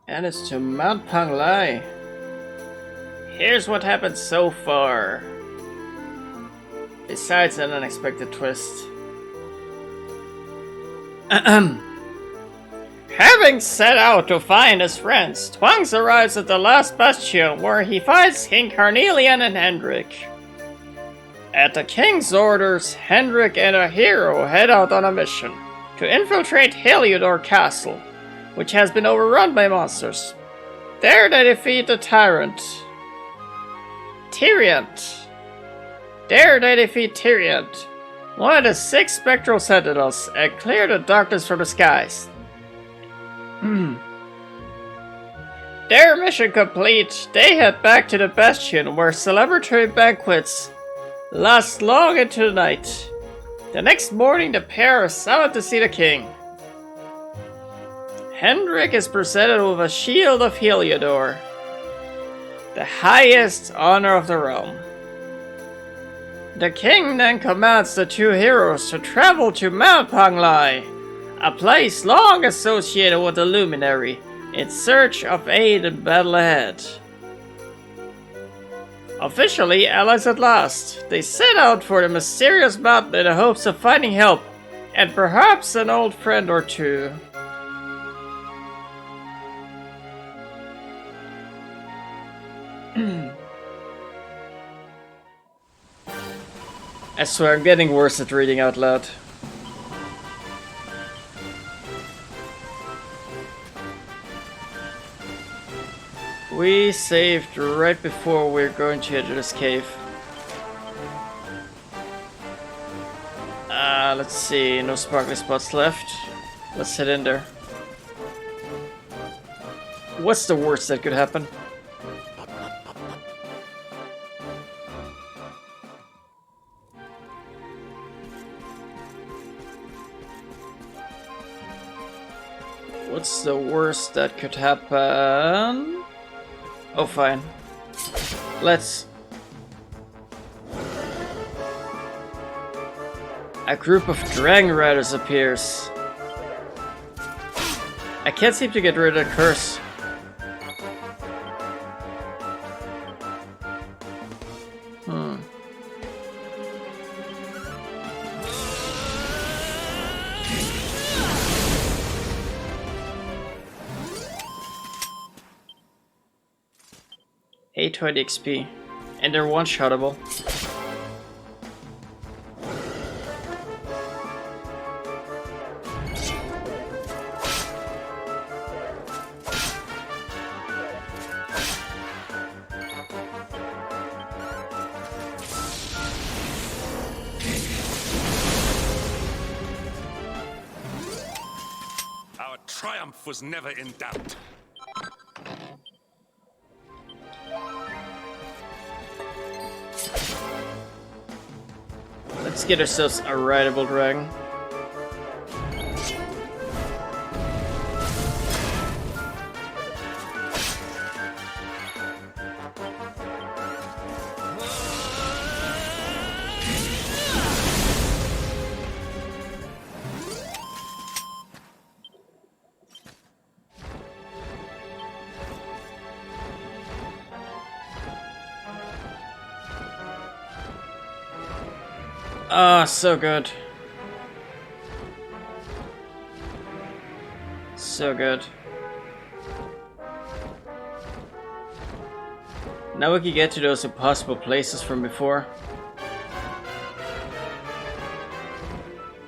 And it's to Mount Panglai. Here's what happened so far. Besides an unexpected twist. Having set out to find his friends, Twonks arrives at the last bastion where he finds King Carnelian and Hendrik. At the king's orders, Hendrik and a hero head out on a mission to infiltrate Heliodor Castle, which has been overrun by monsters. There they defeat the tyrant, Tyriant. One of the 6 spectral sentinels, and clear the darkness from the skies. Their mission complete, they head back to the Bastion where celebratory banquets last long into the night. The next morning the pair are summoned to see the king. Hendrik is presented with a shield of Heliodor, the highest honor of the realm. The king then commands the 2 heroes to travel to Mount Panglai, a place long associated with the Luminary, in search of aid in battle ahead. Officially allies at last, they set out for the mysterious mountain in the hopes of finding help, and perhaps an old friend or two. I swear I'm getting worse at reading out loud. We saved right before we're going to enter this cave. Let's see, no sparkly spots left. Let's head in there. What's the worst that could happen? What's the worst that could happen? Oh, fine. Let's... A group of dragon riders appears. I can't seem to get rid of the curse. $820 XP, and they're one-shottable. Our triumph was never in doubt. Let's get ourselves a rideable dragon. Ah, so good. So good. Now we can get to those impossible places from before.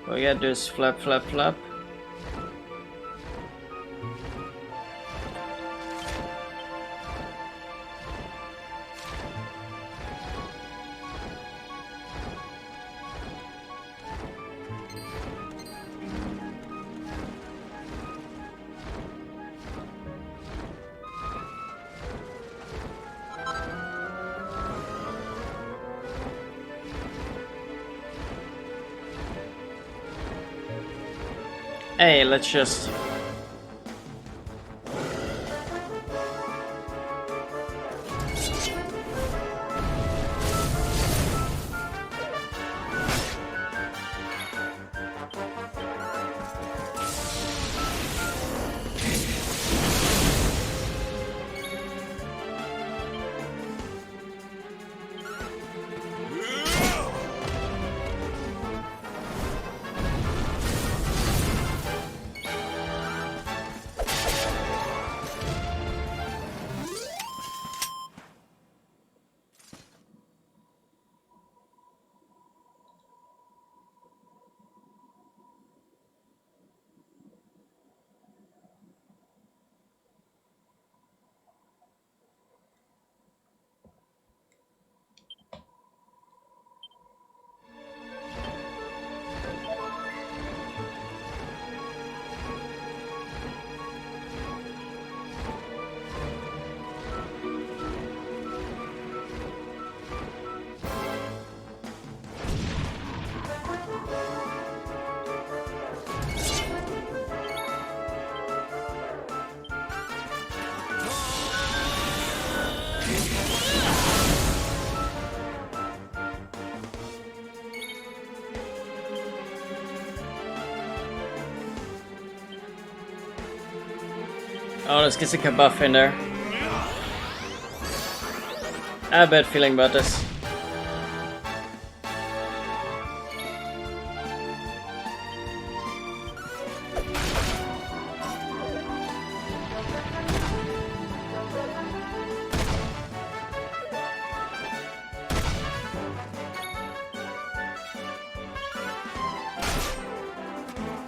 All we gotta do is flap, flap, flap. Hey, let's just... Oh, let's get the buff in there. I have a bad feeling about this.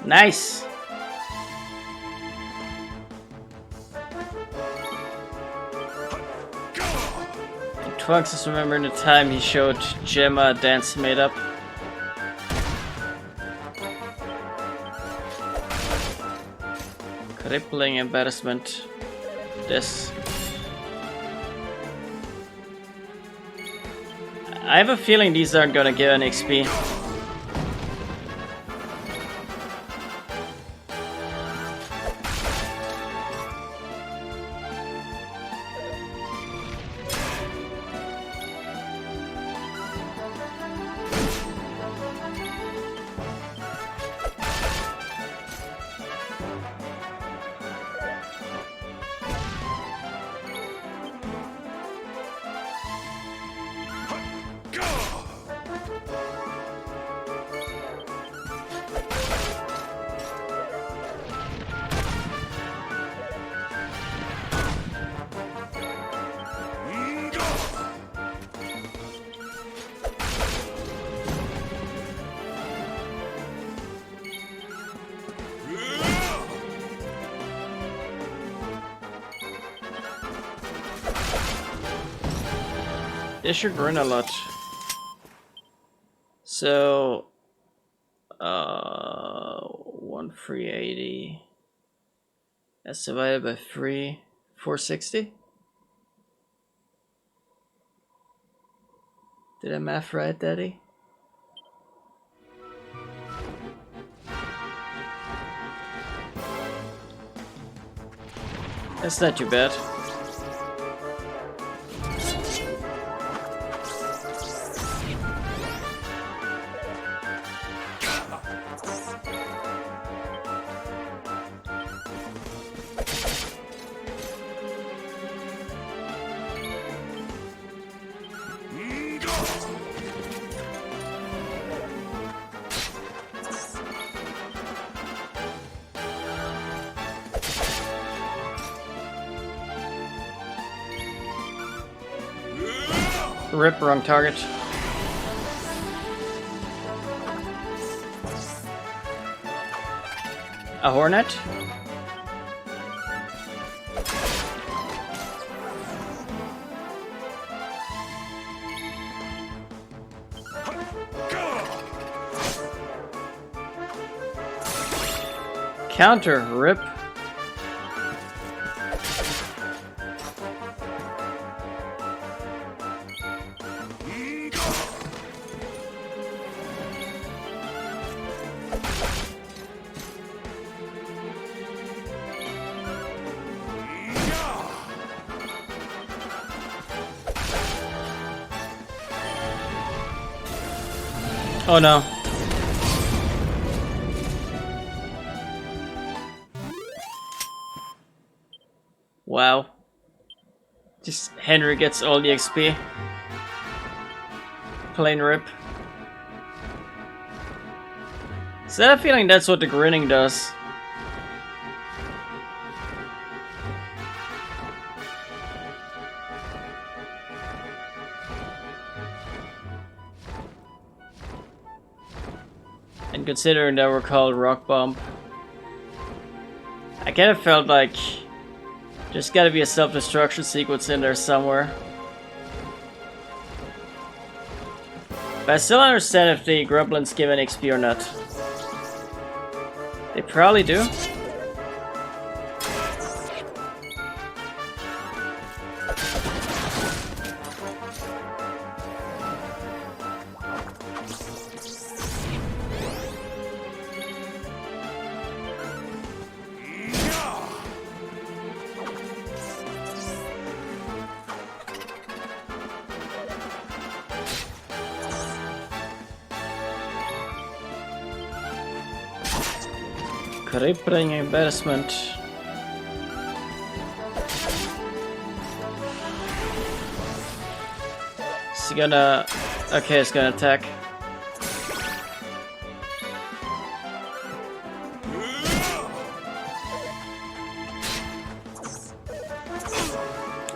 Nice! Trunks is remembering the time he showed Gemma a dance made up. Crippling embarrassment. This. I have a feeling these aren't gonna give an XP. They should run a lot. So, 1380. That's divided by 3, 460. Did I math right, Daddy? That's not too bad. Rip, wrong target. A hornet? Counter, rip. Oh no. Wow. Just Henry gets all the XP. Plain rip. So I have a feeling that's what the grinning does. And considering that we're called Rock Bomb, I kind of felt like there's gotta be a self-destruction sequence in there somewhere. But I still don't understand if the Gremlins give an XP or not. They probably do. Crippling embarrassment. he gonna... Okay, he's gonna attack.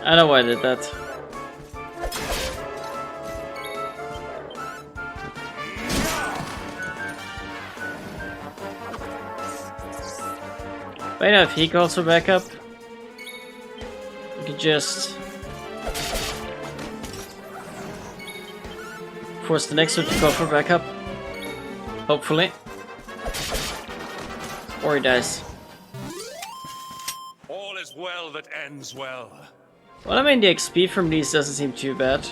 I know why I did that. But you know, if he calls for backup, we could just force the next one to call for backup. Hopefully. Or he dies. All is well that ends well. Well, I mean, the XP from these doesn't seem too bad.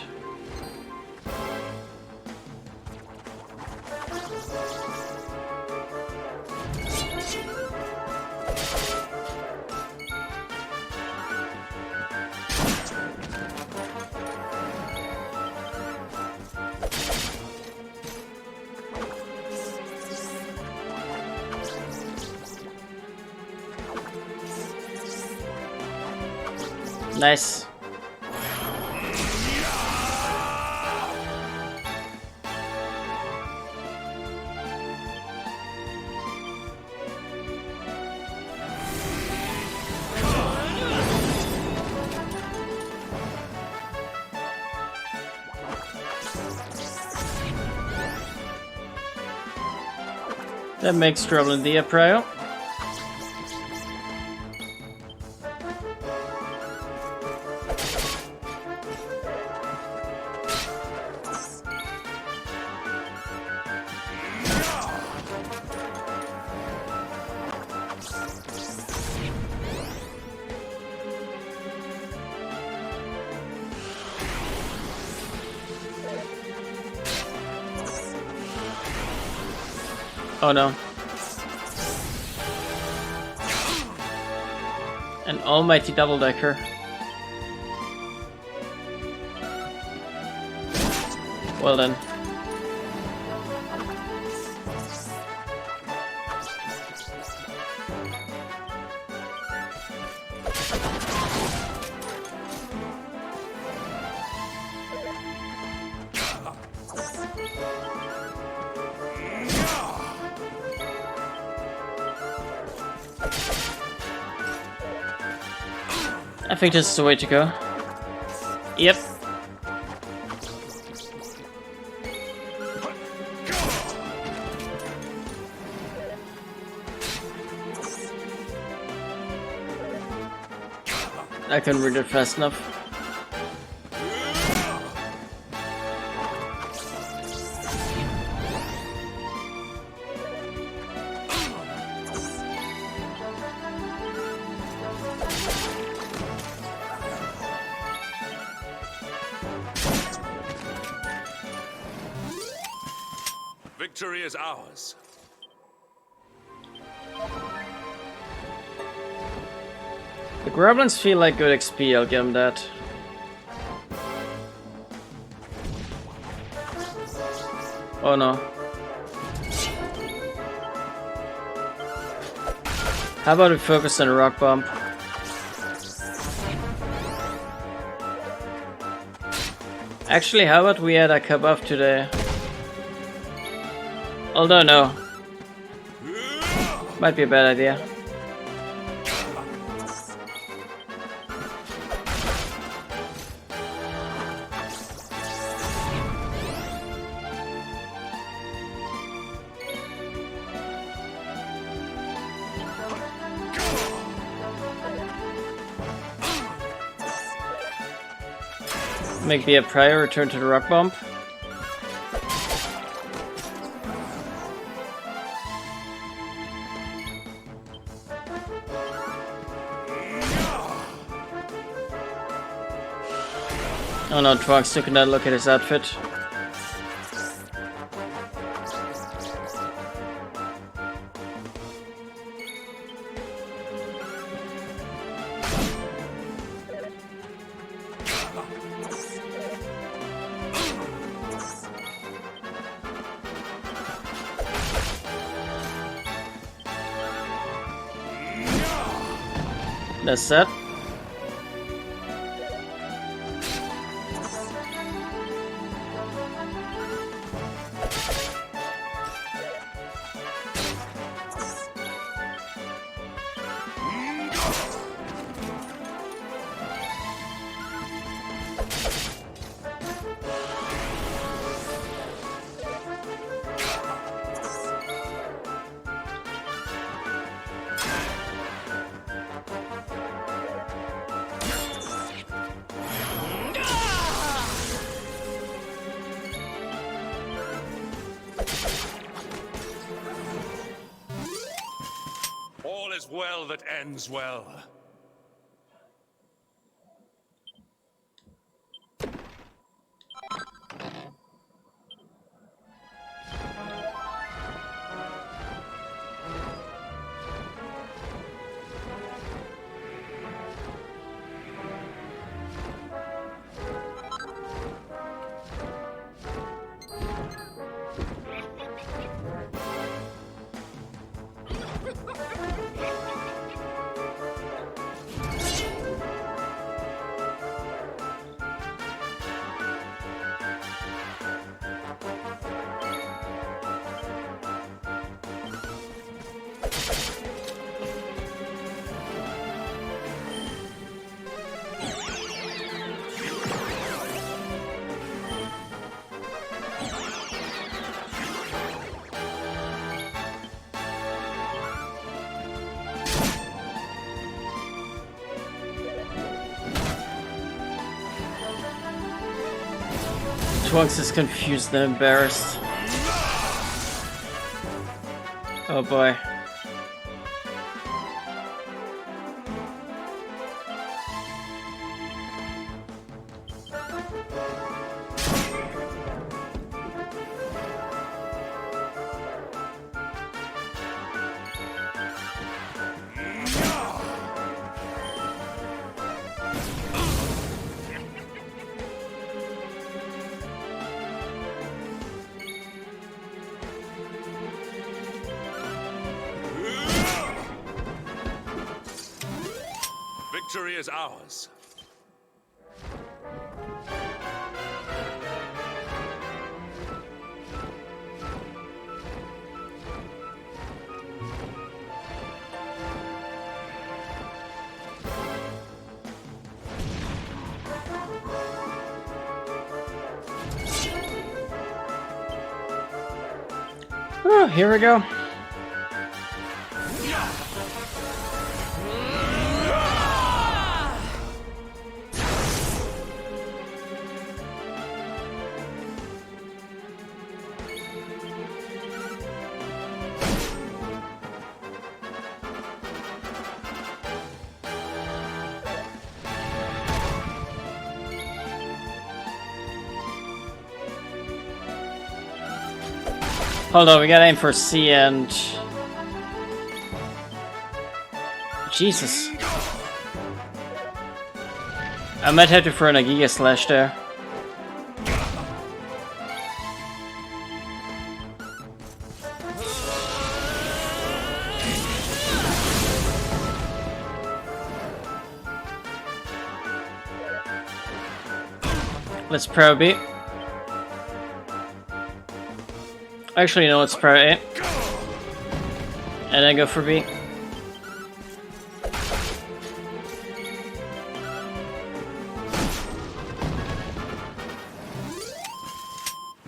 Nice. That makes trouble in the Aprio. Oh no. An almighty double-decker. Well done. I think this is the way to go. Yep. I couldn't read it fast enough. Victory is ours. The Gremlins feel like good XP, I'll give them that. Oh no. How about we focus on a rock bump? Actually, how about we add a Kabuff today? Although no. Might be a bad idea. Make me a prior return to the rock bump. Oh no, Trunks took another look at his outfit. That's that. well that ends well. Twonks is confused and embarrassed. Oh boy. Victory is ours. Oh, here we go. Hold on, we gotta aim for C and... Jesus. I might have to throw in a Giga Slash there. Let's Pro B. Actually, no, let's Pro A. And then go for B.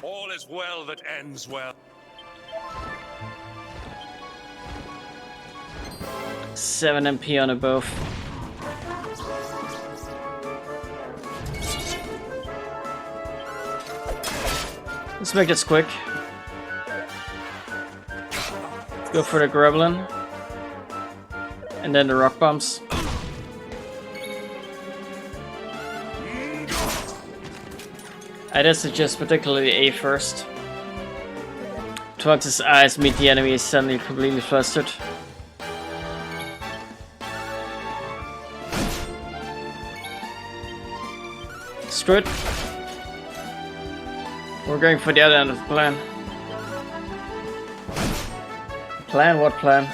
All is well that ends well. 7 MP on a both. Let's make this quick. Go for the Gremlin. And then the Rock Bombs. I'd suggest particularly A first. Twonks' eyes meet the enemy is suddenly completely flustered. Screw it. We're going for the other end of the plan. Plan? What plan?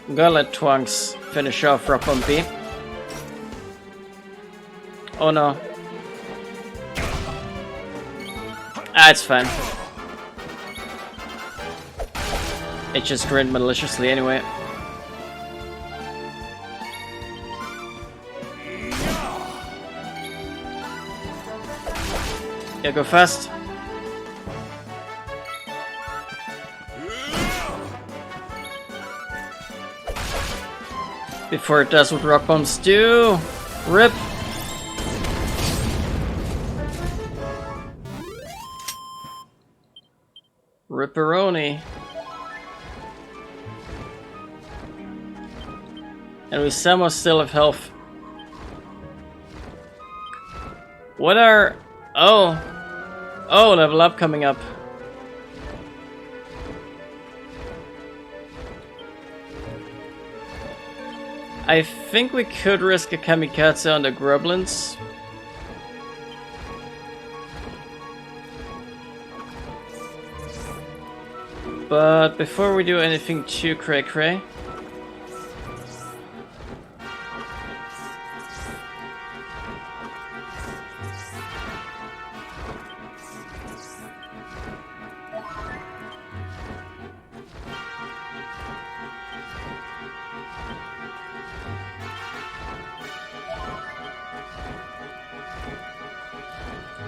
I'm gonna let Twonks finish off Rock on B. Oh no. Ah, it's fine. It just grinned maliciously anyway. Yeah, go fast. Before it does what rock bombs do. Rip. Ripperoni. And we somehow still have health. What are... Oh! Oh, level up coming up. I think we could risk a kamikaze on the Grublins. But before we do anything too cray-cray...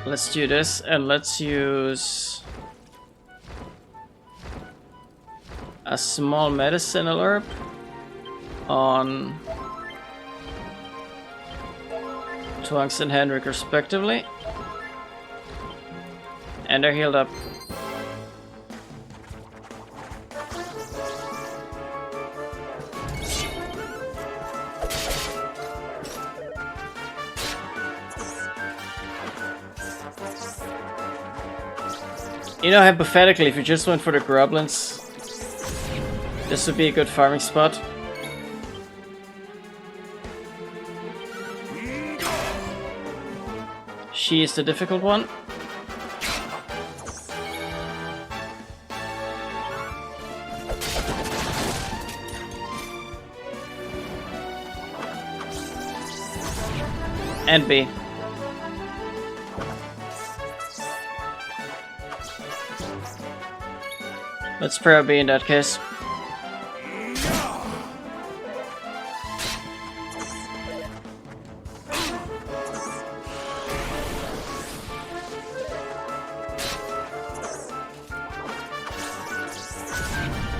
Let's do this, and let's use a small medicinal herb on Twonks and Henrik respectively. And they're healed up. You know, hypothetically, if you just went for the Grublins, this would be a good farming spot. She is the difficult one. And B. Let's prayer B in that case.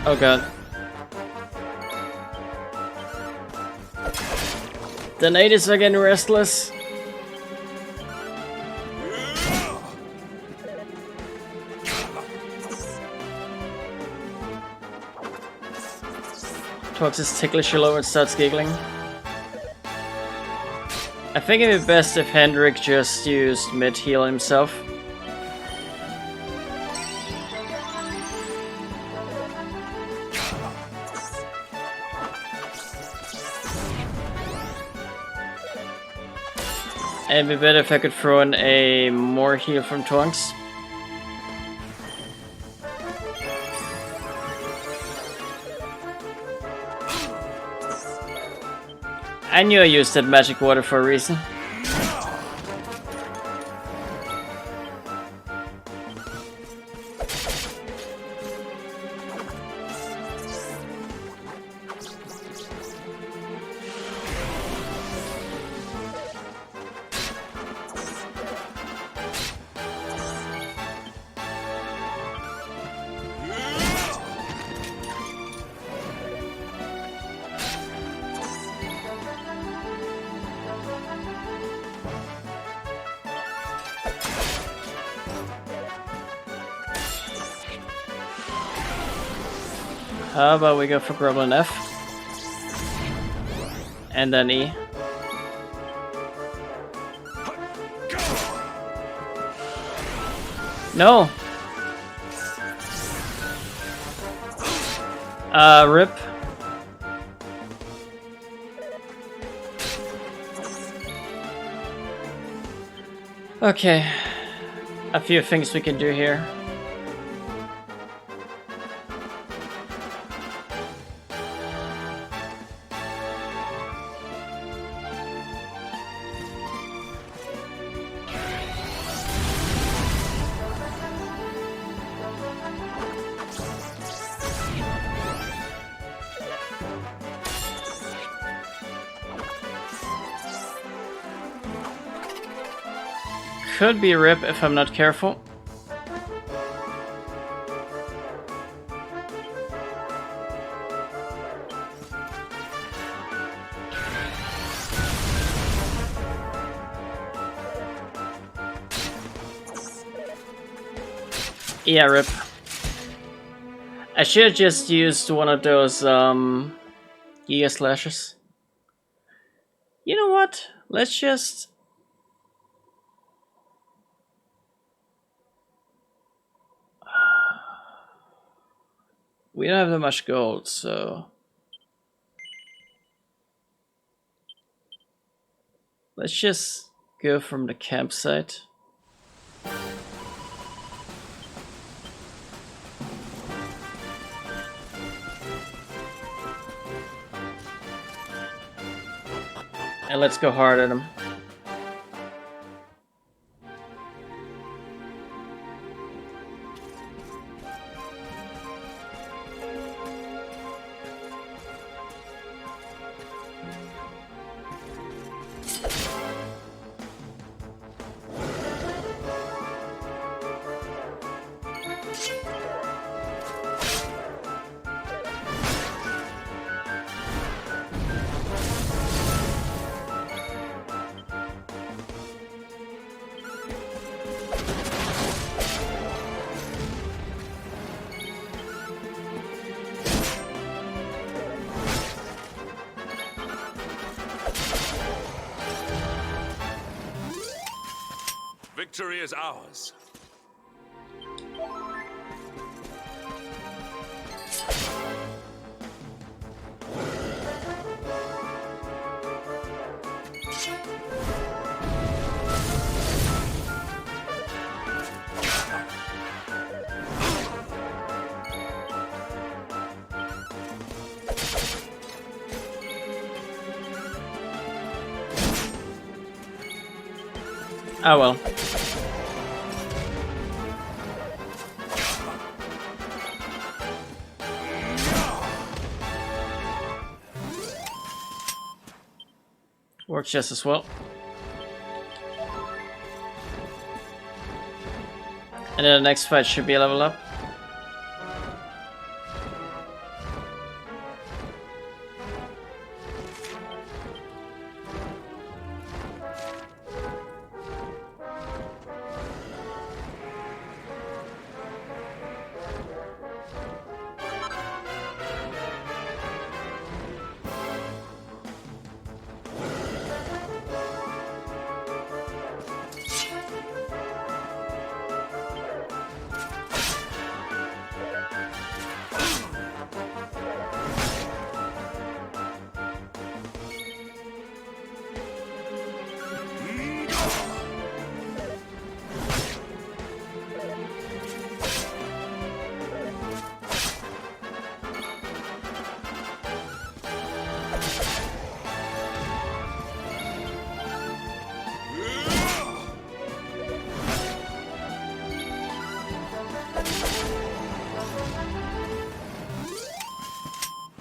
Oh god. The natives are getting restless. Twonks is ticklish low and starts giggling. I think it'd be best if Hendrik just used mid-heal himself. And it'd be better if I could throw in a more heal from Twonks. I knew I used that magic water for a reason. How about we go for Grublin F? And then E. No! Rip. Okay. A few things we can do here. could be Rip if I'm not careful. Yeah, Rip. I should have just used one of those Giga Slashes. You know what? Let's just... We don't have that much gold, so... Let's just go from the campsite. And let's go hard at him. Victory is ours. Oh well. Works just as well. And then the next fight should be a level up.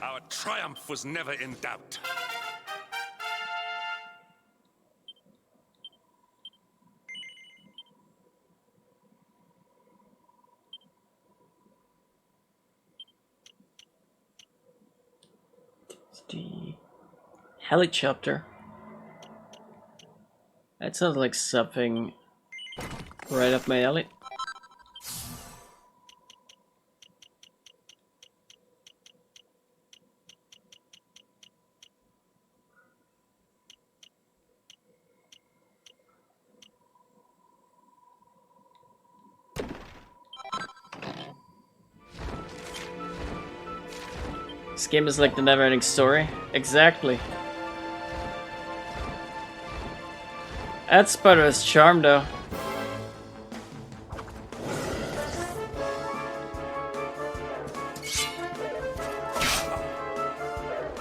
Our triumph was never in doubt. The helicopter. That sounds like something right up my alley. This game is like the never-ending story. Exactly. That's part of its charm, though.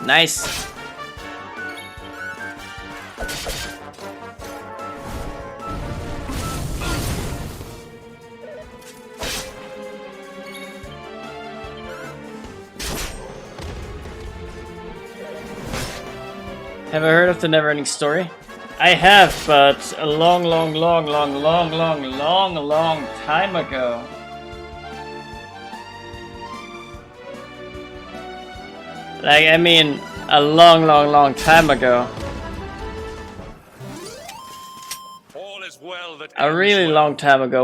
Nice. Have I heard of the never-ending story? I have, but a long time ago. Like, I mean, a long time ago. All is well that A really ends long time ago.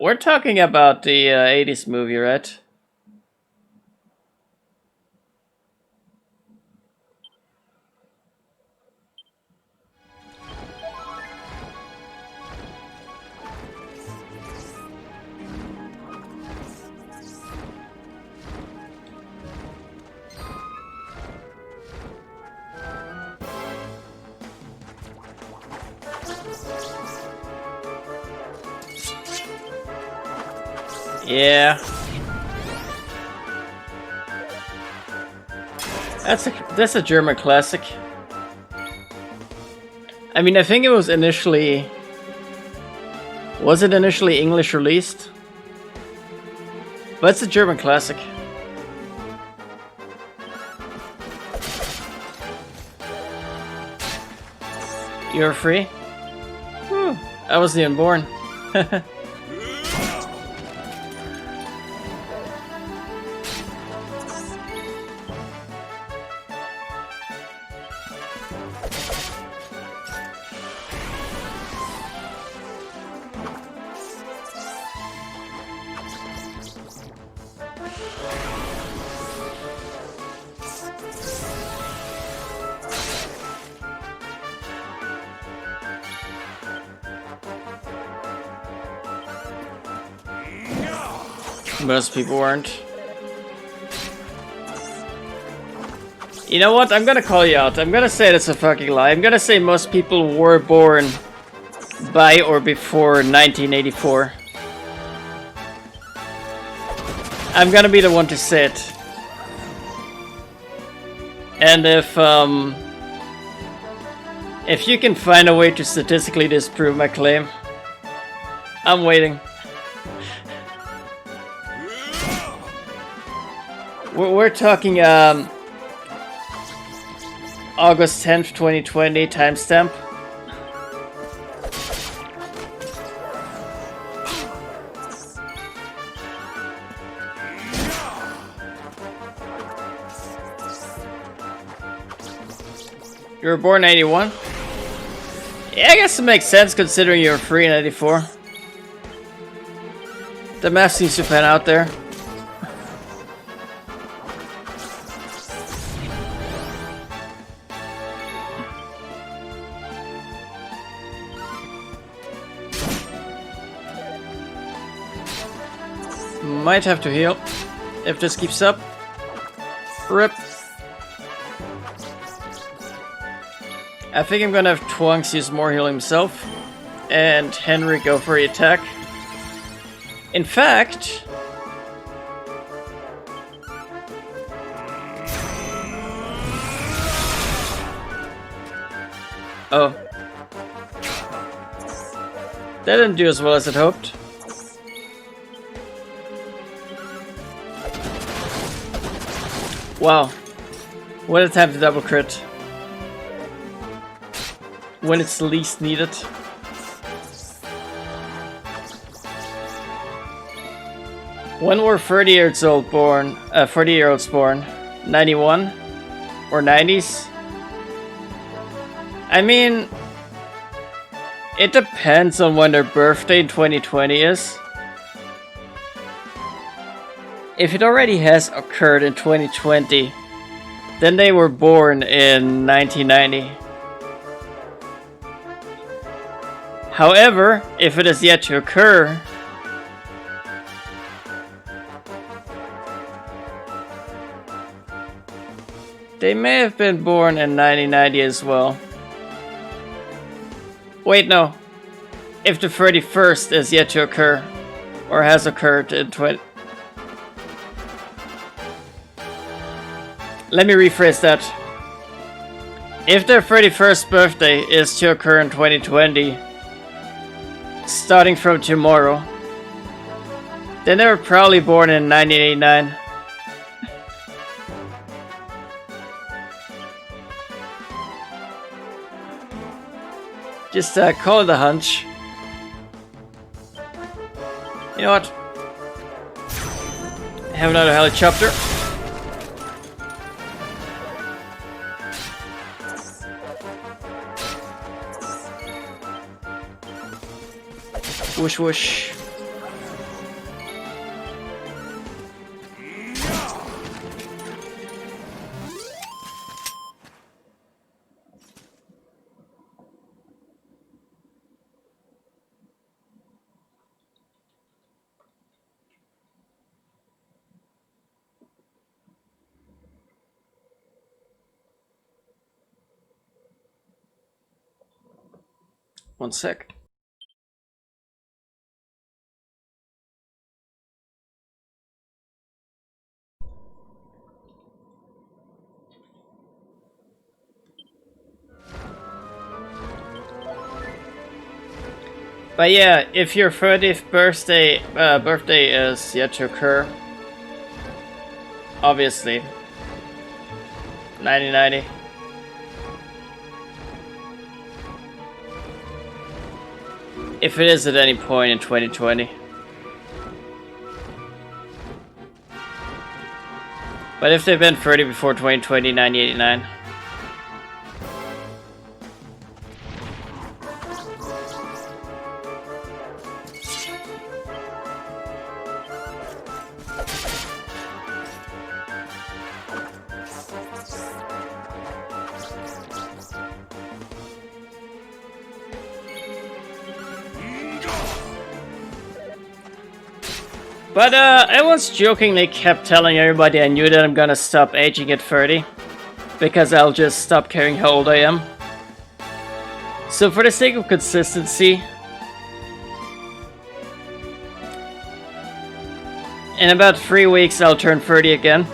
We're talking about the 80s movie, right? Yeah. That's a German classic. I mean, I think it was initially... Was it initially English released? But it's a German classic. You're free? Whew, I wasn't even born. Most people weren't. You know what? I'm gonna call you out. I'm gonna say that's a fucking lie. I'm gonna say most people were born by or before 1984. I'm gonna be the one to say it. And if you can find a way to statistically disprove my claim, I'm waiting. We're talking August 10th, 2020 timestamp. You were born in 81? Yeah, I guess it makes sense considering you were free in 84. The math seems to pan out there. Might have to heal if this keeps up. RIP. I think I'm gonna have Twonks use more heal himself and Henry go for the attack. In fact, oh, that didn't do as well as I'd hoped. Wow, what a time to double crit when it's least needed. When were 30-year-olds born? 40-year-olds born? 91 or 90s? I mean, it depends on when their birthday in 2020 is. If it already has occurred in 2020, then they were born in 1990. However, if it is yet to occur, they may have been born in 1990 as well. Wait, no. If the 31st is yet to occur, or has occurred in 20... Let me rephrase that. If their 31st birthday is to occur in 2020, starting from tomorrow, then they were probably born in 1989. Just call it a hunch. You know what? Have another helicopter. Whoosh whoosh. One sec. But yeah, if your 30th birthday is yet to occur, obviously, 1990. If it is at any point in 2020. But if they've been 30 before 2020, 1989. But I once jokingly kept telling everybody I knew that I'm gonna stop aging at 30. Because I'll just stop caring how old I am. So for the sake of consistency, in about 3 weeks I'll turn 30 again.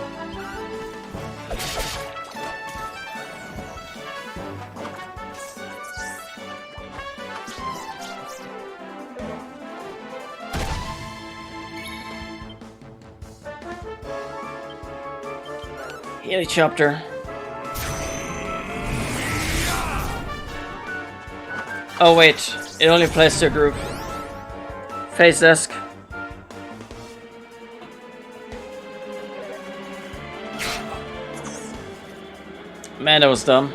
Helicopter. Oh wait, it only plays to a group. Face desk. Man, that was dumb.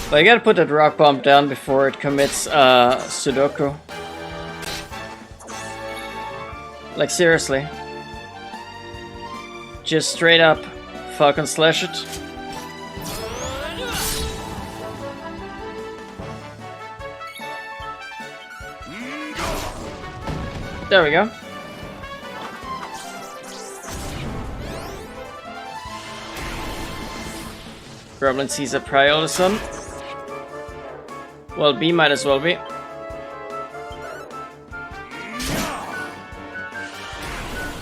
But I gotta put that rock bomb down before it commits Sudoku. Like seriously. Just straight up Falcon Slash it. There we go. Gremlin sees a Priolason. Well, B might as well be.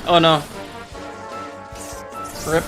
Oh no. Rip.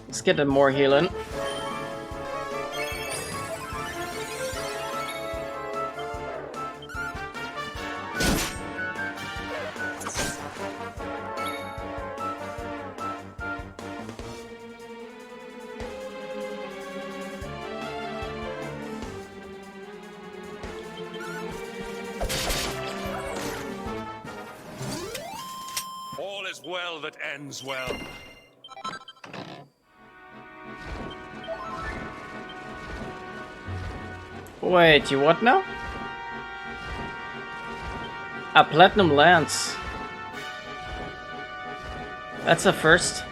Let's get them more healing. All is well that ends well. Wait, you what now? A platinum lance. That's a first.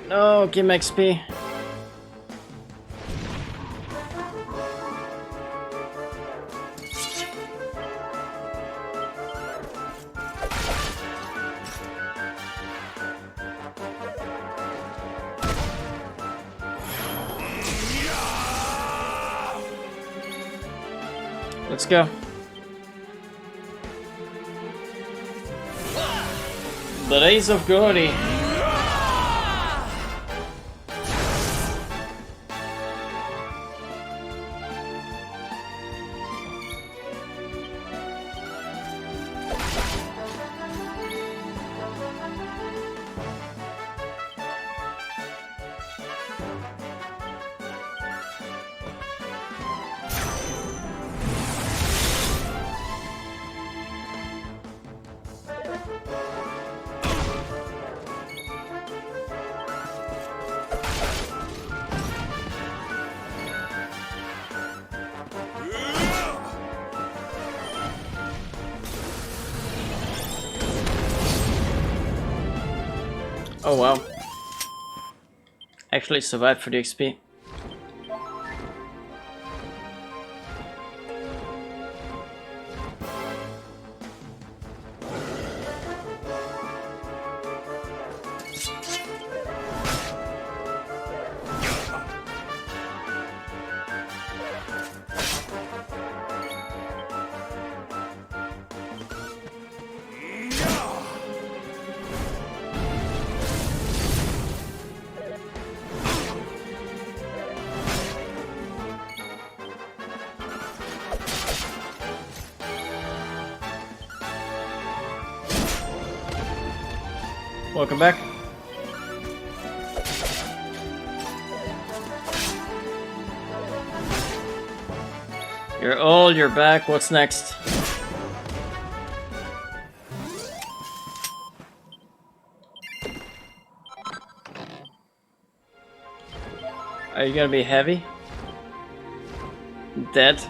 No, give me XP. let's go. The days of Gordy. Oh wow. Actually survived for the XP. Welcome back. You're old, you're back, what's next? Are you gonna be heavy? Dead?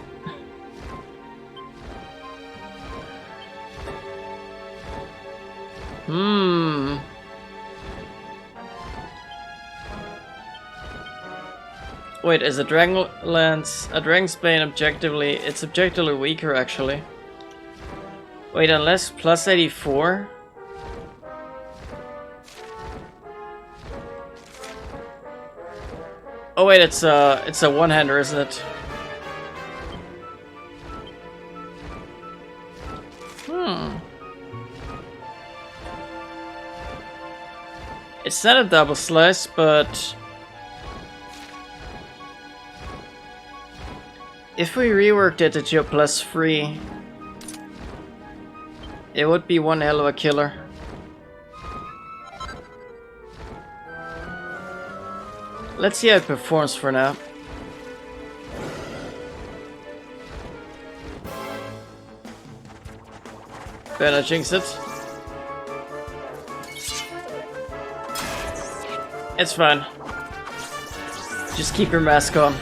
Wait, is a Dragon's Bane objectively... It's objectively weaker, actually. Wait, unless plus 84? Oh wait, it's a one-hander, isn't it? It's not a double slice, but... If we reworked it to plus 3, it would be one hell of a killer. Let's see how it performs for now. Better jinx it. It's fine. Just keep your mask on.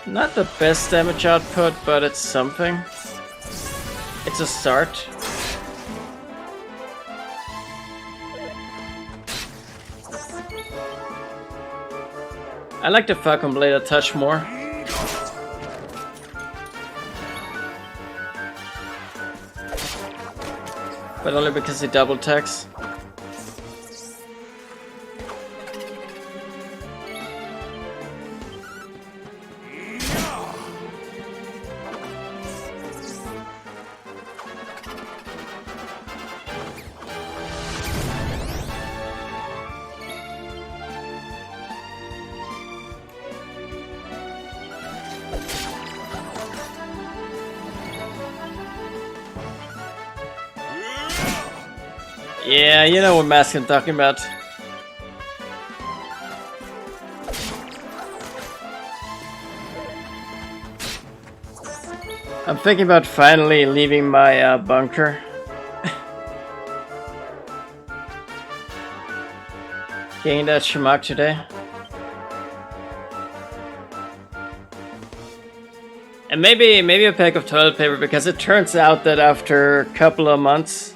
Not the best damage output, but it's something. It's a start. I like the Falcon Blade a touch more. But only because it double attacks. Yeah, you know what mask I'm talking about. I'm thinking about finally leaving my bunker. Getting that Shamak today. And maybe a pack of toilet paper, because it turns out that after a couple of months,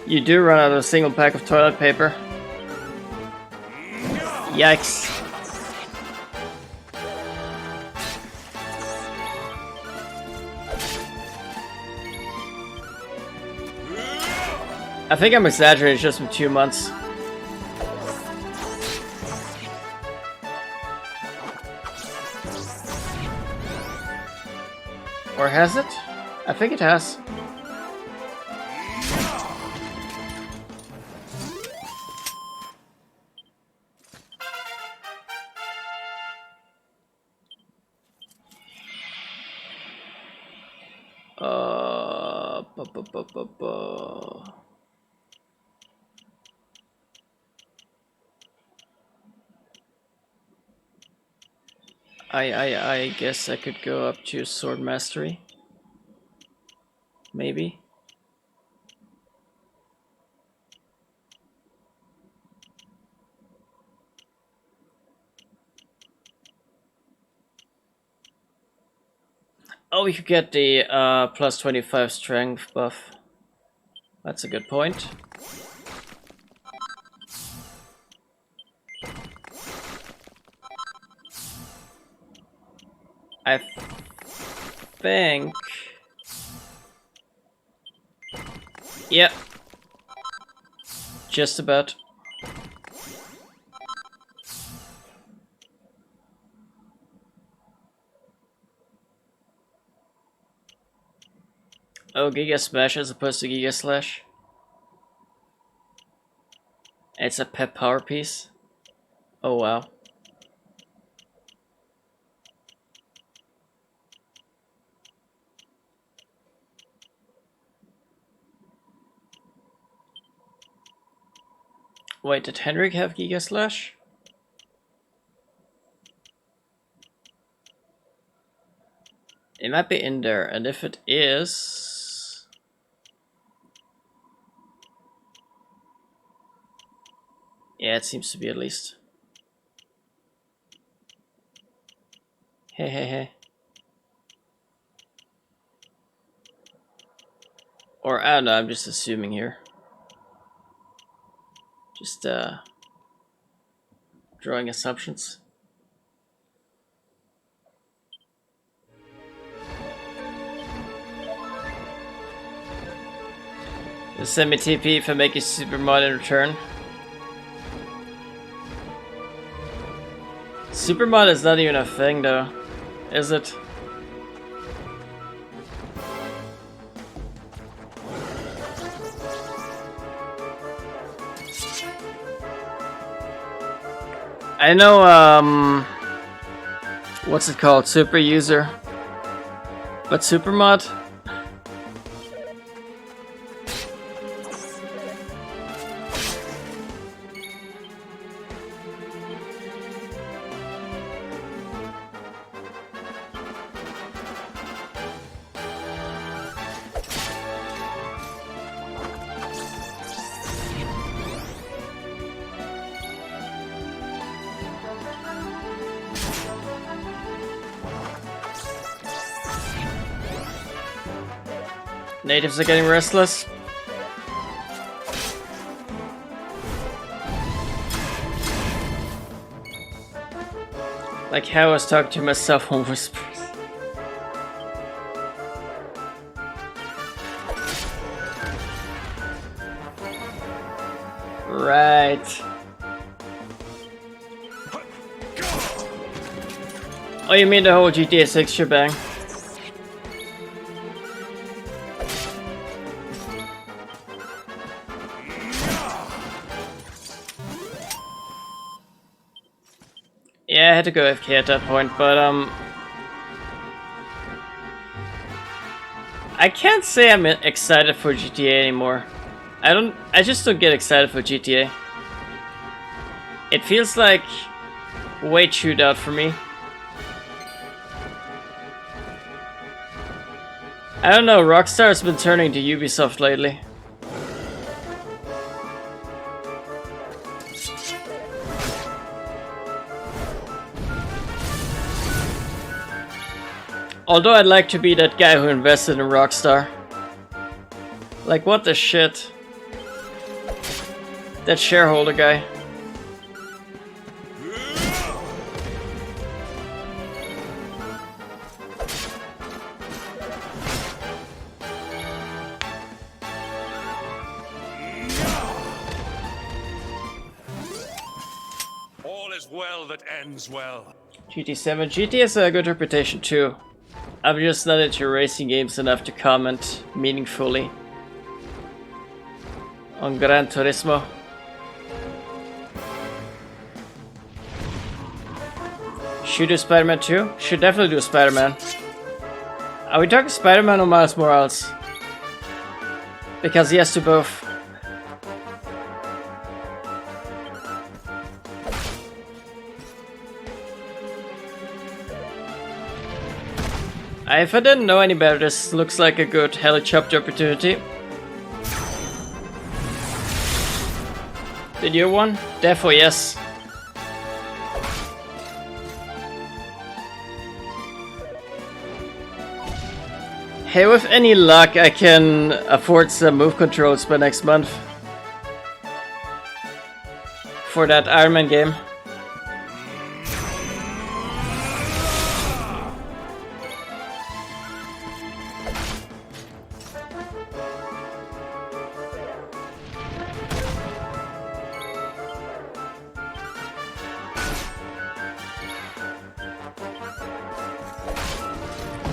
you do run out of a single pack of toilet paper. Yikes. I think I'm exaggerating, just with 2 months. Or has it? I think it has. I guess I could go up to Sword Mastery. Maybe. Oh, we could get the plus 25 strength buff. That's a good point. I think... Yep. Just about. Oh, Giga Smash as opposed to Giga Slash. It's a pep power piece. Oh wow. Wait, did Henrik have Giga Slash? It might be in there, and if it is... Yeah, it seems to be at least. Hey, hey, hey. Or, I don't know, I'm just assuming here. Just, drawing assumptions. You send me TP if I make a super mod in return. Super mod is not even a thing though, is it? I know, what's it called? Super user. But super mod? Natives are getting restless. Like how I was talking to myself on whispers. Right. Oh, you mean the whole GTA 6 shebang? Yeah, I had to go AFK at that point, but I can't say I'm excited for GTA anymore. I just don't get excited for GTA. It feels like way chewed out for me. I don't know, Rockstar's been turning to Ubisoft lately. Although I'd like to be that guy who invested in Rockstar. Like, what the shit? That shareholder guy. All is well that ends well. GT7. GT has a good reputation too. I'm just not into racing games enough to comment meaningfully on Gran Turismo. Should do Spider-Man 2? Should definitely do Spider-Man. Are we talking Spider-Man or Miles Morales? Because he has to both. If I didn't know any better, this looks like a good helicopter opportunity. Did you one? Therefore, yes. Hey, with any luck, I can afford some move controls by next month. For that Iron Man game.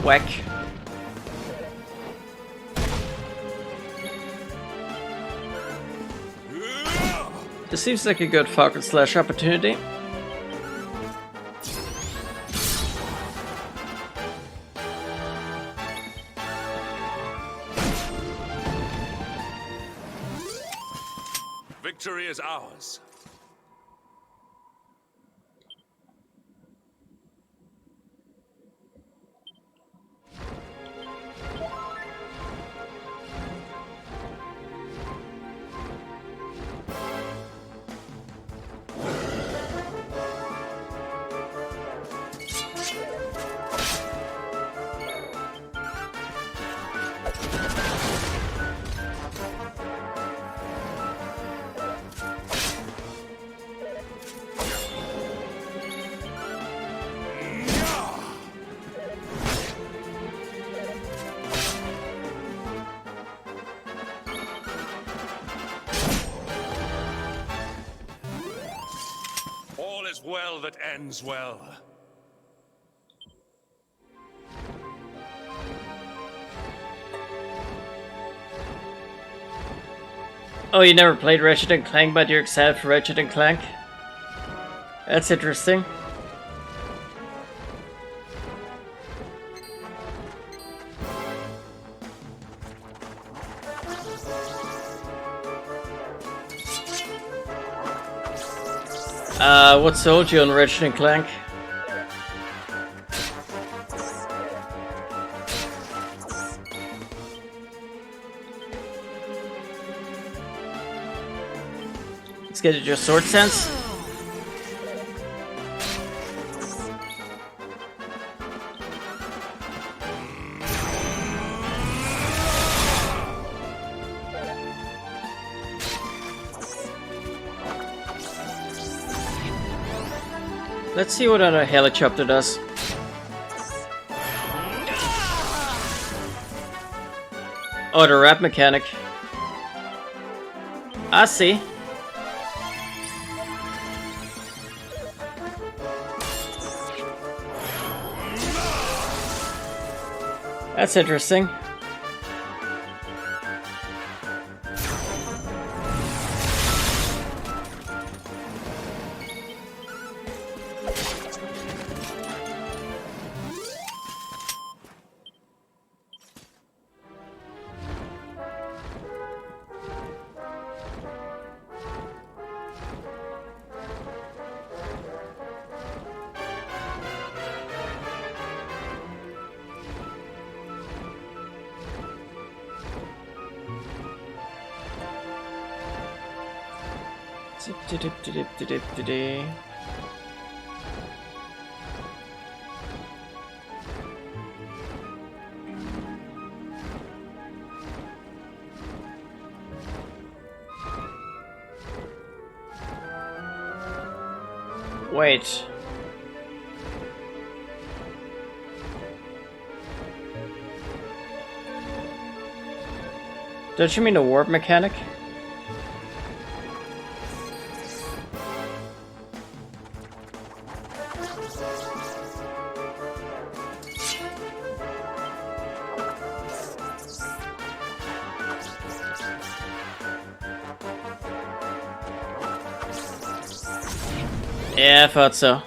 Whack. This seems like a good Falcon Slash opportunity. Victory is ours. All is well that ends well. Oh, you never played Ratchet & Clank, but you're excited for Ratchet & Clank? That's interesting. What sold you on Ratchet & Clank? Let's get your sword sense. Let's see what another helicopter does. Oh, the rap mechanic. I see. That's interesting. Wait. Don't you mean the warp mechanic? Yeah, I thought so.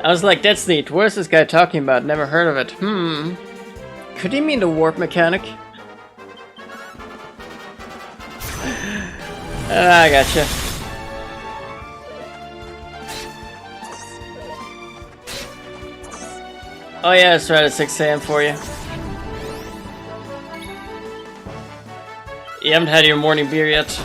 I was like, that's neat. What is this guy talking about? Never heard of it. Could he mean the warp mechanic? I gotcha. Oh yeah, it's right at 6 AM for you. You haven't had your morning beer yet.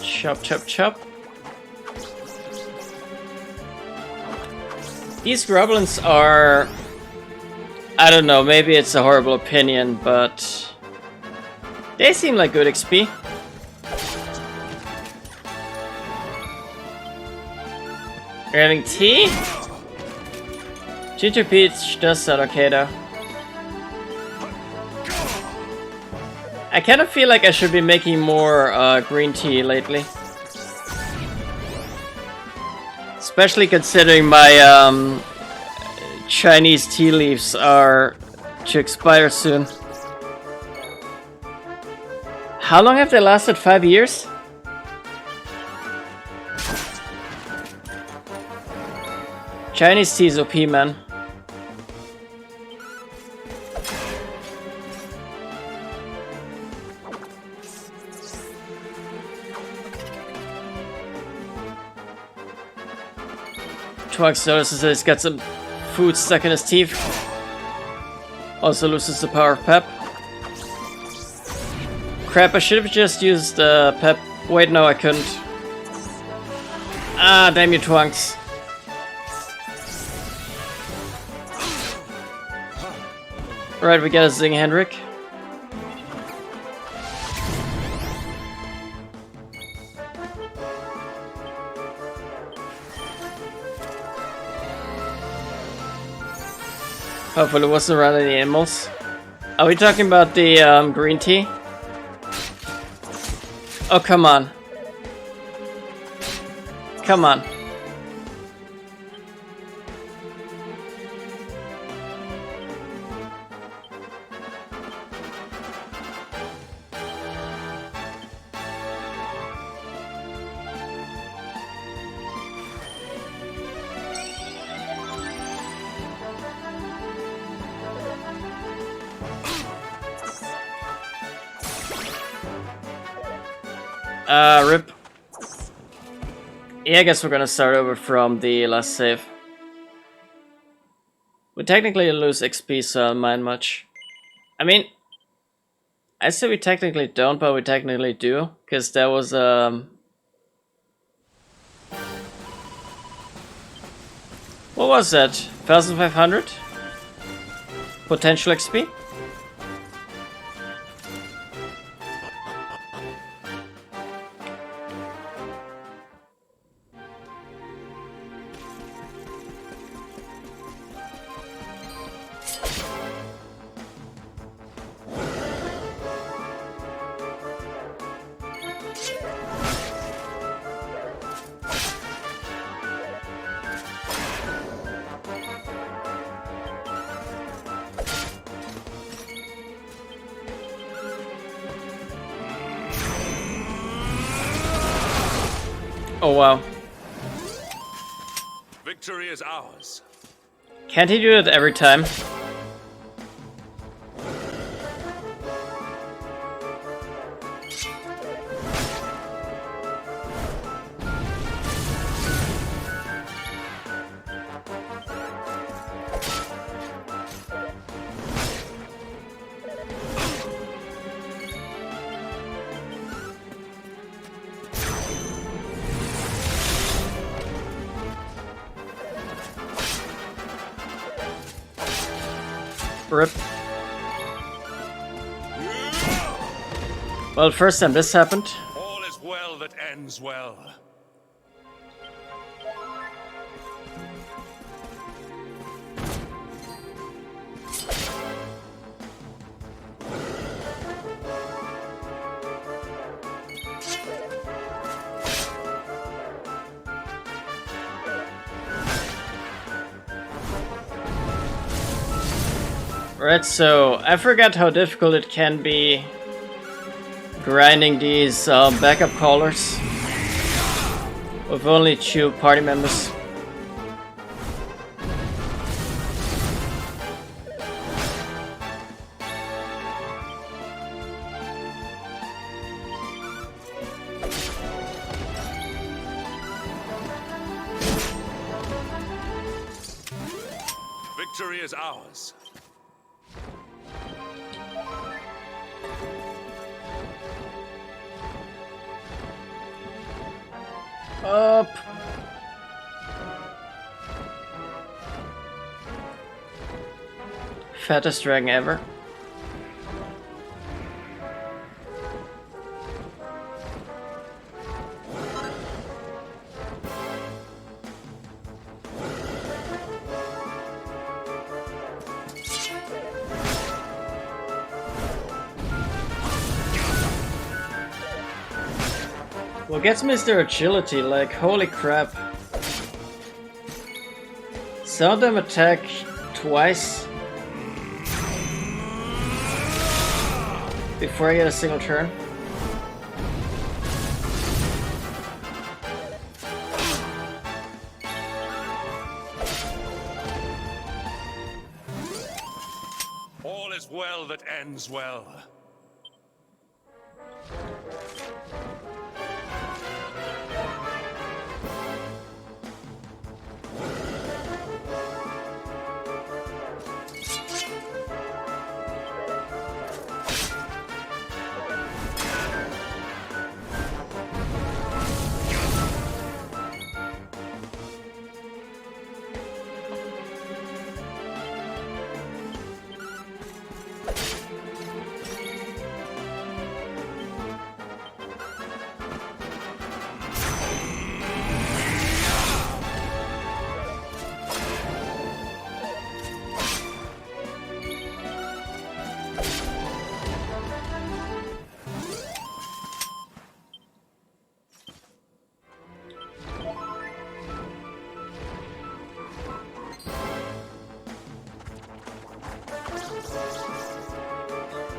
Chop, chop, chop. These goblins are... I don't know, maybe it's a horrible opinion, but... they seem like good XP. You're having tea? Ginger Peach does sound okay though. I kind of feel like I should be making more green tea lately. Especially considering my Chinese tea leaves are to expire soon. How long have they lasted? 5 years? Chinese tea is OP, man. Twonks notices that he's got some food stuck in his teeth. Also loses the power of Pep. Crap, I should have just used Pep. Wait, no, I couldn't. Ah, damn you, Twonks. Right, we got a Zing Hendrik. Hopefully it wasn't around any animals. Are we talking about the green tea? Oh, come on. Come on. Rip. Yeah, I guess we're gonna start over from the last save. We technically lose XP, so I don't mind much. I mean, I say we technically don't, but we technically do, because there was what was that? 1500? Potential XP? Oh wow. Victory is ours. Can't he do that every time? Rip. Well, first time this happened. All is well that ends well. Right, so I forgot how difficult it can be grinding these backup callers with only 2 party members. Victory is ours. Up. Fattest dragon ever. What gets me is their agility, like holy crap. Some of them attack twice before I get a single turn. All is well that ends well.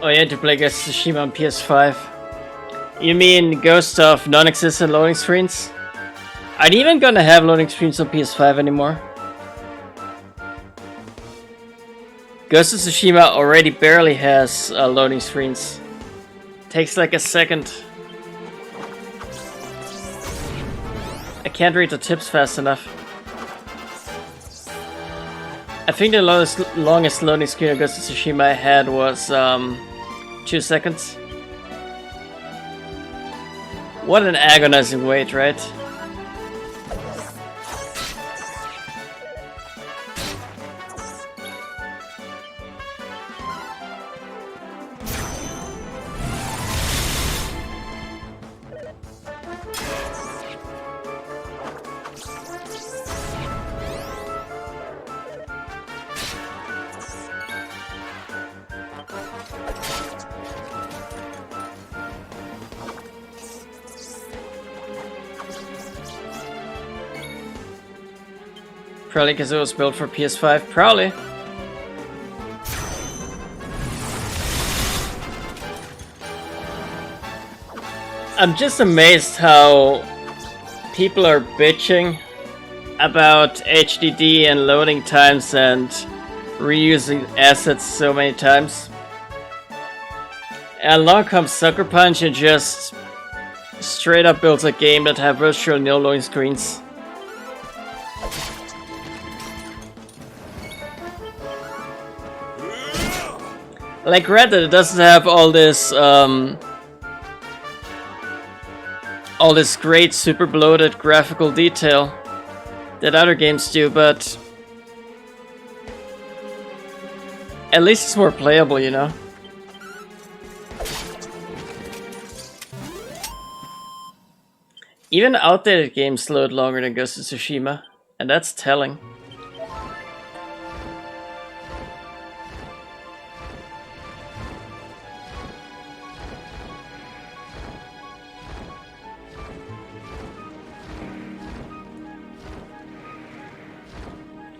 Oh yeah, to play Ghost of Tsushima on PS5. You mean Ghost of non-existent loading screens? Aren't even gonna have loading screens on PS5 anymore. Ghost of Tsushima already barely has loading screens. Takes like a second. I can't read the tips fast enough. I think the longest loading screen of Ghost of Tsushima I had was 2 seconds. What an agonizing wait, right? Probably because it was built for PS5. Probably. I'm just amazed how people are bitching about HDD and loading times and reusing assets so many times. And along comes Sucker Punch and just straight up builds a game that have virtually no loading screens. Like granted, it doesn't have all this great super bloated graphical detail that other games do, but At least it's more playable, you know? Even outdated games load longer than Ghost of Tsushima, and that's telling.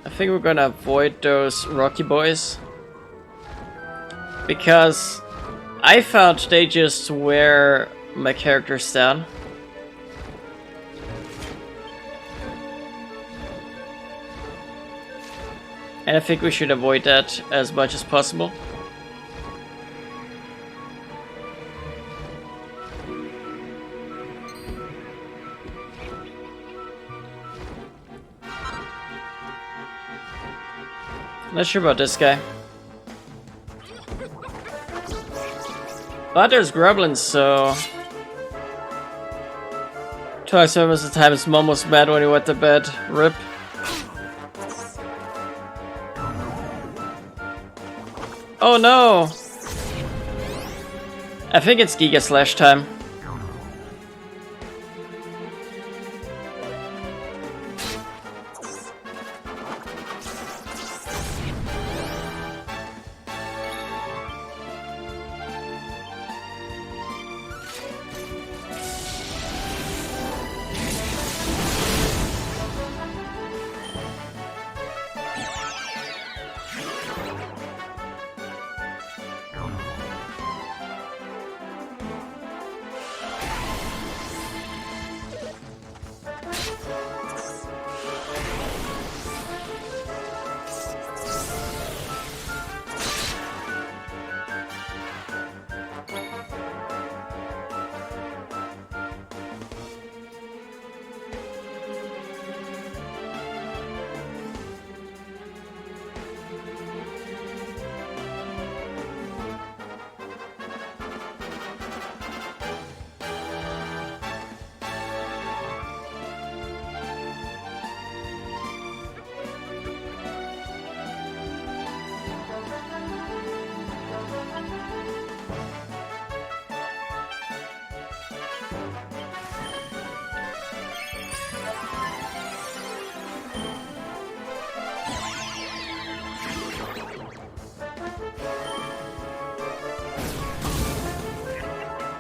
I think we're gonna avoid those Rocky Boys, because I found they just wear my characters down. And I think we should avoid that as much as possible. Not sure about this guy. But there's Grublins, so... Twice almost the time his mom was mad when he went to bed. RIP. Oh no! I think it's Giga Slash time.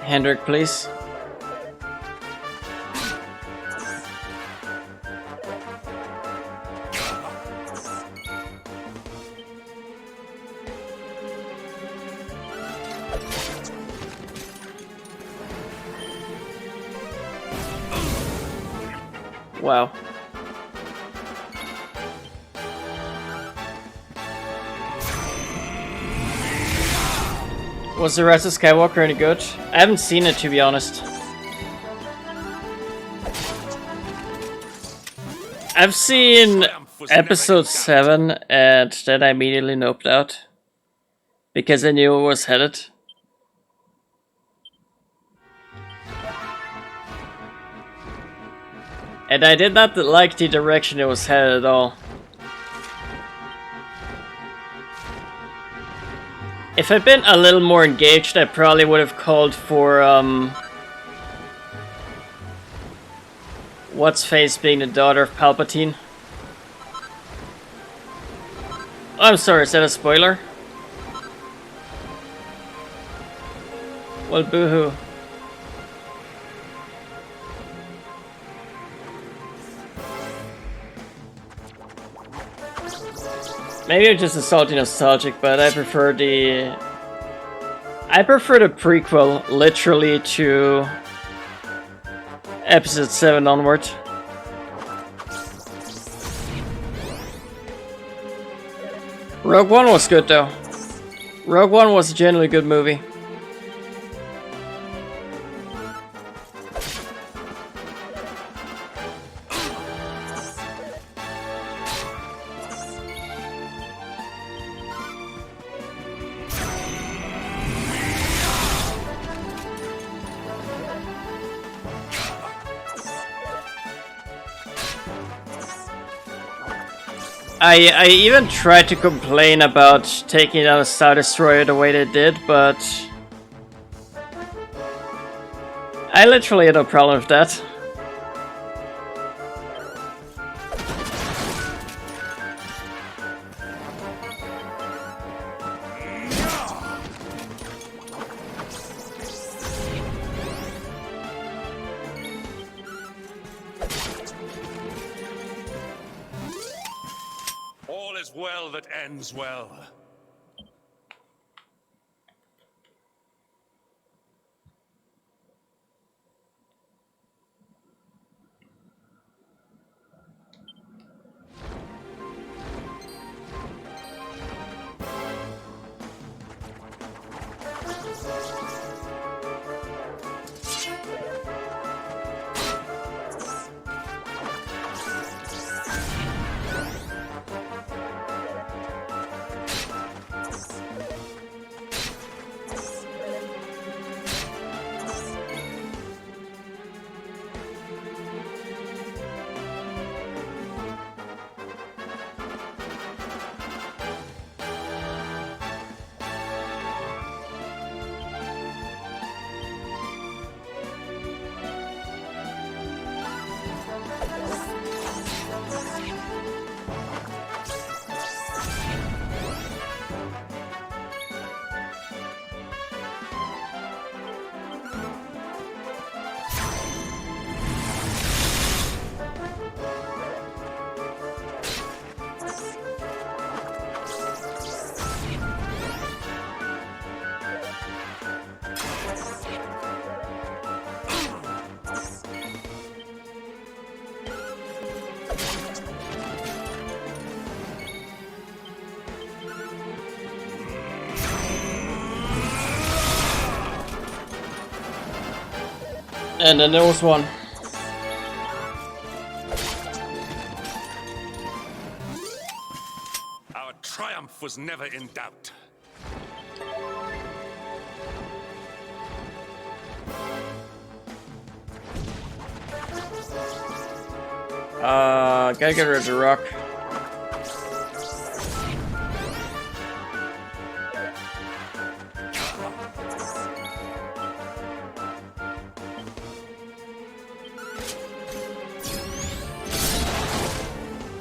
Hendrik, please. Wow. Was the Rise of Skywalker any good? I haven't seen it, to be honest. I've seen episode 7 and then I immediately noped out. Because I knew it was headed. And I did not like the direction it was headed at all. If I'd been a little more engaged, I probably would have called for, What's-Face being the daughter of Palpatine. Oh, I'm sorry, is that a spoiler? Well, boo-hoo. Maybe I'm just salty nostalgic, but I prefer the prequel literally to episode 7 onward. Rogue One was good though. Rogue One was a genuinely good movie. I even tried to complain about taking out a Star Destroyer the way they did, but I literally had no problem with that. All is well that ends well. And then there was one. Our triumph was never in doubt. Gotta get rid of the rock.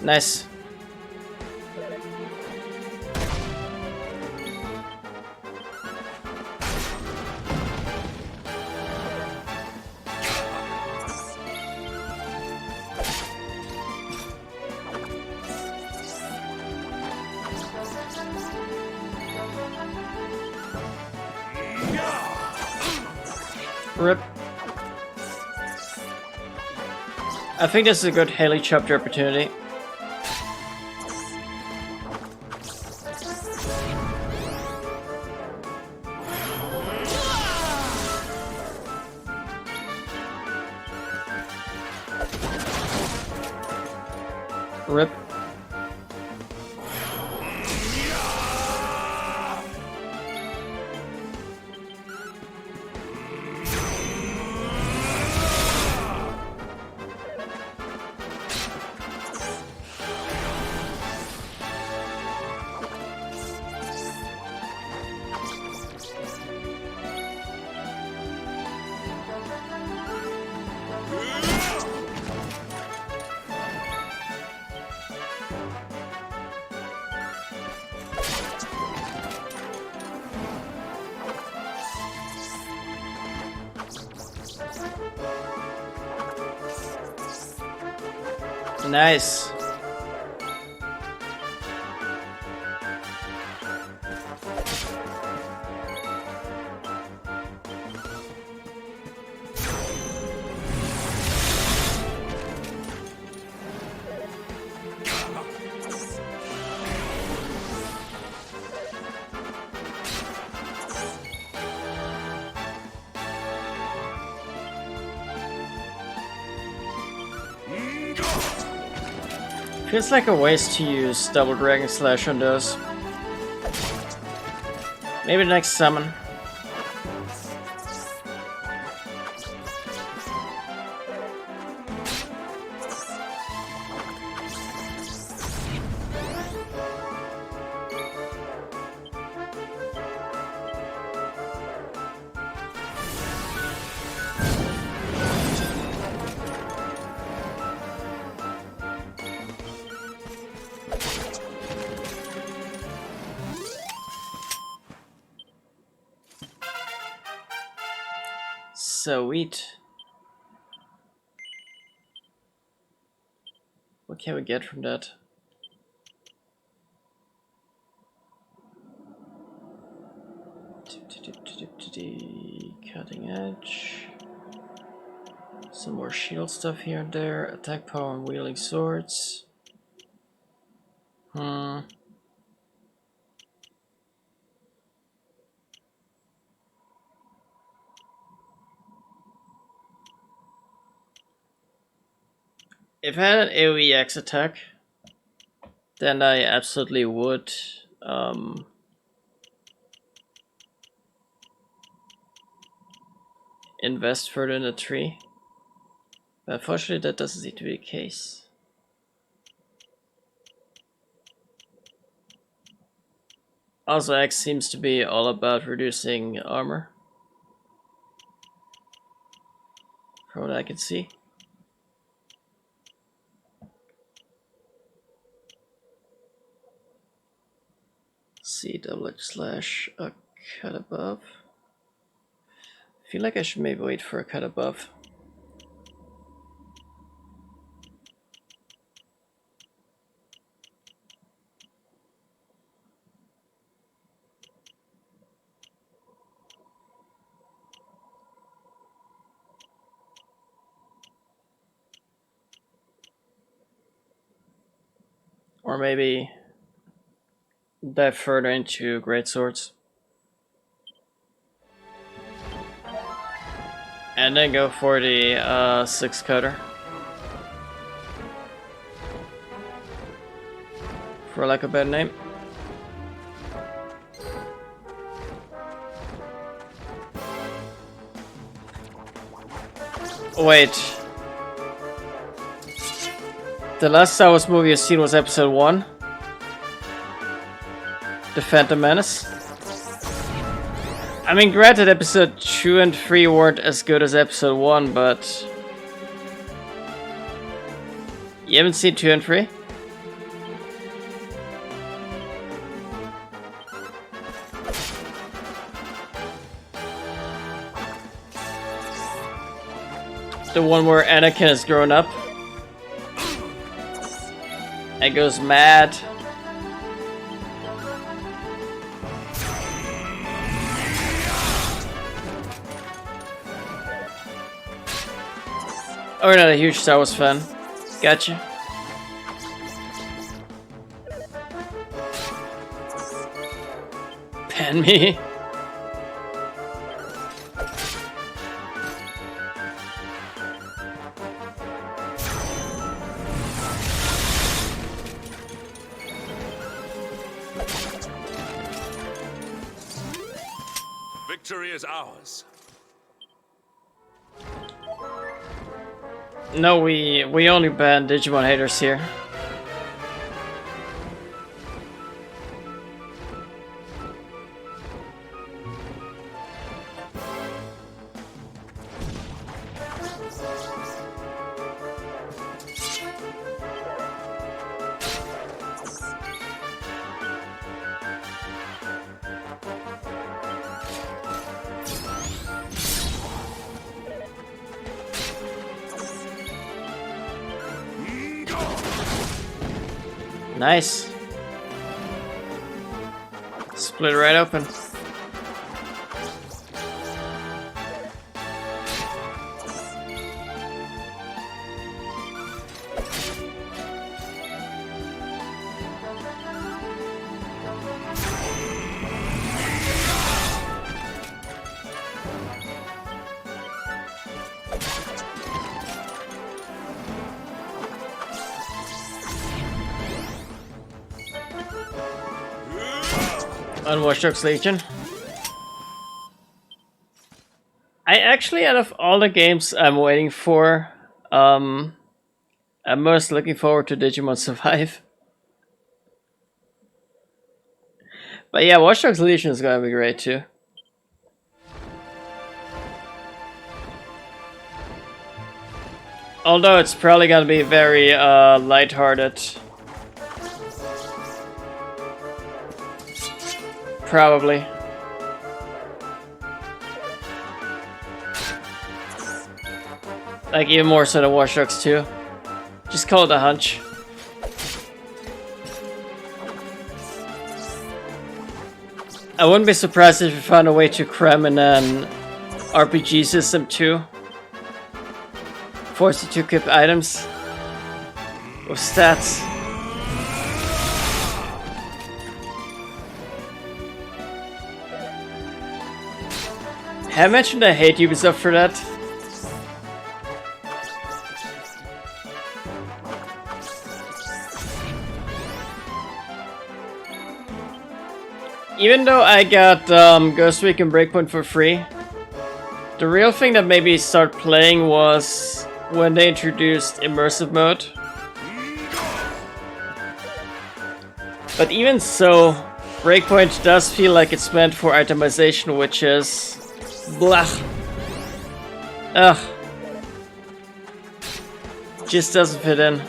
Nice. Rip. I think this is a good Haley chapter opportunity. Rip. Nice. Feels like a waste to use Double Dragon Slash on those. Maybe the next summon. Sweet. What can we get from that? Cutting edge. Some more shield stuff here and there. Attack power and wielding swords. If I had an AoE X attack, then I absolutely would invest further in the tree. But unfortunately, that doesn't seem to be the case. Also, X seems to be all about reducing armor, from what I can see. C // a cut above. I feel like I should maybe wait for a cut above. Or maybe dive further into greatswords. And then go for the 6 cutter. For lack of a better name. Wait. The last Star Wars movie I've seen was episode 1. The Phantom Menace. I mean, granted, episode 2 and 3 weren't as good as episode 1, but... You haven't seen 2 and 3? The one where Anakin has grown up and goes mad. Oh, you're not a huge Star Wars fan. Gotcha. Pan me. Victory is ours. No, we only ban Digimon haters here. Nice. Split it right open. On Watch Dogs Legion. I actually, out of all the games I'm waiting for, I'm most looking forward to Digimon Survive. But yeah, Watch Dogs Legion is gonna be great too. Although it's probably gonna be very lighthearted. Probably. Like, even more so than Watch Dogs 2. Just call it a hunch. I wouldn't be surprised if we found a way to cram in an RPG system too. 42 equip items. With stats. I mentioned I hate Ubisoft for that. Even though I got Ghost Week and Breakpoint for free, the real thing that made me start playing was when they introduced immersive mode. But even so, Breakpoint does feel like it's meant for itemization, which is blah. Ugh. Just doesn't fit in.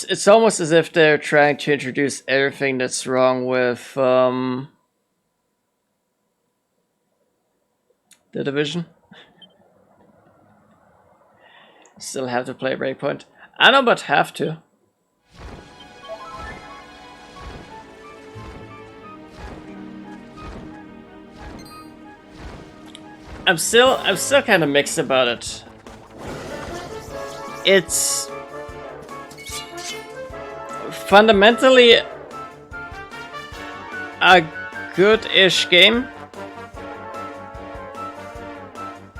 It's almost as if they're trying to introduce everything that's wrong with The Division. Still have to play Breakpoint. I know, but have to. I'm still kind of mixed about it. It's fundamentally a good-ish game,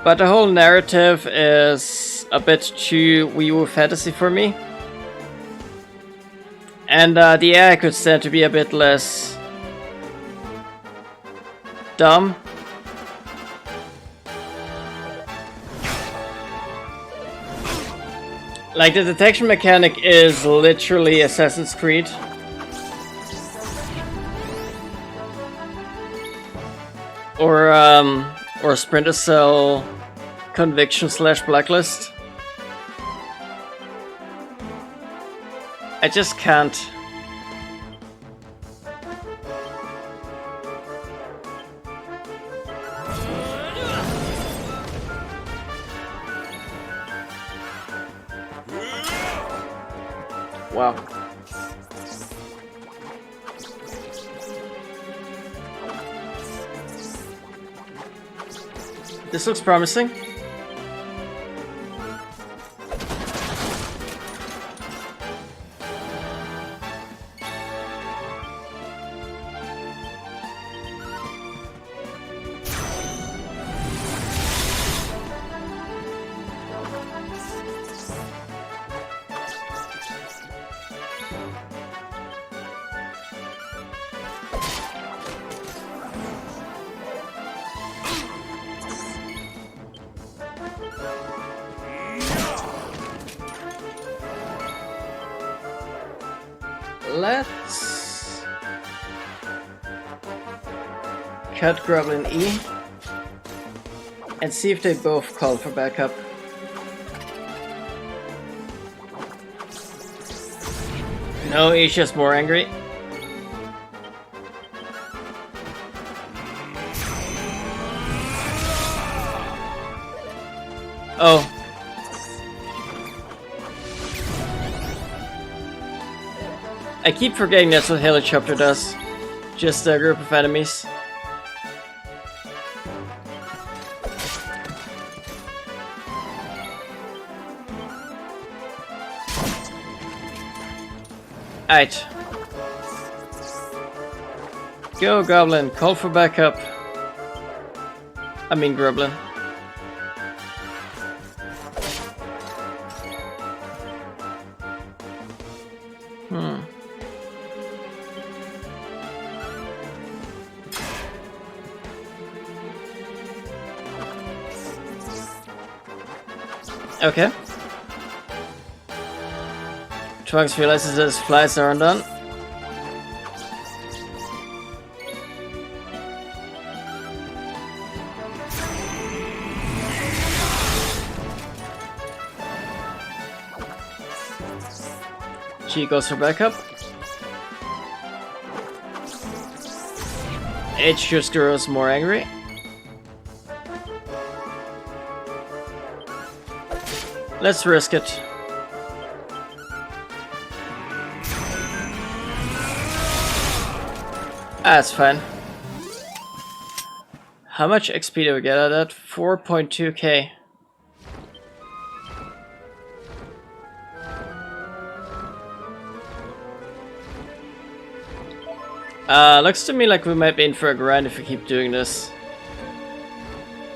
but the whole narrative is a bit too Wii U fantasy for me, and the AI could stand to be a bit less dumb. Like, the detection mechanic is literally Assassin's Creed. Or Splinter Cell Conviction / Blacklist. I just can't. Wow. This looks promising. Let's cut Groblin E and see if they both call for backup. No, he's just more angry. Oh. I keep forgetting that's what Helicopter does. Just a group of enemies. Alright. Go, Goblin. Call for backup. I mean, Groblin. Okay. Trunks realizes that his flights aren't done. Here goes her backup. It just grows more angry. Let's risk it. That's fine. How much XP do we get out of that? 4.2k. Looks to me like we might be in for a grind if we keep doing this.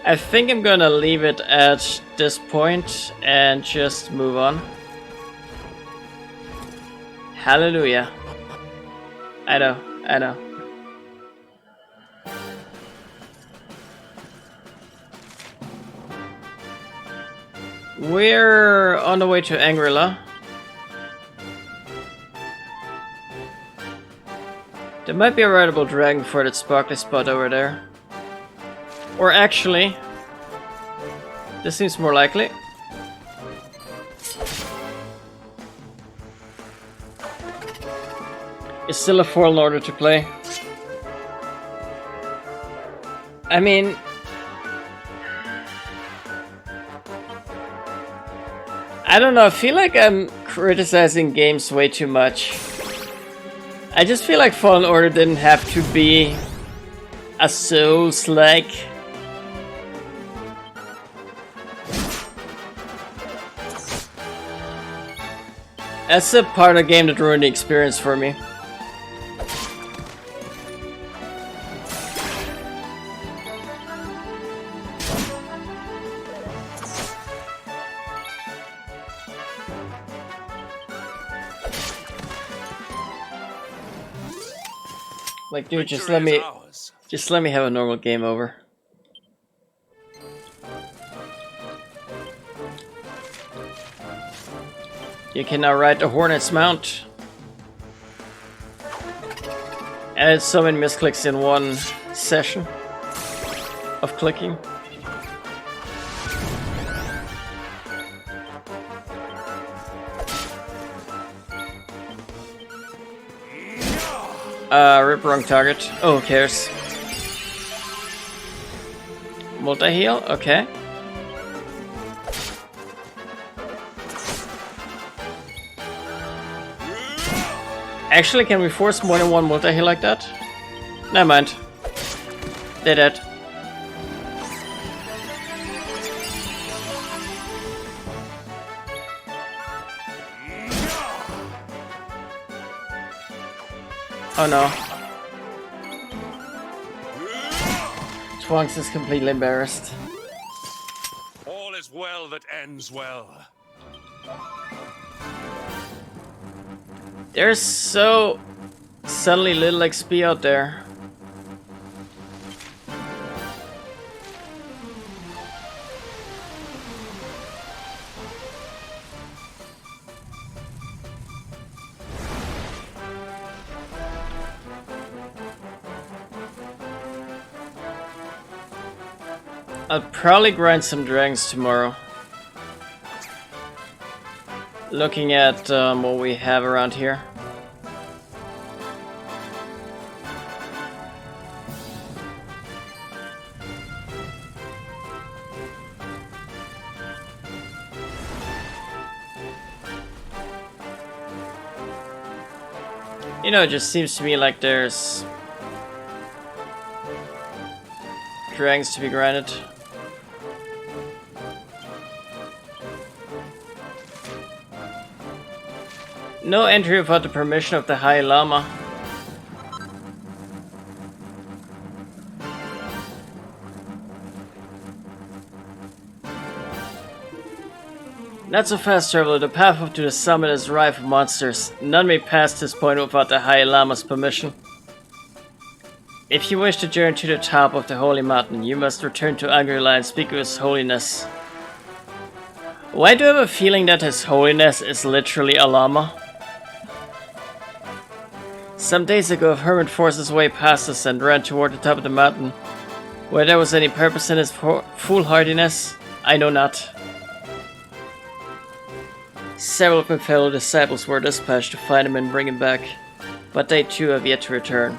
I think I'm gonna leave it at this point and just move on. Hallelujah. I know. We're on the way to Angrila. There might be a rideable dragon for that sparkly spot over there. Or actually, this seems more likely. It's still a Fallen Order to play. I mean, I don't know, I feel like I'm criticizing games way too much. I just feel like Fallen Order didn't have to be a Souls-like. That's a part of the game that ruined the experience for me. Like, dude, just let me have a normal game over. You can now ride the Hornet's mount. And it's so many misclicks in one session of clicking. Rip wrong target. Oh, who cares? Multi-heal? Okay. Actually, can we force more than one multi-heal like that? Never mind. They're dead. Oh no. Twonks is completely embarrassed. All is well that ends well. There's so suddenly little XP out there. I'll probably grind some dragons tomorrow. Looking at what we have around here. You know, it just seems to me like there's dragons to be grinded. No entry without the permission of the High Lama. Not so fast, traveler. The path up to the summit is rife with monsters. None may pass this point without the High Lama's permission. If you wish to journey to the top of the Holy Mountain, you must return to Angrila and speak with His Holiness. Why do I have a feeling that His Holiness is literally a llama? Some days ago, a hermit forced his way past us and ran toward the top of the mountain. Whether there was any purpose in his foolhardiness, I know not. Several of my fellow disciples were dispatched to find him and bring him back, but they too have yet to return.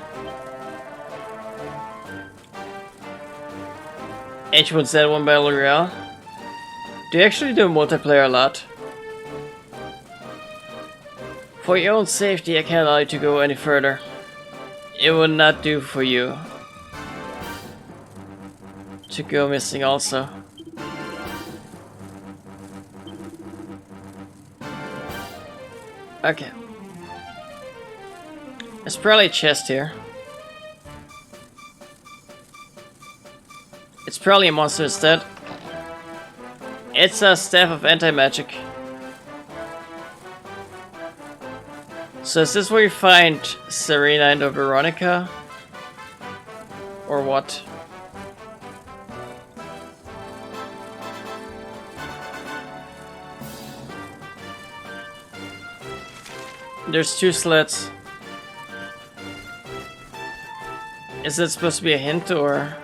H1Z1 Battle Royale. Do you actually do multiplayer a lot? For your own safety, I can't allow you to go any further. It would not do for you to go missing also. Okay. There's probably a chest here. It's probably a monster instead. It's a staff of anti-magic. So is this where you find Serena and Veronica? Or what? There's 2 sleds. Is it supposed to be a hint or?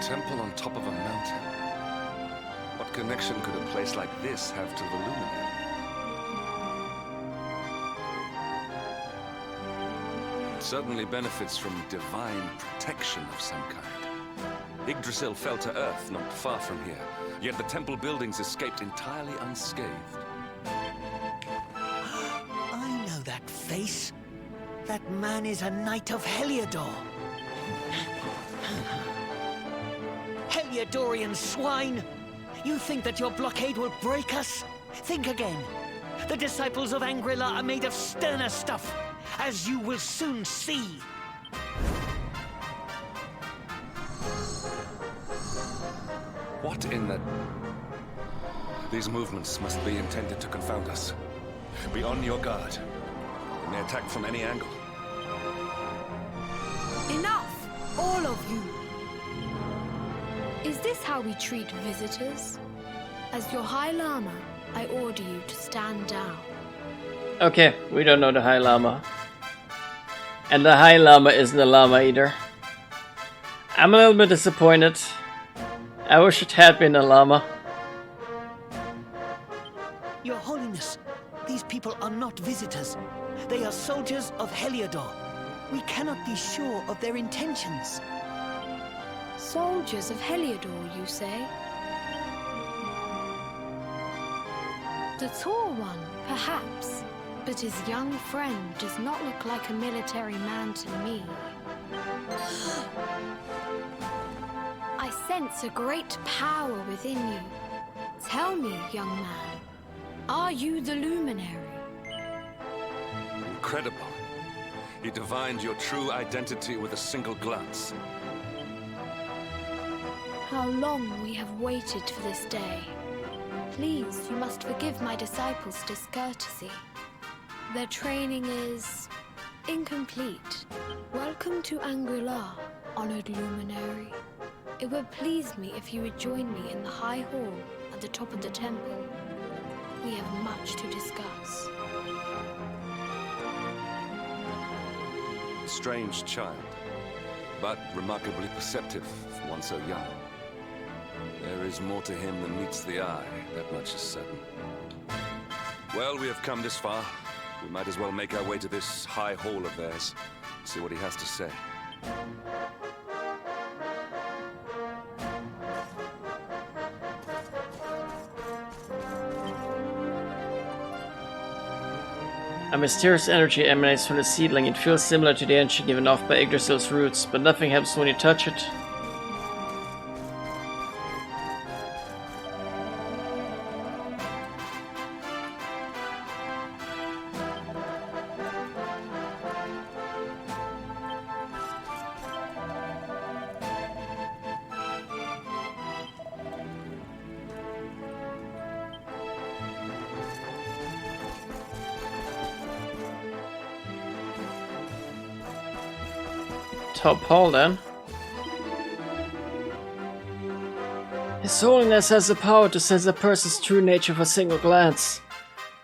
Temple on top of a mountain. What connection could a place like this have to the Luminary? It certainly benefits from divine protection of some kind. Yggdrasil fell to earth not far from here, yet the temple buildings escaped entirely unscathed. I know that face. That man is a knight of Heliodor. Heliodorian swine! You think that your blockade will break us? Think again. The disciples of Angrila are made of sterner stuff, as you will soon see. What in the... These movements must be intended to confound us. Be on your guard. They may attack from any angle. Enough! All of you! Is this how we treat visitors? As your High Lama, I order you to stand down. Okay, we don't know the High Lama. And the High Lama isn't a llama either. I'm a little bit disappointed. I wish it had been a llama. Your Holiness, these people are not visitors. They are soldiers of Heliodor. We cannot be sure of their intentions. Soldiers of Heliodor, you say? The tall one, perhaps, but his young friend does not look like a military man to me. I sense a great power within you. Tell me, young man, are you the Luminary? Incredible. You divined your true identity with a single glance. How long we have waited for this day. Please, you must forgive my disciples' discourtesy. Their training is incomplete. Welcome to Angrila, honored luminary. It would please me if you would join me in the high hall at the top of the temple. We have much to discuss. A strange child, but remarkably perceptive for one so young. There is more to him than meets the eye, that much is certain. Well, we have come this far. We might as well make our way to this high hall of theirs, see what he has to say. A mysterious energy emanates from the seedling. It feels similar to the energy given off by Yggdrasil's roots, but nothing happens when you touch it. Top Hall then. His Holiness has the power to sense a person's true nature with a single glance.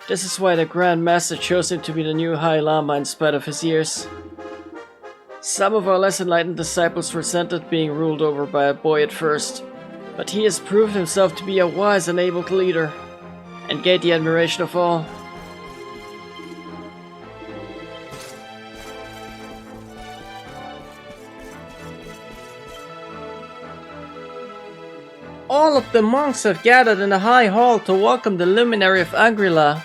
This is why the Grand Master chose him to be the new High Lama in spite of his years. Some of our less enlightened disciples resented being ruled over by a boy at first, but he has proved himself to be a wise and able leader, and gained the admiration of all. All of the monks have gathered in the High Hall to welcome the luminary of Angrila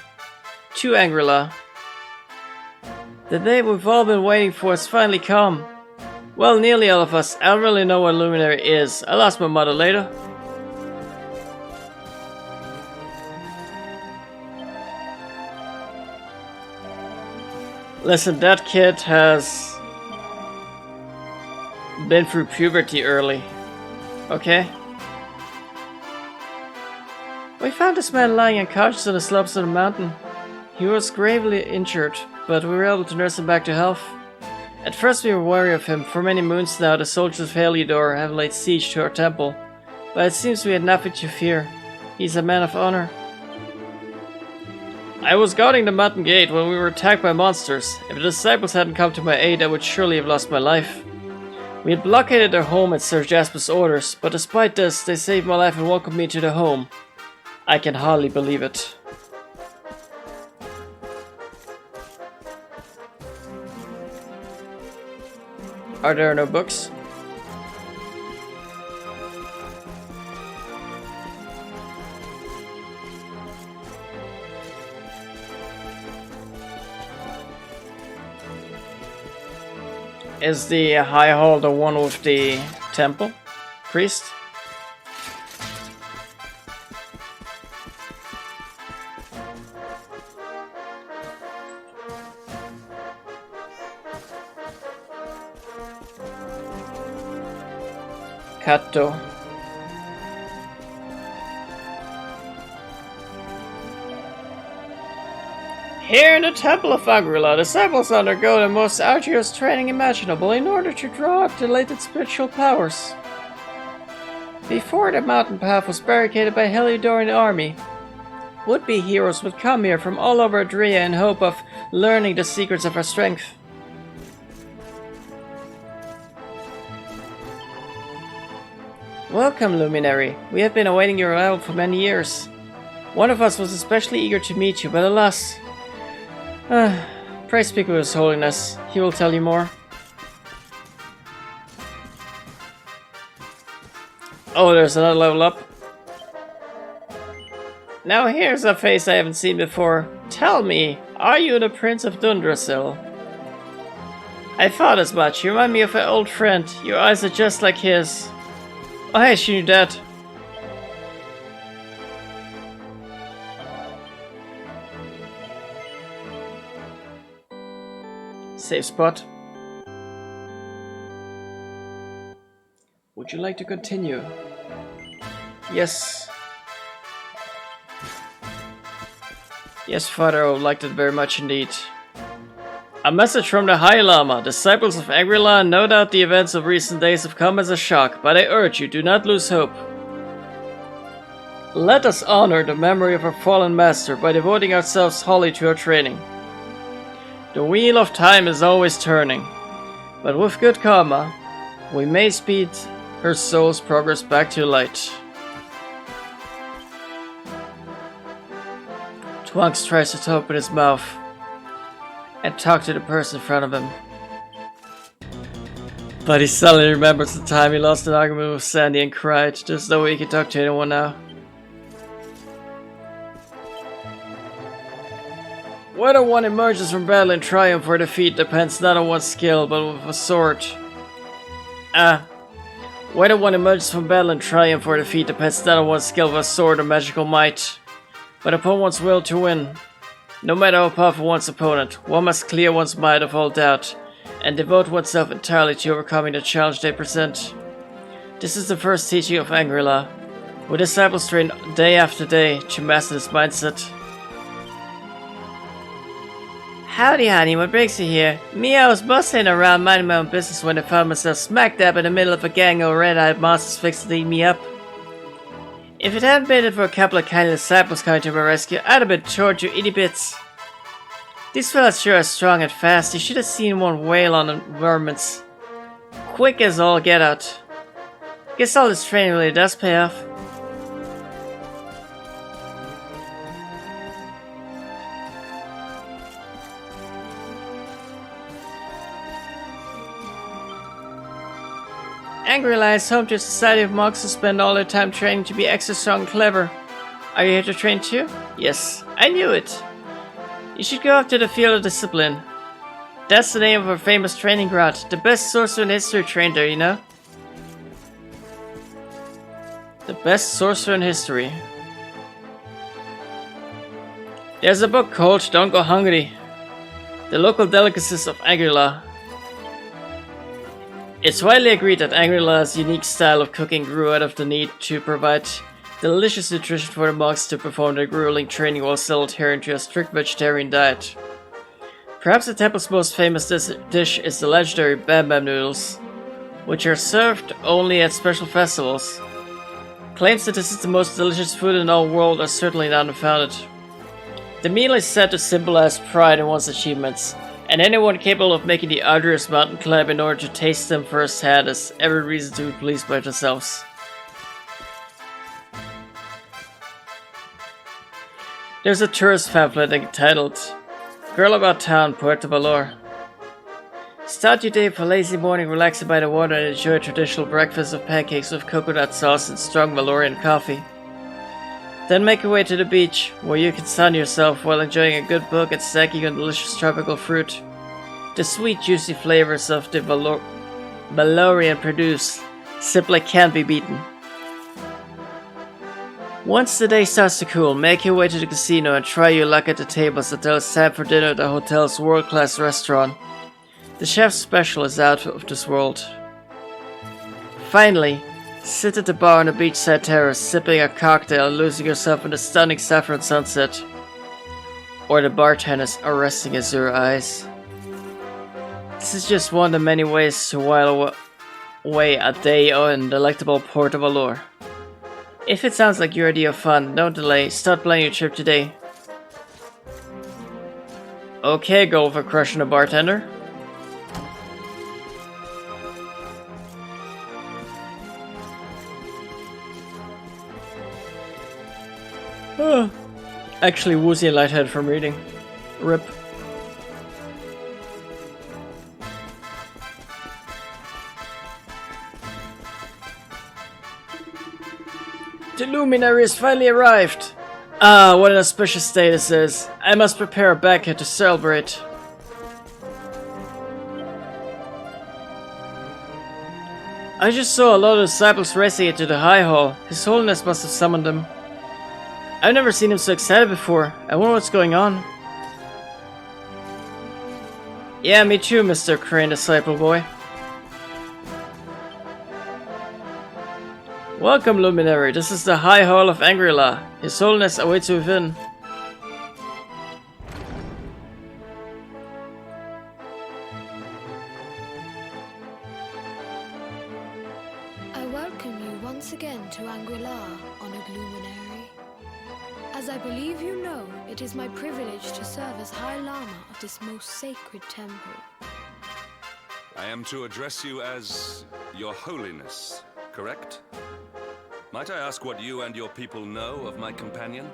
to Angrila. The day we've all been waiting for has finally come. Well, nearly all of us. I don't really know what luminary is. I'll ask my mother later. Listen, that kid has been through puberty early. Okay? We found this man lying unconscious on the slopes of the mountain. He was gravely injured, but we were able to nurse him back to health. At first we were wary of him. For many moons now, the soldiers of Heliodor have laid siege to our temple. But it seems we had nothing to fear. He's a man of honor. I was guarding the mountain gate when we were attacked by monsters. If the disciples hadn't come to my aid, I would surely have lost my life. We had blockaded their home at Sir Jasper's orders, but despite this, they saved my life and welcomed me to their home. I can hardly believe it. Are there no books? Is the High Hall the one with the temple priest? Kato. Here in the Temple of Angrila, disciples undergo the most arduous training imaginable in order to draw up the latent spiritual powers. Before the mountain path was barricaded by Heliodorian army, would-be heroes would come here from all over Adria in hope of learning the secrets of our strength. Welcome, Luminary. We have been awaiting your arrival for many years. One of us was especially eager to meet you, but alas. Pray speak with His Holiness. He will tell you more. Oh, there's another level up. Now here's a face I haven't seen before. Tell me, are you the Prince of Dundrasil? I thought as much. You remind me of an old friend. Your eyes are just like his. Oh hey, she knew that. Save spot. Would you like to continue? Yes. Yes, Father, I would like that very much indeed. A message from the High Lama. Disciples of Angrila, no doubt the events of recent days have come as a shock, but I urge you, do not lose hope. Let us honor the memory of our fallen master by devoting ourselves wholly to our training. The wheel of time is always turning, but with good karma, we may speed her soul's progress back to light. Twonks tries to open his mouth and talk to the person in front of him. But he suddenly remembers the time he lost an argument with Sandy and cried. There's no way he can talk to anyone now. Whether one emerges from battle in triumph or defeat depends not on one's skill, but with a sword. Whether one emerges from battle in triumph or defeat depends not on one's skill with a sword or magical might, but upon one's will to win. No matter how powerful one's opponent, one must clear one's mind of all doubt, and devote oneself entirely to overcoming the challenge they present. This is the first teaching of Angrila, where disciples train day after day to master this mindset. Howdy, honey, what brings you here? Me, I was bustling around minding my own business when I found myself smack dab in the middle of a gang of red-eyed monsters fixed to eat me up. If it hadn't been for a couple of kindly disciples coming to my rescue, I'd have been torn to itty bits. These fellas sure are strong and fast. You should have seen one wail on them varmints. Quick as all get out. Guess all this training really does pay off. Angry-La is home to a society of monks who spend all their time training to be extra strong and clever. Are you here to train too? Yes, I knew it. You should go up to the field of discipline. That's the name of our famous training ground. The best sorcerer in history trained there, you know? The best sorcerer in history. There's a book called Don't Go Hungry. The local delicacies of Angry-La. It's widely agreed that Angry-La's unique style of cooking grew out of the need to provide delicious nutrition for the monks to perform their grueling training while still adhering to a strict vegetarian diet. Perhaps the temple's most famous dish is the legendary Bam Bam noodles, which are served only at special festivals. Claims that this is the most delicious food in the whole world are certainly not unfounded. The meal is said to symbolize pride in one's achievements, and anyone capable of making the arduous mountain climb in order to taste them firsthand has every reason to be pleased by themselves. There's a tourist pamphlet entitled Girl About Town, Puerto Valor. Start your day for a lazy morning relaxing by the water and enjoy a traditional breakfast of pancakes with coconut sauce and strong Valorian coffee. Then make your way to the beach, where you can sun yourself while enjoying a good book and snacking on delicious tropical fruit. The sweet, juicy flavors of the Valorian produce simply can't be beaten. Once the day starts to cool, make your way to the casino and try your luck at the tables until it's time for dinner at the hotel's world-class restaurant. The chef's special is out of this world. Finally, sit at the bar on the beachside terrace, sipping a cocktail and losing yourself in the stunning saffron sunset. Or the bartender's arresting azure eyes. This is just one of the many ways to while away a day in delectable Puerto Valor. If it sounds like your idea of fun, don't delay, start planning your trip today. Okay, go for crushing a bartender. Actually woozy and lightheaded from reading. RIP. The luminary has finally arrived! Ah, what an auspicious day this is. I must prepare a banquet to celebrate. I just saw a lot of disciples racing into the High Hall. His Holiness must have summoned them. I've never seen him so excited before. I wonder what's going on. Yeah, me too, Mr. Crane Disciple Boy. Welcome, Luminary. This is the High Hall of Angry-La. His Holiness awaits you within. I welcome you once again to Angry-La, Honored Luminary. As I believe you know, it is my privilege to serve as High Lama of this most sacred temple. I am to address you as Your Holiness, correct? Might I ask what you and your people know of my companion?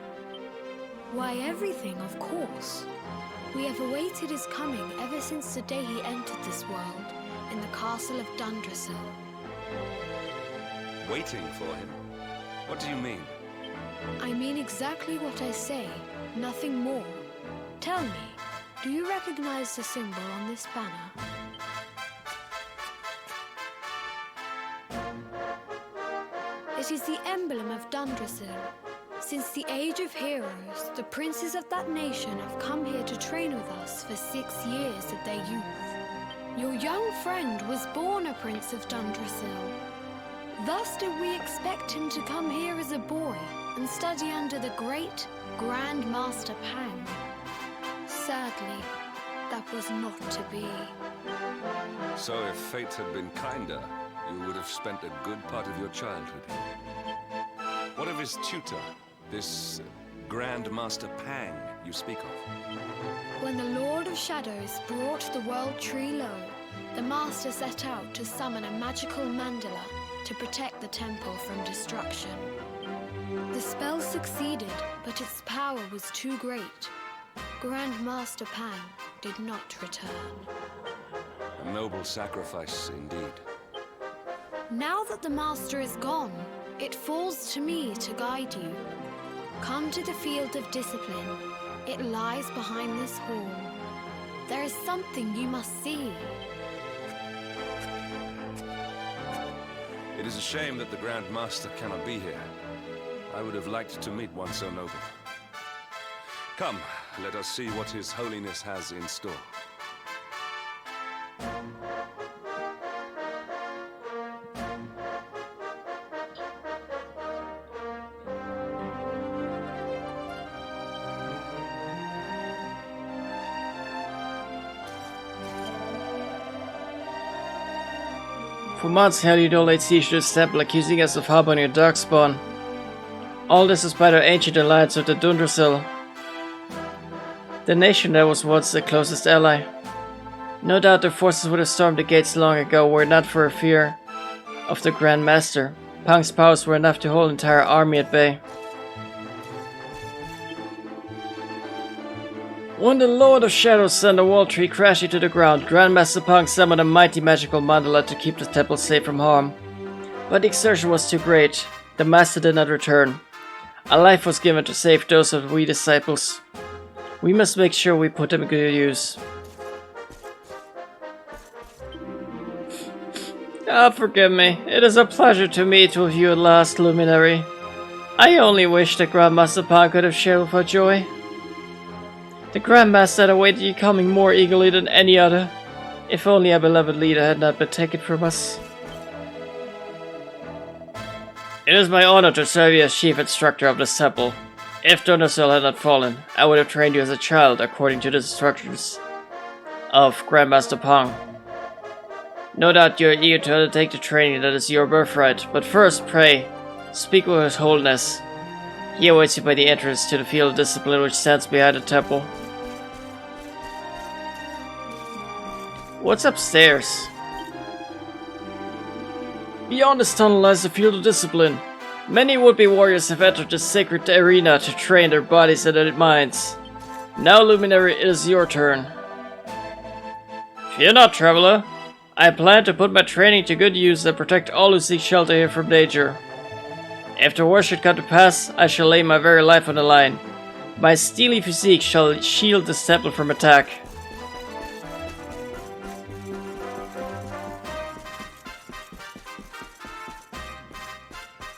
Why, everything, of course. We have awaited his coming ever since the day he entered this world, in the castle of Dundrasil. Waiting for him? What do you mean? I mean exactly what I say, nothing more. Tell me, do you recognize the symbol on this banner? It is the emblem of Dundrasil. Since the age of heroes, the princes of that nation have come here to train with us for 6 years of their youth. Your young friend was born a prince of Dundrasil. Thus did we expect him to come here as a boy and study under the great Grand Master Pang. Sadly, that was not to be. So if fate had been kinder, you would have spent a good part of your childhood here. What of his tutor, this Grand Master Pang you speak of? When the Lord of Shadows brought the world tree low, the Master set out to summon a magical mandala to protect the temple from destruction. The spell succeeded, but its power was too great. Grand Master Pang did not return. A noble sacrifice indeed. Now that the Master is gone, it falls to me to guide you. Come to the Field of Discipline. It lies behind this hall. There is something you must see. It is a shame that the Grand Master cannot be here. I would have liked to meet one so noble. Come, let us see what His Holiness has in store. For months, Heliodor laid siege to this temple, accusing us of harboring a darkspawn. All this despite our ancient alliance with the Dundrasil, the nation that was once the closest ally. No doubt their forces would have stormed the gates long ago were it not for a fear of the Grand Master. Pang's powers were enough to hold an entire army at bay. When the Lord of Shadows sent the wall tree crashing to the ground, Grandmaster Pang summoned a mighty magical mandala to keep the temple safe from harm. But the exertion was too great. The Master did not return. A life was given to save those of we disciples. We must make sure we put them to good use. Forgive me. It is a pleasure to meet with you at last, Luminary. I only wish that Grandmaster Pang could have shared with our joy. The Grandmaster had awaited you coming more eagerly than any other. If only our beloved leader had not been taken from us. It is my honor to serve you as chief instructor of this temple. If Dundrasil had not fallen, I would have trained you as a child according to the instructions of Grandmaster Pang. No doubt you are eager to undertake the training that is your birthright, but first, pray, speak with His Holiness. He awaits you by the entrance to the Field of Discipline which stands behind the temple. What's upstairs? Beyond this tunnel lies the Field of Discipline. Many would-be warriors have entered this sacred arena to train their bodies and their minds. Now, Luminary, it is your turn. Fear not, traveler. I plan to put my training to good use and protect all who seek shelter here from danger. If the worst should come to pass, I shall lay my very life on the line. My steely physique shall shield this temple from attack.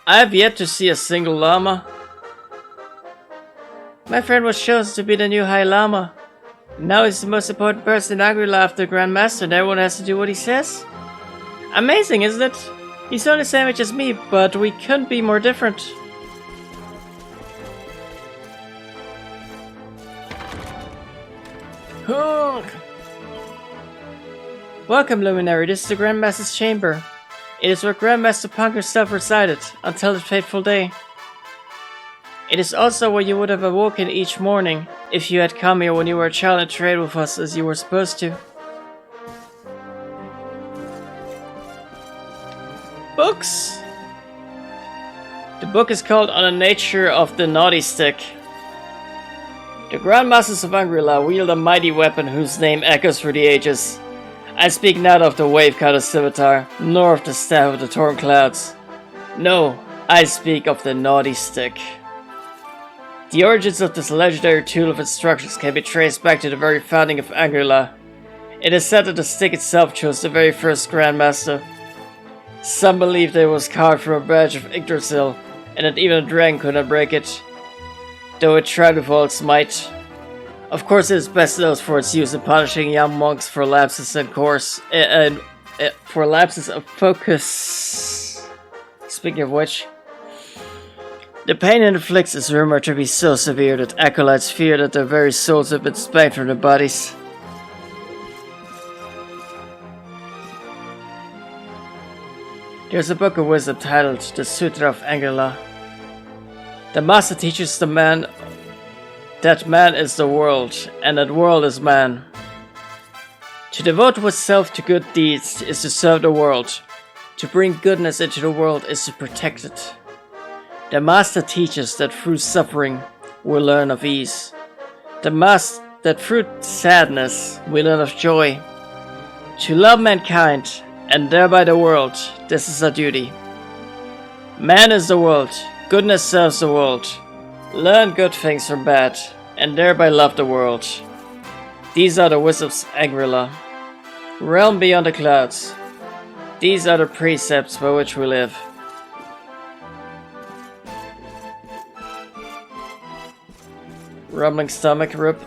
I have yet to see a single llama. My friend was chosen to be the new High Lama. Now he's the most important person in Angry-La after the Grand Master and everyone has to do what he says. Amazing, isn't it? He's only the same age as me, but we couldn't be more different. Welcome, Luminary. This is the Grandmaster's chamber. It is where Grandmaster Pang himself resided, until the fateful day. It is also where you would have awoken each morning, if you had come here when you were a child and trained with us as you were supposed to. Books! The book is called On the Nature of the Naughty Stick. The Grandmasters of Angry-La wield a mighty weapon whose name echoes through the ages. I speak not of the wave-cutter scimitar, nor of the staff of the torn clouds. No, I speak of the Naughty Stick. The origins of this legendary tool of instructions can be traced back to the very founding of Angry-La. It is said that the stick itself chose the very first Grandmaster. Some believe that it was carved from a branch of Yggdrasil, and that even a dragon could not break it, though it tried with all its might. Of course, it is best known for its use in punishing young monks for lapses in course, for lapses of focus. Speaking of which, the pain it inflicts is rumored to be so severe that acolytes fear that their very souls have been spanked from their bodies. There's a book of wisdom titled The Sutra of Angela. The master teaches the man that man is the world, and that world is man. To devote oneself to good deeds is to serve the world. To bring goodness into the world is to protect it. The master teaches that through suffering we learn of ease. That through sadness we learn of joy. To love mankind, and thereby the world, this is our duty. Man is the world, goodness serves the world. Learn good things from bad, and thereby love the world. These are the wisdoms of Angela. Realm beyond the clouds. These are the precepts by which we live. Rumbling stomach rip.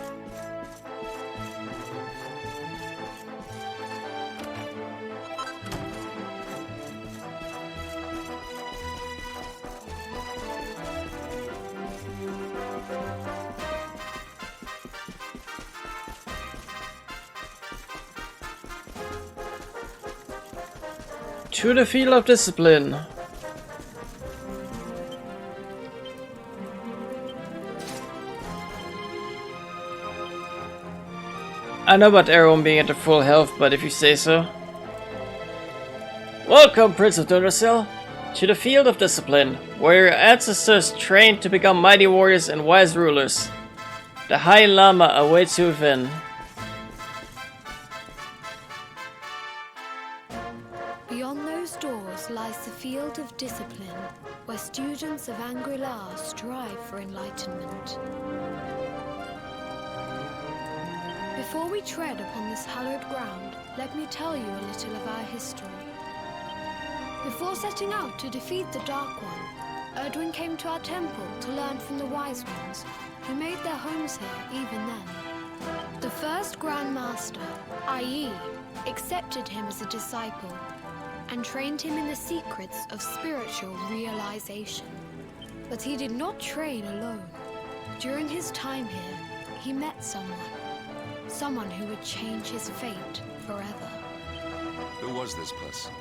To the field of discipline. I know about everyone being at their full health, but if you say so. Welcome, Prince of Dundrasil, to the field of discipline, where your ancestors trained to become mighty warriors and wise rulers. The High Lama awaits you within. Beyond those doors lies the field of discipline, where students of Angri-La strive for enlightenment. Before we tread upon this hallowed ground, let me tell you a little of our history. Before setting out to defeat the Dark One, Erdwin came to our temple to learn from the Wise Ones, who made their homes here even then. The first Grand Master, Ai, accepted him as a disciple, and trained him in the secrets of spiritual realization. But he did not train alone. During his time here, he met someone who would change his fate forever. Who was this person?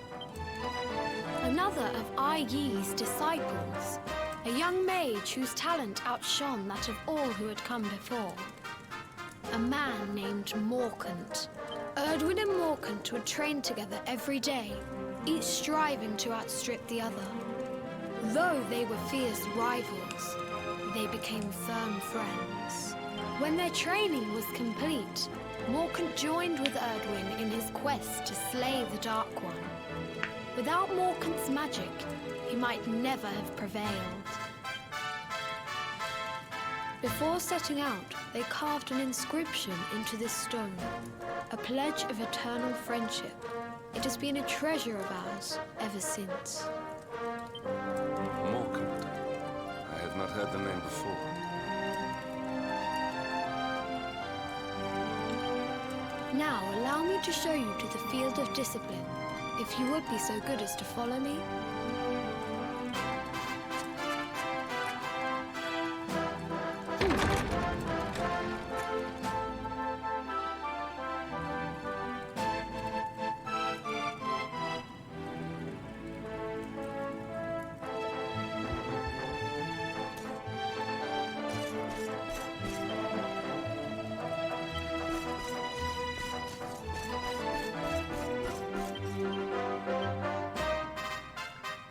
Another of Ai Yi's disciples, a young mage whose talent outshone that of all who had come before. A man named Morkant. Erdwin and Morkant would train together every day, each striving to outstrip the other. Though they were fierce rivals, they became firm friends. When their training was complete, Morkant joined with Erdwin in his quest to slay the Dark One. Without Morkant's magic, he might never have prevailed. Before setting out, they carved an inscription into this stone, a pledge of eternal friendship. It has been a treasure of ours ever since. Morkant. I have not heard the name before. Now, allow me to show you to the field of discipline, if you would be so good as to follow me.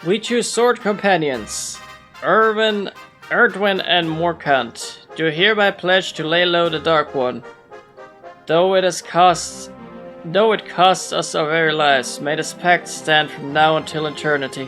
We choose sword companions. Erdwin and Morkant do hereby pledge to lay low the Dark One. Though it costs us our very lives, may this pact stand from now until eternity.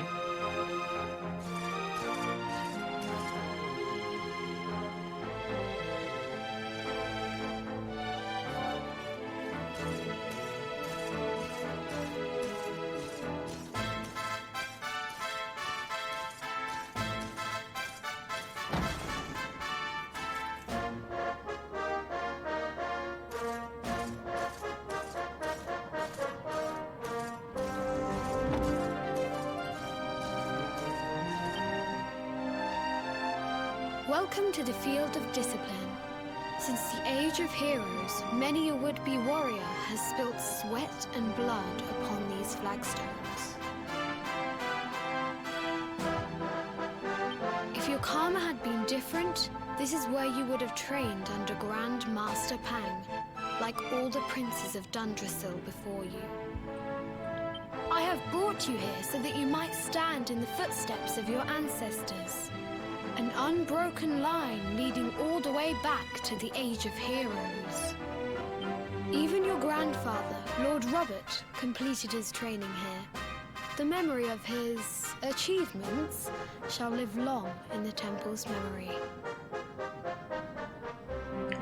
Welcome to the field of discipline. Since the age of heroes, many a would-be warrior has spilt sweat and blood upon these flagstones. had been different, this is where you would have trained under Grand Master Pang, like all the princes of Dundrasil before you. I have brought you here so that you might stand in the footsteps of your ancestors. An unbroken line leading all the way back to the Age of Heroes. Even your grandfather, Lord Robert, completed his training here. The memory of his achievements shall live long in the temple's memory.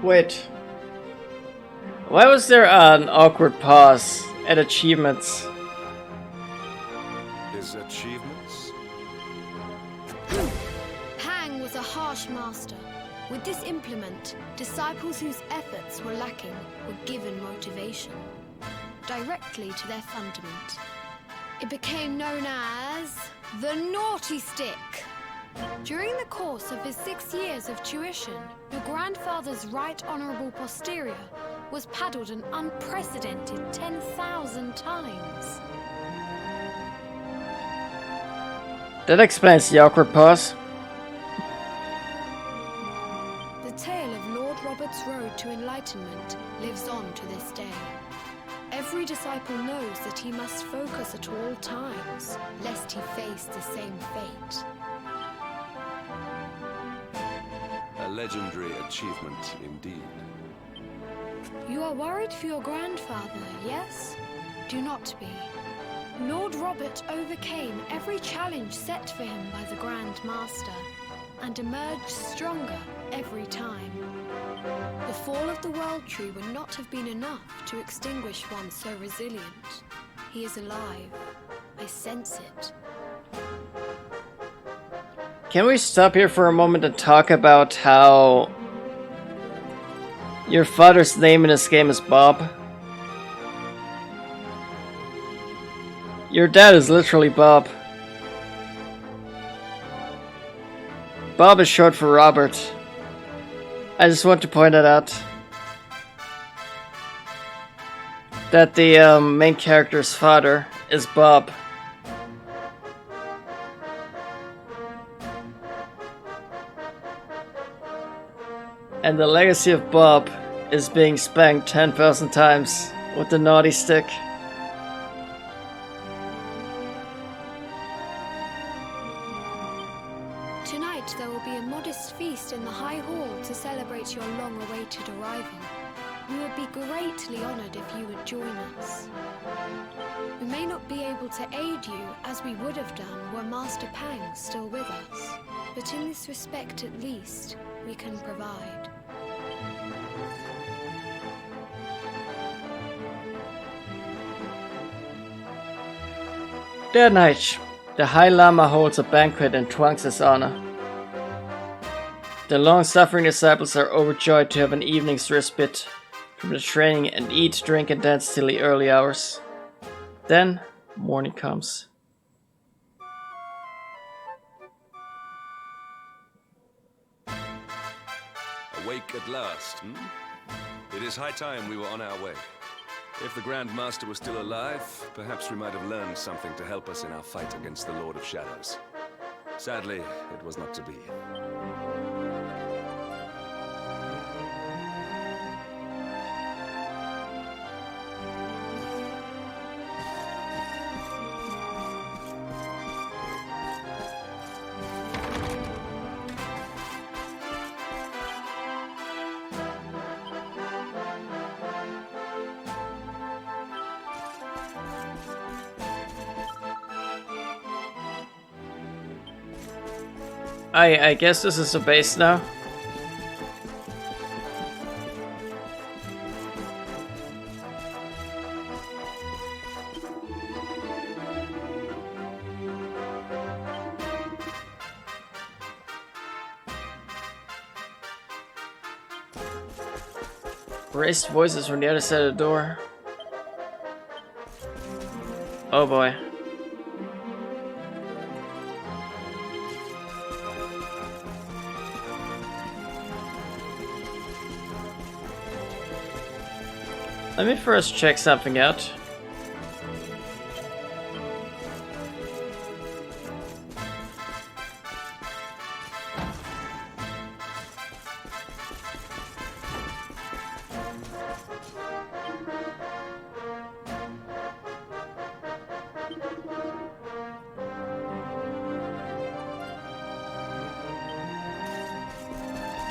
Wait. Why was there an awkward pause at achievements? His achievements? Pang was a harsh master. With this implement, disciples whose efforts were lacking were given motivation, directly to their fundament. It became known as the Naughty Stick. During the course of his 6 years of tuition, your grandfather's right honorable posterior was paddled an unprecedented 10,000 times. That explains the awkward pause. The tale of Lord Robert's road to enlightenment lives on to this day. Every disciple knows that he must focus at all times, lest he face the same fate. A legendary achievement indeed. You are worried for your grandfather, yes? Do not be. Lord Robert overcame every challenge set for him by the Grand Master, and emerged stronger every time. The fall of the World Tree would not have been enough to extinguish one so resilient. He is alive. I sense it. Can we stop here for a moment and talk about how your father's name in this game is Bob? Your dad is literally Bob. Bob is short for Robert. I just want to point that out. That the main character's father is Bob. And the legacy of Bob is being spanked 10,000 times with the naughty stick. Tonight there will be a modest feast in the High Hall to celebrate your long-awaited arrival. We would be greatly honored if you would join us. We may not be able to aid you as we would have done were Master Pang still with us, but in this respect at least, we can provide. That night, the High Lama holds a banquet in Twunks' honor. The long-suffering disciples are overjoyed to have an evening's respite from the training and eat, drink, and dance till the early hours. Then, morning comes. Awake at last, hmm? It is high time we were on our way. If the Grand Master was still alive, perhaps we might have learned something to help us in our fight against the Lord of Shadows. Sadly, it was not to be. I guess this is the base now. Raised voices from the other side of the door. Oh boy. Let me first check something out.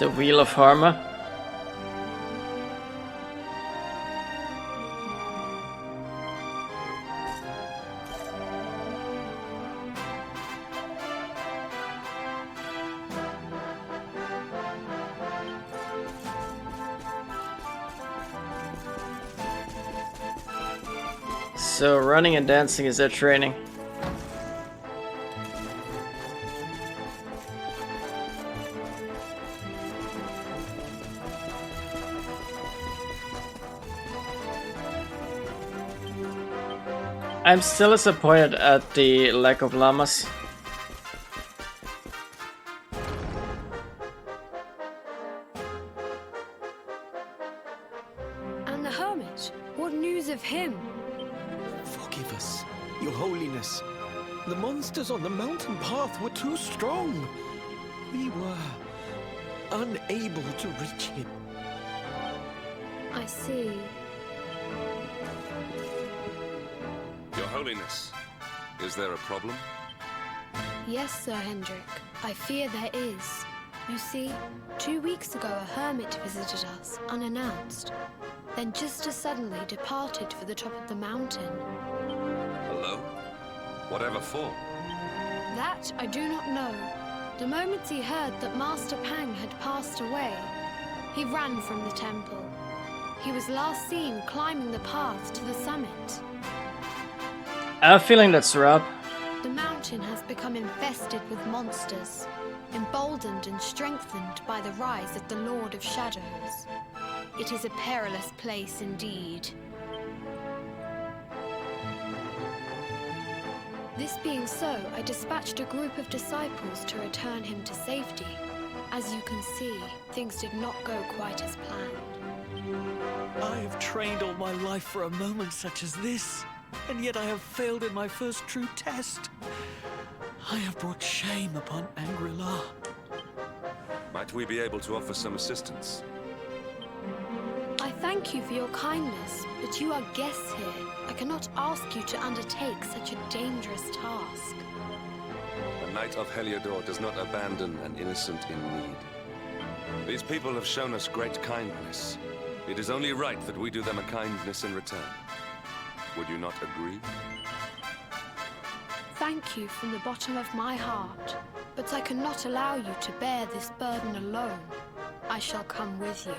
The Wheel of Harma. So running and dancing is their training. I'm still disappointed at the lack of llamas. And the hermit? What news of him? Forgive us, Your Holiness. The monsters on the mountain path were too strong. We were unable to reach him. I see. Your Holiness, is there a problem? Yes, Sir Hendrik. I fear there is. You see, 2 weeks ago a hermit visited us, unannounced. Then just as suddenly departed for the top of the mountain. Alone? Whatever for? That I do not know. The moment he heard that Master Pang had passed away, he ran from the temple. He was last seen climbing the path to the summit. I have a feeling that's Rob. The mountain has become infested with monsters, emboldened and strengthened by the rise of the Lord of Shadows. It is a perilous place indeed. This being so, I dispatched a group of disciples to return him to safety. As you can see, things did not go quite as planned. I have trained all my life for a moment such as this, and yet I have failed in my first true test. I have brought shame upon Angri-La. Might we be able to offer some assistance? I thank you for your kindness, but you are guests here. I cannot ask you to undertake such a dangerous task. A knight of Heliodor does not abandon an innocent in need. These people have shown us great kindness. It is only right that we do them a kindness in return. Would you not agree? Thank you from the bottom of my heart, but I cannot allow you to bear this burden alone. I shall come with you.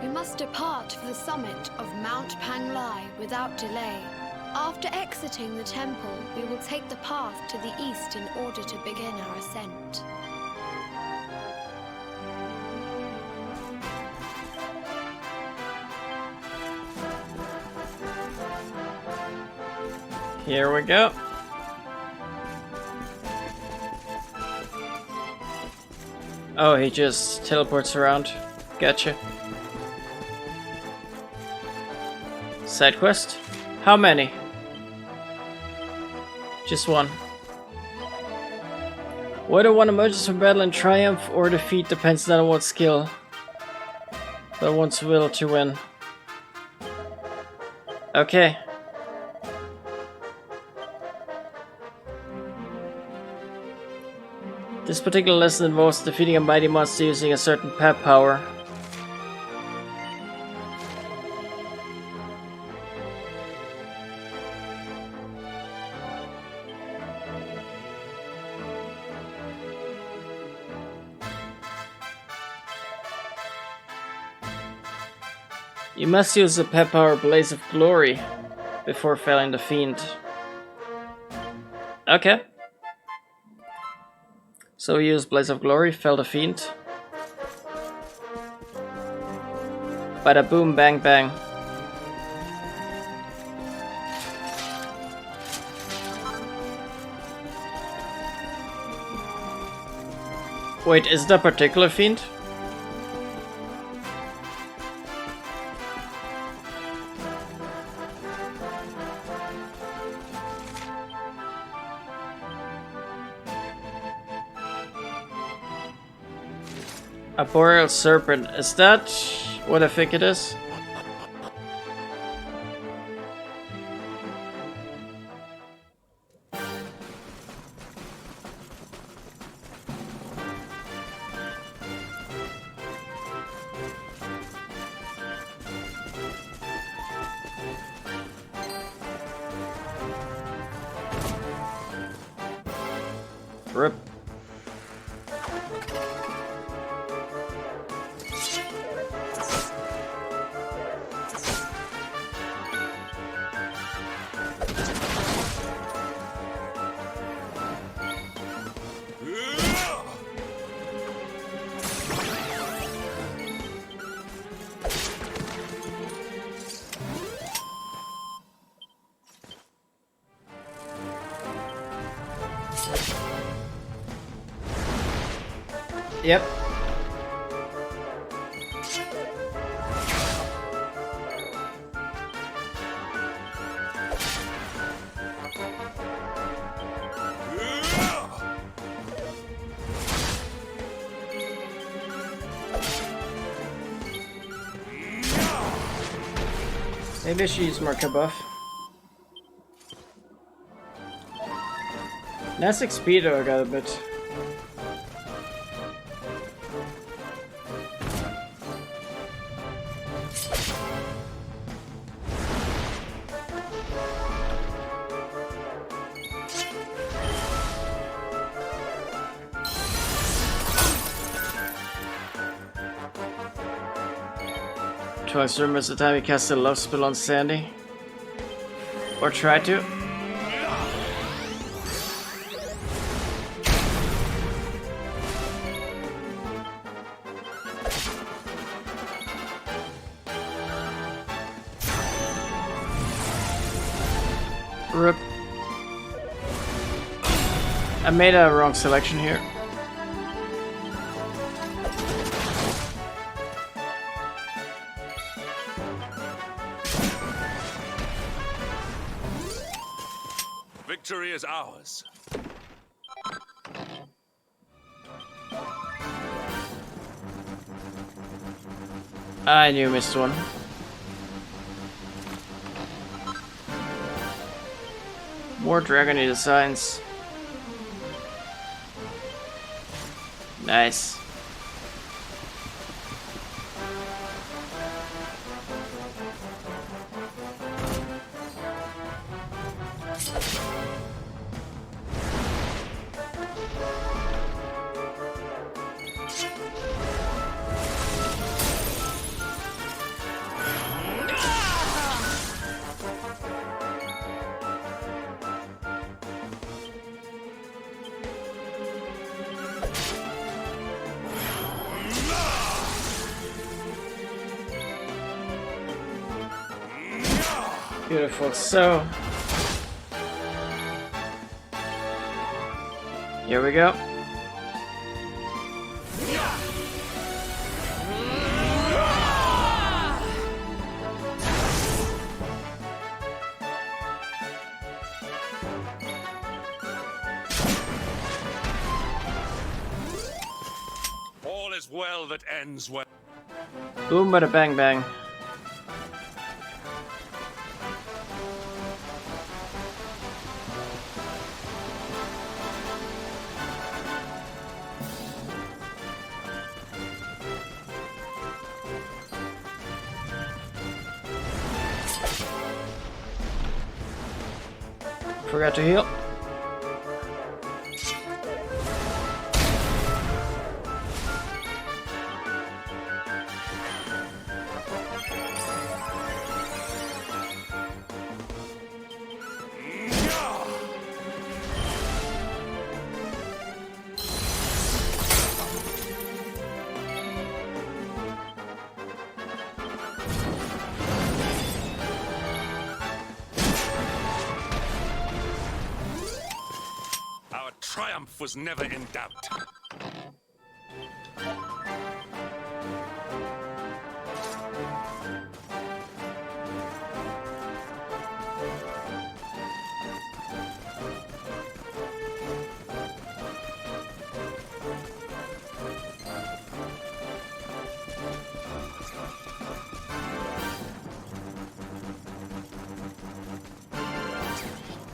We must depart for the summit of Mount Panglai without delay. After exiting the temple, we will take the path to the east in order to begin our ascent. Here we go. Oh, he just teleports around. Gotcha. Side quest? How many? Just one. Whether one emerges from battle in triumph or defeat depends not on what skill, but one's will to win. Okay. This particular lesson involves defeating a mighty monster using a certain pet power. You must use the pet power Blaze of Glory before felling the fiend. Okay. So we use Blaze of Glory, fell the fiend. Bada boom, bang bang. Wait, is that a particular fiend? A boreal serpent, is that what I think it is? Rip. Yep. Maybe I should use more buff. Nastic Speedo I got a bit. Twice remembers the time he cast a love spell on Sandy. Or tried to. Rip. I made a wrong selection here. Victory is ours. I knew I missed one. More Dragony designs. Nice. Beautiful. So, here we go. All is well that ends well. Boom, bada bang bang. Forgot to heal. Triumph was never in doubt.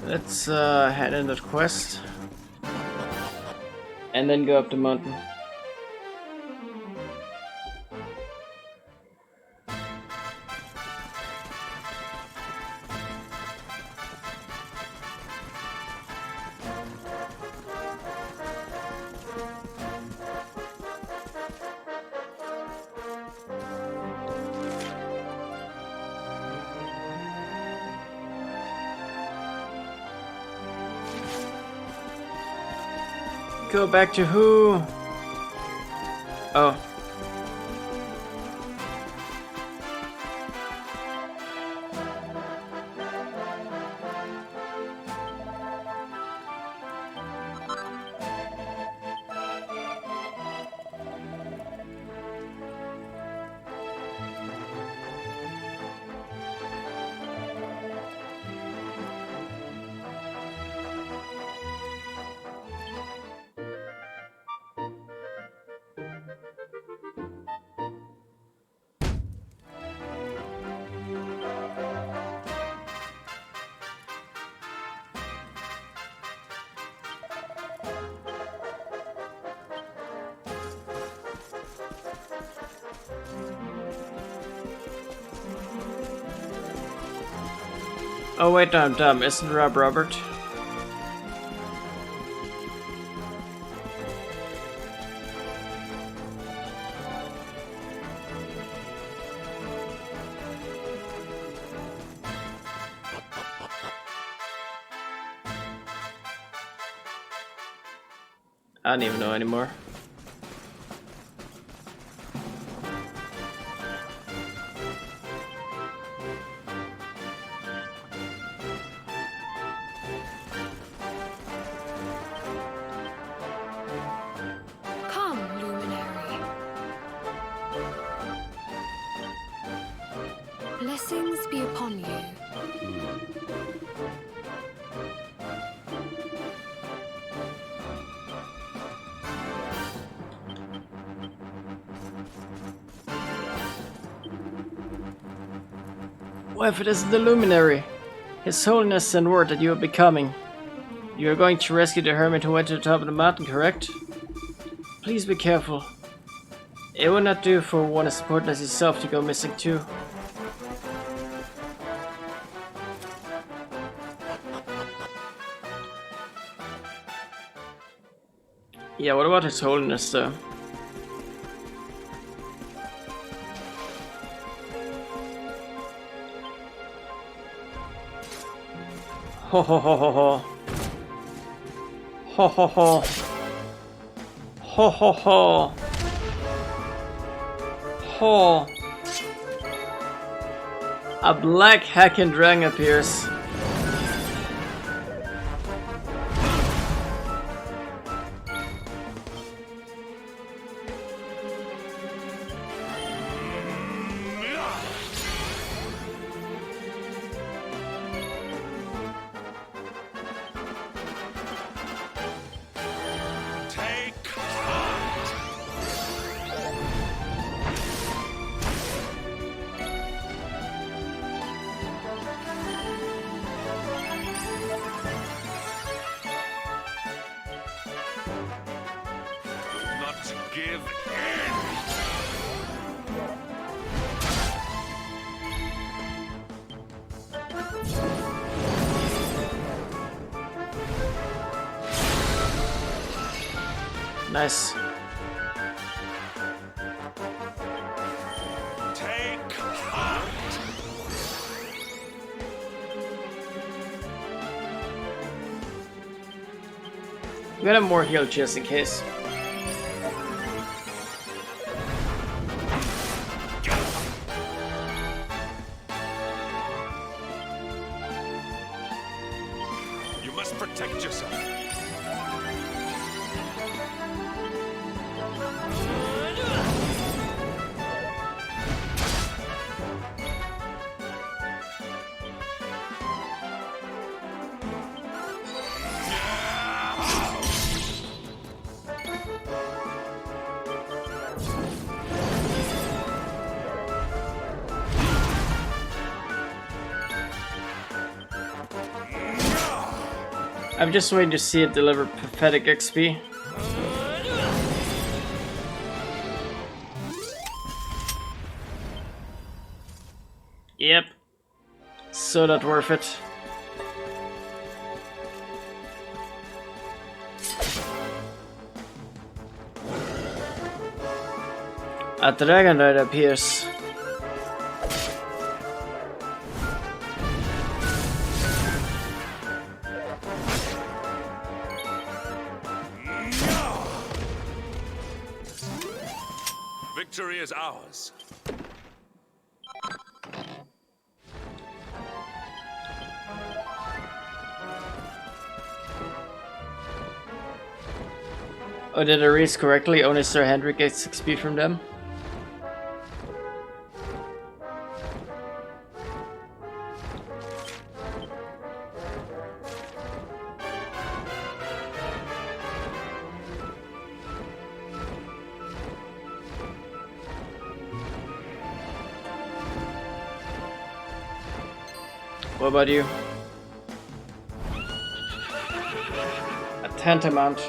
Let's head in that quest. And then go up the mountain. Go back to who? Oh. Oh wait, no, I'm dumb. Isn't Rob Robert? I don't even know anymore. Come, luminary. Blessings be upon you. What if it isn't the Luminary? His Holiness sent word that you are becoming. You are going to rescue the hermit who went to the top of the mountain, correct? Please be careful. It would not do for one as important as yourself to go missing too. Yeah, what about His Holiness though? Ho ho ho ho ho. Ho ho ho. Ho ho ho. Ho. A black Hakken Drang appears. Give in! Nice. Take heart! I'm gonna have more heal just in case. You must protect yourself. I'm just waiting to see it deliver pathetic XP. Yep. So not worth it. A dragon rider appears. victory is ours. Oh, did I read correctly? Only Sir Hendrik gets XP from them? What about you? A tantamount.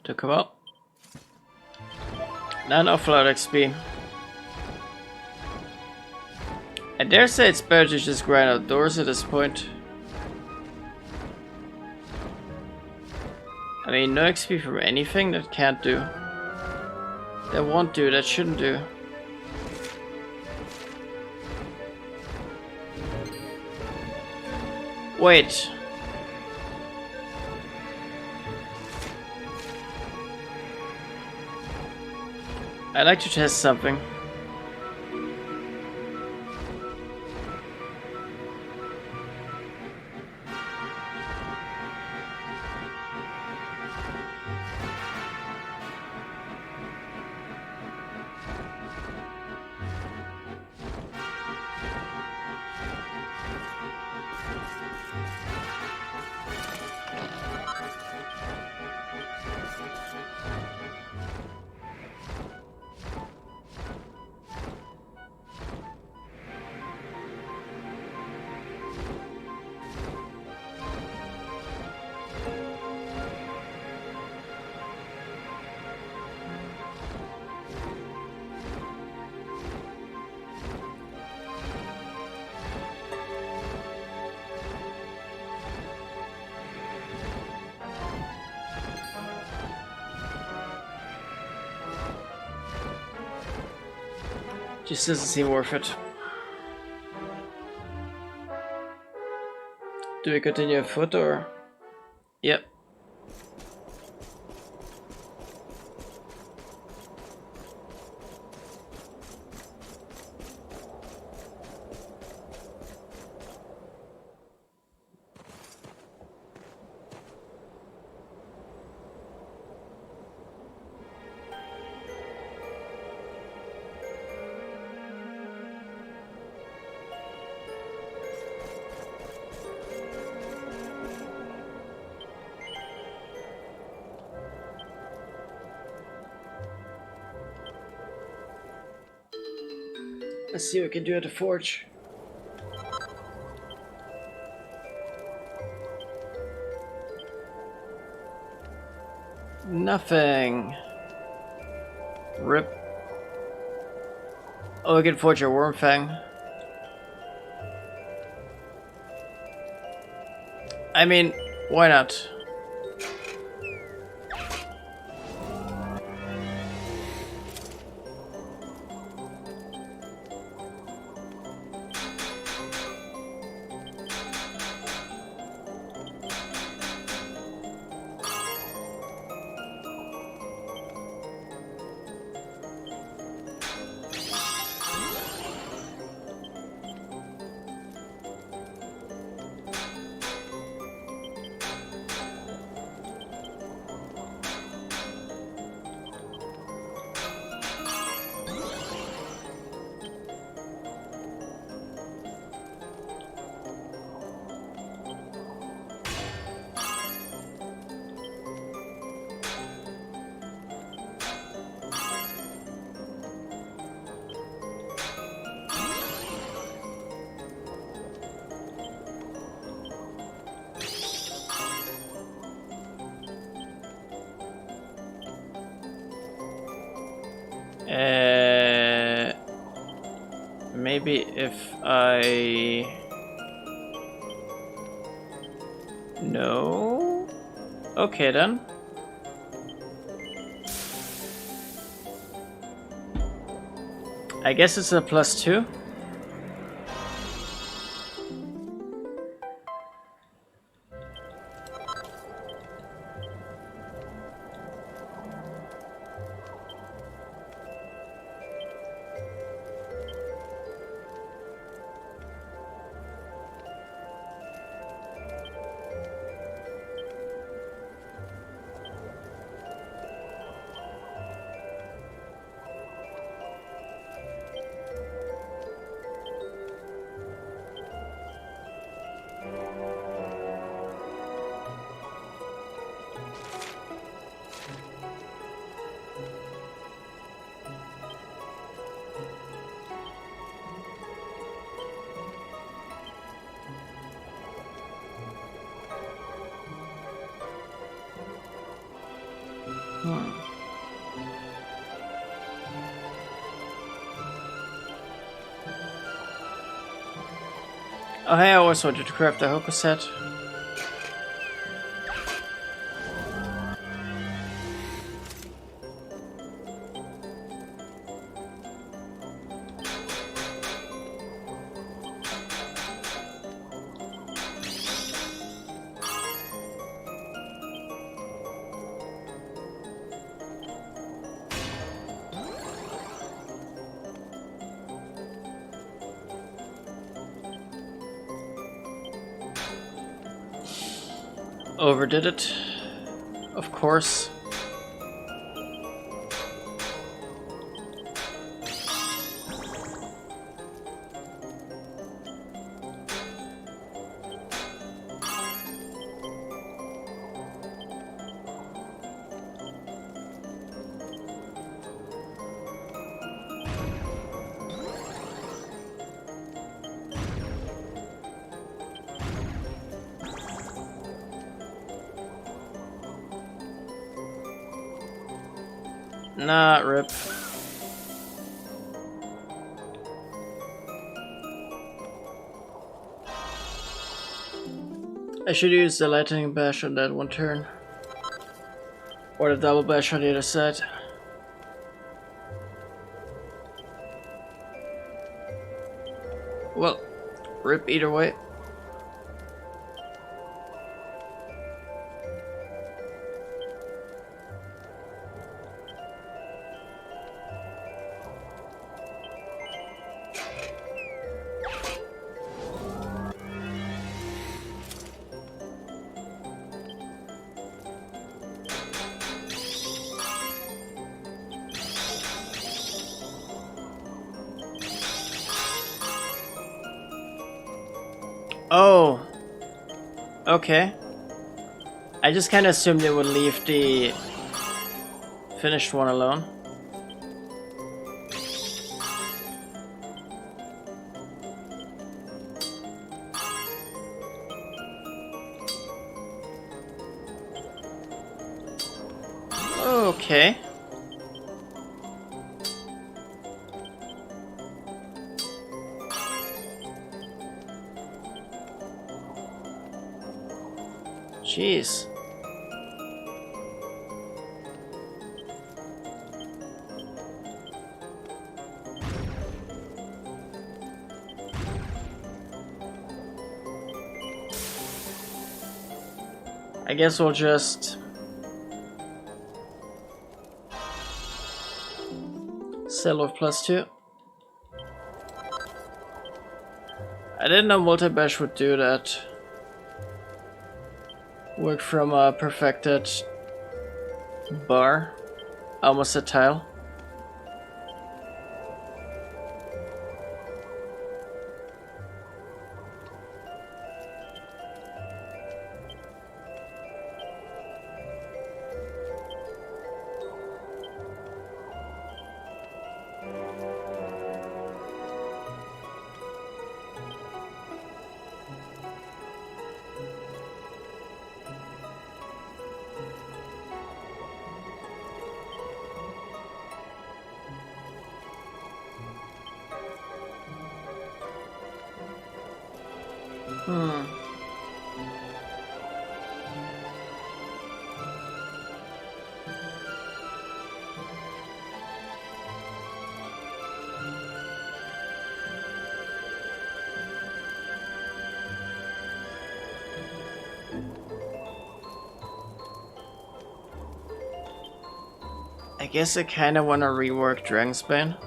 Took him out. None offload XP. I dare say it's better to just grind outdoors at this point. I mean, no XP from anything that can't do. That won't do, that shouldn't do. Wait. I'd like to test something. Just doesn't seem worth it. Do we continue afoot or? Yep. Let's see what we can do at the forge. Nothing. Rip. Oh, we can forge a Wormfang. I mean, why not? Maybe if I... No? Okay then. I guess it's a +2. Oh hey, I always wanted to craft the Hoku set. Overdid it, of course. Nah, rip. I should use the lightning bash on that one turn. Or the double bash on the other side. Well, rip either way. Oh, okay. I just kind of assumed they would leave the finished one alone. Okay. Jeez. I guess we'll just sell with +2. I didn't know multi-bash would do that. Work from a perfected bar, almost a tile. I guess I kinda wanna rework Dragonsbane.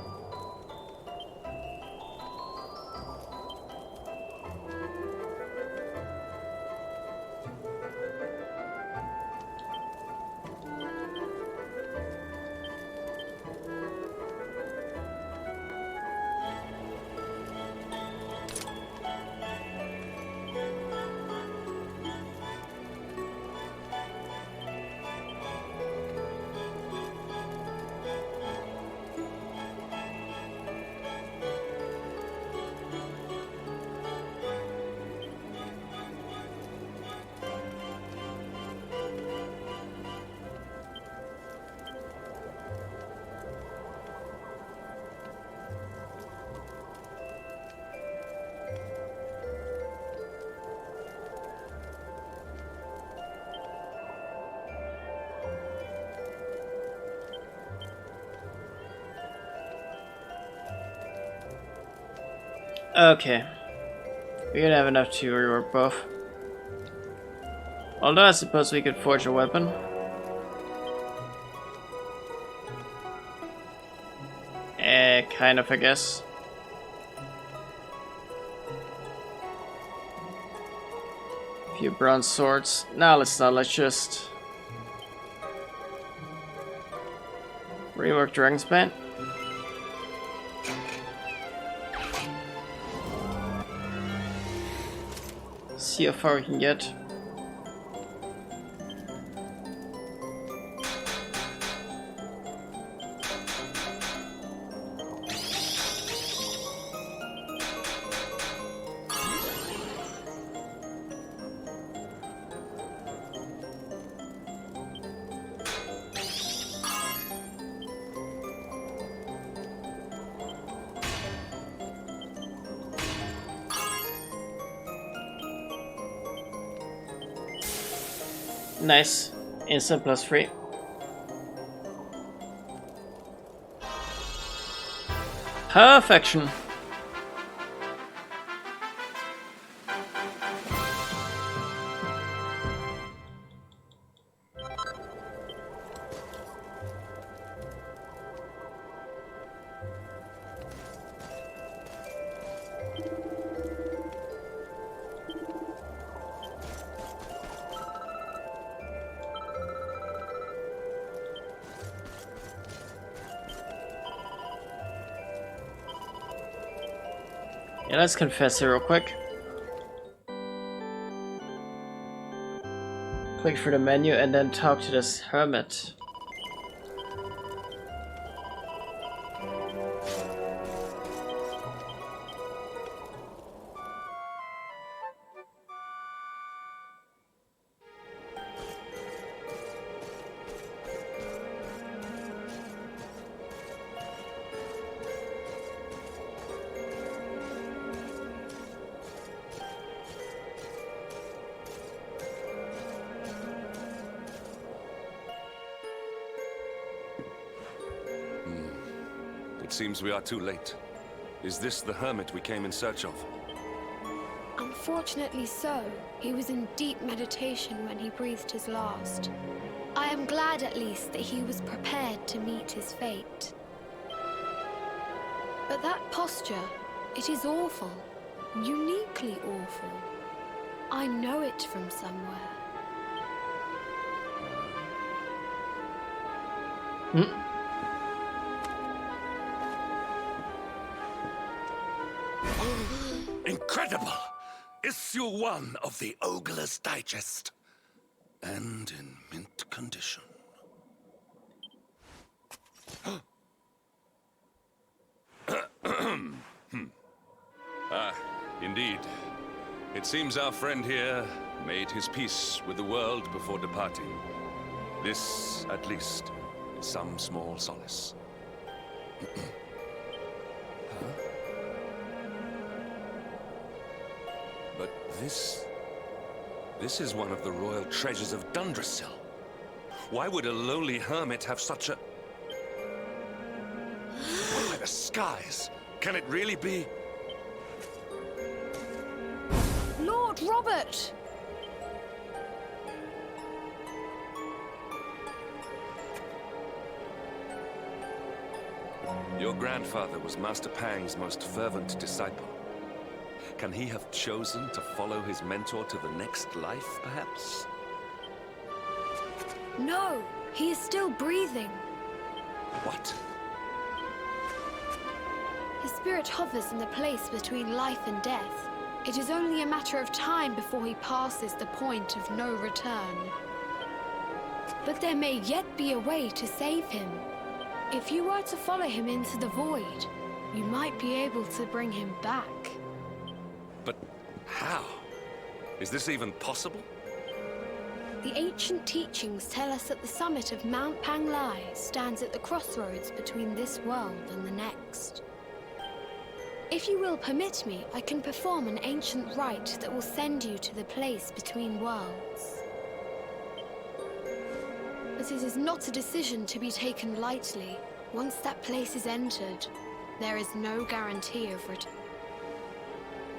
Okay. We could have enough to rework both. Although I suppose we could forge a weapon. Kind of, I guess. A few bronze swords. Now let's not, let's just rework Dragonsbane. See how far we can get. Nice. Instant +3. Perfection. Yeah, let's confess here real quick. Click through the menu and then talk to this hermit. It seems we are too late. Is this the hermit we came in search of? Unfortunately so. He was in deep meditation when he breathed his last. I am glad at least that he was prepared to meet his fate. But that posture, it is awful. Uniquely awful. I know it from somewhere. Incredible! Issue 1 of the Ogler's Digest. And in mint condition. Indeed. It seems our friend here made his peace with the world before departing. This, at least, is some small solace. But This is one of the royal treasures of Dundrasil. Why would a lowly hermit have such a... By the skies! Can it really be? Lord Robert! Your grandfather was Master Pang's most fervent disciple. Can he have chosen to follow his mentor to the next life, perhaps? No, he is still breathing. What? His spirit hovers in the place between life and death. It is only a matter of time before he passes the point of no return. But there may yet be a way to save him. If you were to follow him into the void, you might be able to bring him back. But how? Is this even possible? The ancient teachings tell us that the summit of Mount Panglai stands at the crossroads between this world and the next. If you will permit me, I can perform an ancient rite that will send you to the place between worlds. But it is not a decision to be taken lightly. Once that place is entered, there is no guarantee of return.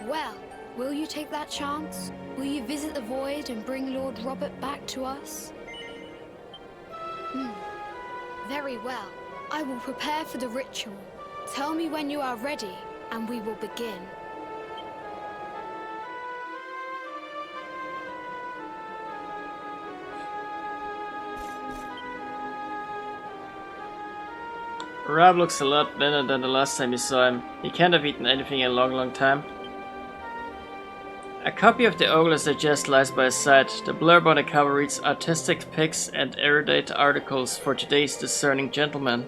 Well, will you take that chance? Will you visit the void and bring Lord Robert back to us? Very well. I will prepare for the ritual. Tell me when you are ready, and we will begin. Rob looks a lot better than the last time you saw him. He can't have eaten anything in a long time. A copy of the Ogre's Digest lies by his side. The blurb on the cover reads artistic pics and erudite articles for today's discerning gentleman.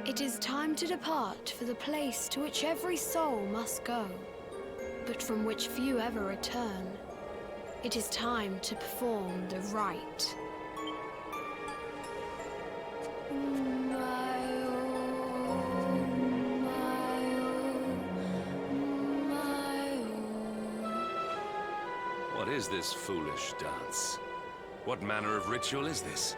It is time to depart for the place to which every soul must go, but from which few ever return. It is time to perform the rite. What is this foolish dance? What manner of ritual is this?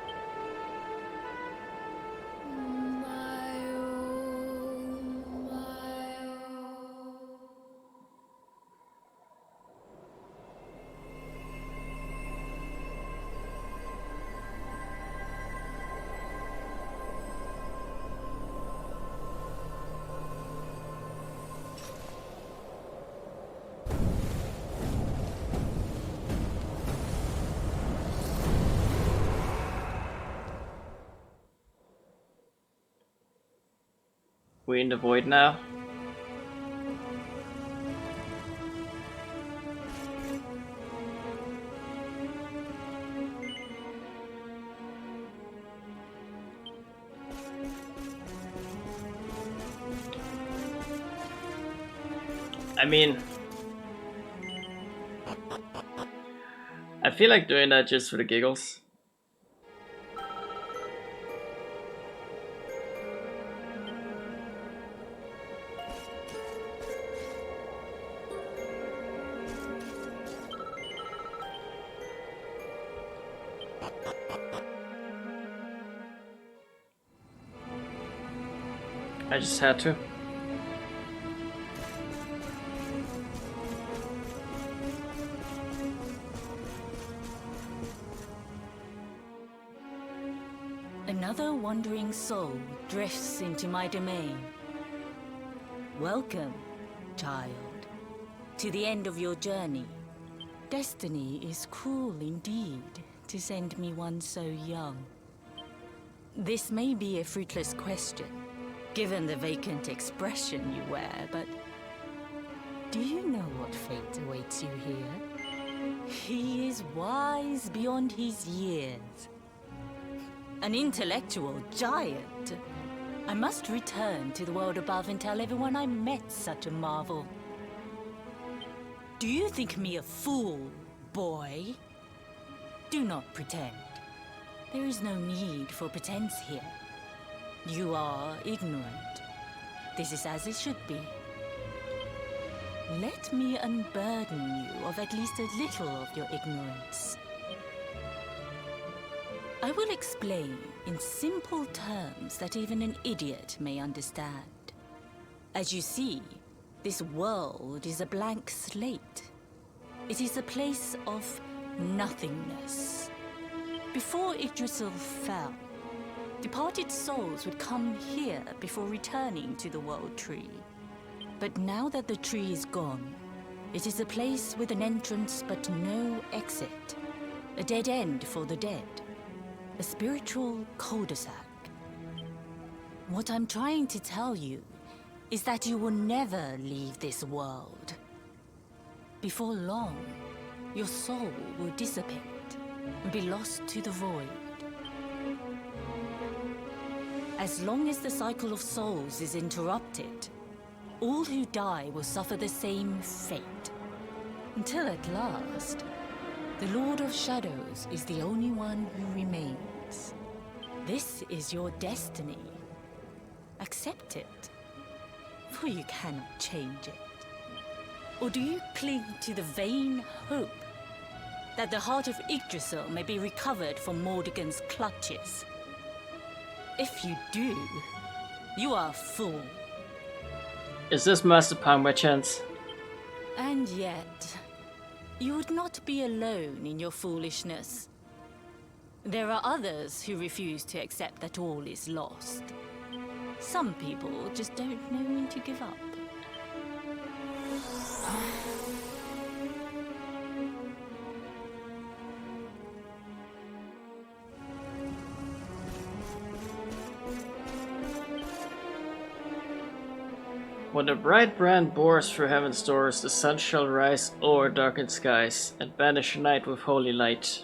We're in the void now. I mean, I feel like doing that just for the giggles. I just had to. Another wandering soul drifts into my domain. Welcome, child, to the end of your journey. Destiny is cruel indeed to send me one so young. This may be a fruitless question, given the vacant expression you wear, but do you know what fate awaits you here? He is wise beyond his years. An intellectual giant. I must return to the world above and tell everyone I met such a marvel. Do you think me a fool, boy? Do not pretend. There is no need for pretense here. You are ignorant. This is as it should be. Let me unburden you of at least a little of your ignorance. I will explain in simple terms that even an idiot may understand. As you see, this world is a blank slate. It is a place of nothingness. Before Yggdrasil fell, departed souls would come here before returning to the World Tree. But now that the tree is gone, it is a place with an entrance but no exit. A dead end for the dead. A spiritual cul-de-sac. What I'm trying to tell you is that you will never leave this world. Before long, your soul will dissipate and be lost to the void. As long as the cycle of souls is interrupted, all who die will suffer the same fate. Until at last, the Lord of Shadows is the only one who remains. This is your destiny. Accept it, for you cannot change it. Or do you cling to the vain hope that the heart of Yggdrasil may be recovered from Mordegon's clutches? If you do, you are a fool. Is this Master Pang by chance? And yet, you would not be alone in your foolishness. There are others who refuse to accept that all is lost. Some people just don't know when to give up. When the bright brand bores through heaven's doors, the sun shall rise o'er darkened skies and banish night with holy light.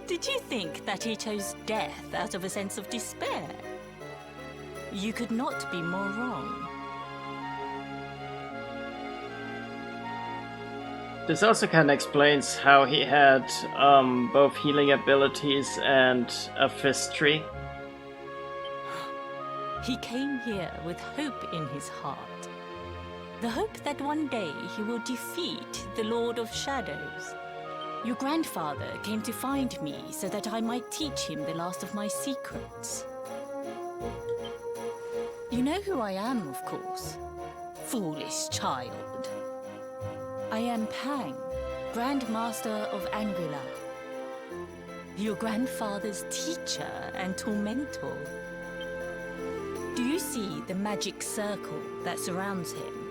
Did you think that he chose death out of a sense of despair? You could not be more wrong. This also kind of explains how he had both healing abilities and a fist tree. He came here with hope in his heart. The hope that one day he will defeat the Lord of Shadows. Your grandfather came to find me so that I might teach him the last of my secrets. You know who I am, of course. Foolish child. I am Pang, Grand Master of Angrila. Your grandfather's teacher and tormentor. Do you see the magic circle that surrounds him?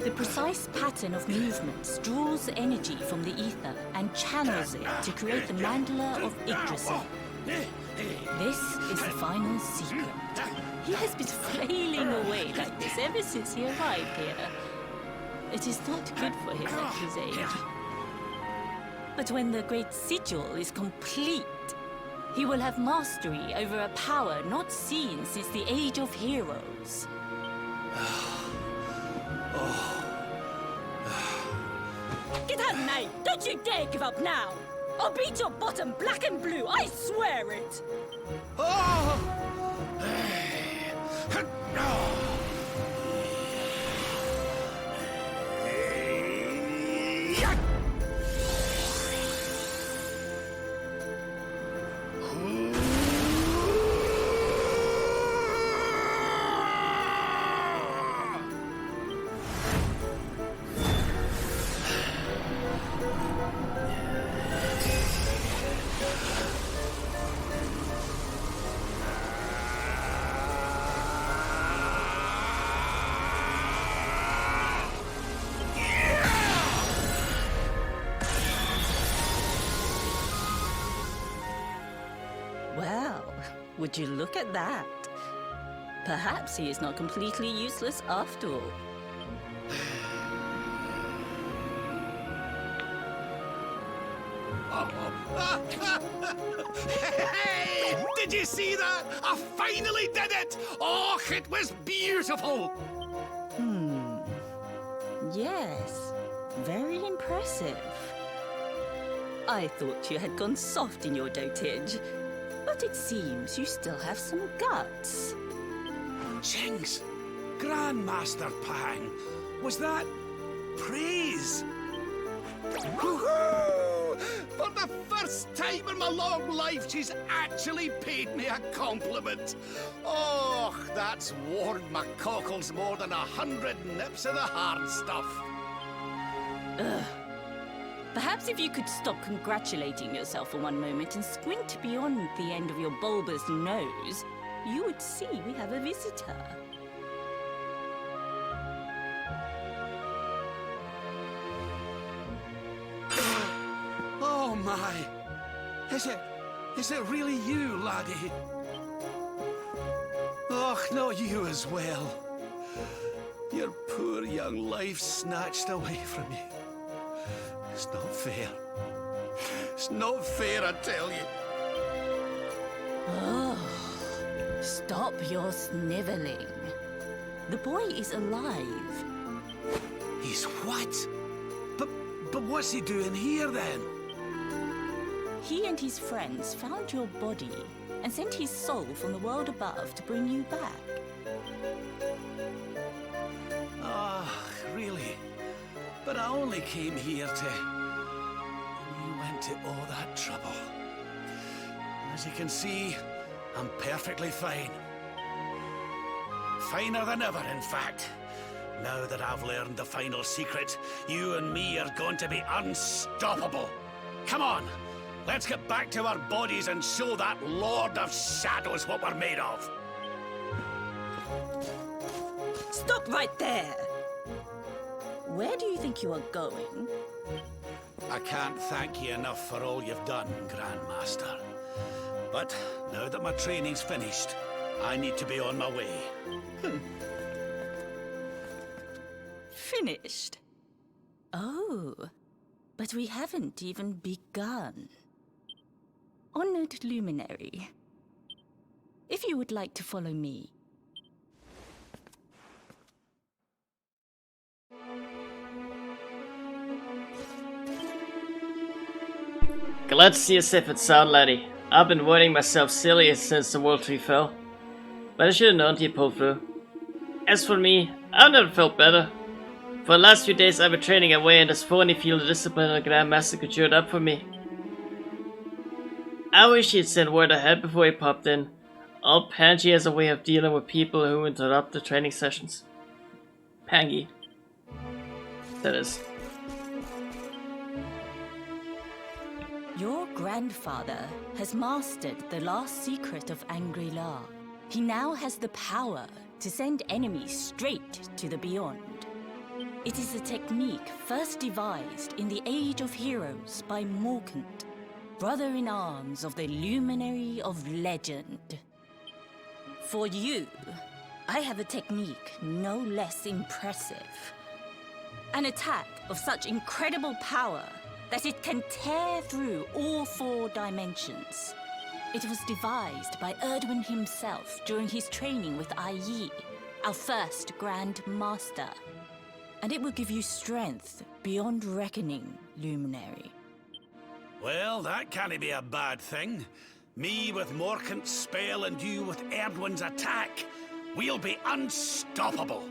The precise pattern of movements draws energy from the ether and channels it to create the mandala of Yggdrasil. This is the final secret. He has been flailing away like this ever since he arrived here. It is not good for him at his age. But when the great sigil is complete, he will have mastery over a power not seen since the Age of Heroes. Get out, mate! Don't you dare give up now! I'll beat your bottom black and blue, I swear it! Well, would you look at that? Perhaps he is not completely useless after all. Hey! Did you see that? I finally did it! Oh, it was beautiful! Yes, very impressive. I thought you had gone soft in your dotage, but it seems you still have some guts. Jinx! Grandmaster Pang! Was that praise? Woohoo! For the first time in my long life, she's actually paid me a compliment. Oh, that's warmed my cockles more than 100 nips of the hard stuff. Perhaps if you could stop congratulating yourself for one moment and squint beyond the end of your bulbous nose, you would see we have a visitor. Oh my! Is it really you, laddie? Och, not you as well. Your poor young life snatched away from you. It's not fair. It's not fair, I tell you. Oh, stop your sniveling. The boy is alive. He's what? But what's he doing here then? He and his friends found your body and sent his soul from the world above to bring you back. Ah, really? But I only came here to... You went to all that trouble. As you can see, I'm perfectly fine. Finer than ever, in fact. Now that I've learned the final secret, you and me are going to be unstoppable. Come on, let's get back to our bodies and show that Lord of Shadows what we're made of. Stop right there! Where do you think you are going? I can't thank you enough for all you've done, Grandmaster. But now that my training's finished, I need to be on my way. Finished? Oh, but we haven't even begun. Honored Luminary, if you would like to follow me. Glad to see you safe and sound, laddie. I've been worrying myself silly since the World Tree fell. But I should have known you'd pull through. As for me, I've never felt better. For the last few days I've been training away and this phony field of discipline the Grandmaster conjured up for me. I wish he'd sent word ahead before he popped in. Old Pangy has a way of dealing with people who interrupt the training sessions. Pangy. That is. Your grandfather has mastered the last secret of Angri-La. He now has the power to send enemies straight to the beyond. It is a technique first devised in the Age of Heroes by Morkant, brother-in-arms of the Luminary of Legend. For you, I have a technique no less impressive. An attack of such incredible power that it can tear through all 4 dimensions. It was devised by Erdwin himself during his training with Ai, our first Grand Master. And it will give you strength beyond reckoning, Luminary. Well, that can't be a bad thing. Me with Morkant's spell and you with Erdwin's attack. We'll be unstoppable.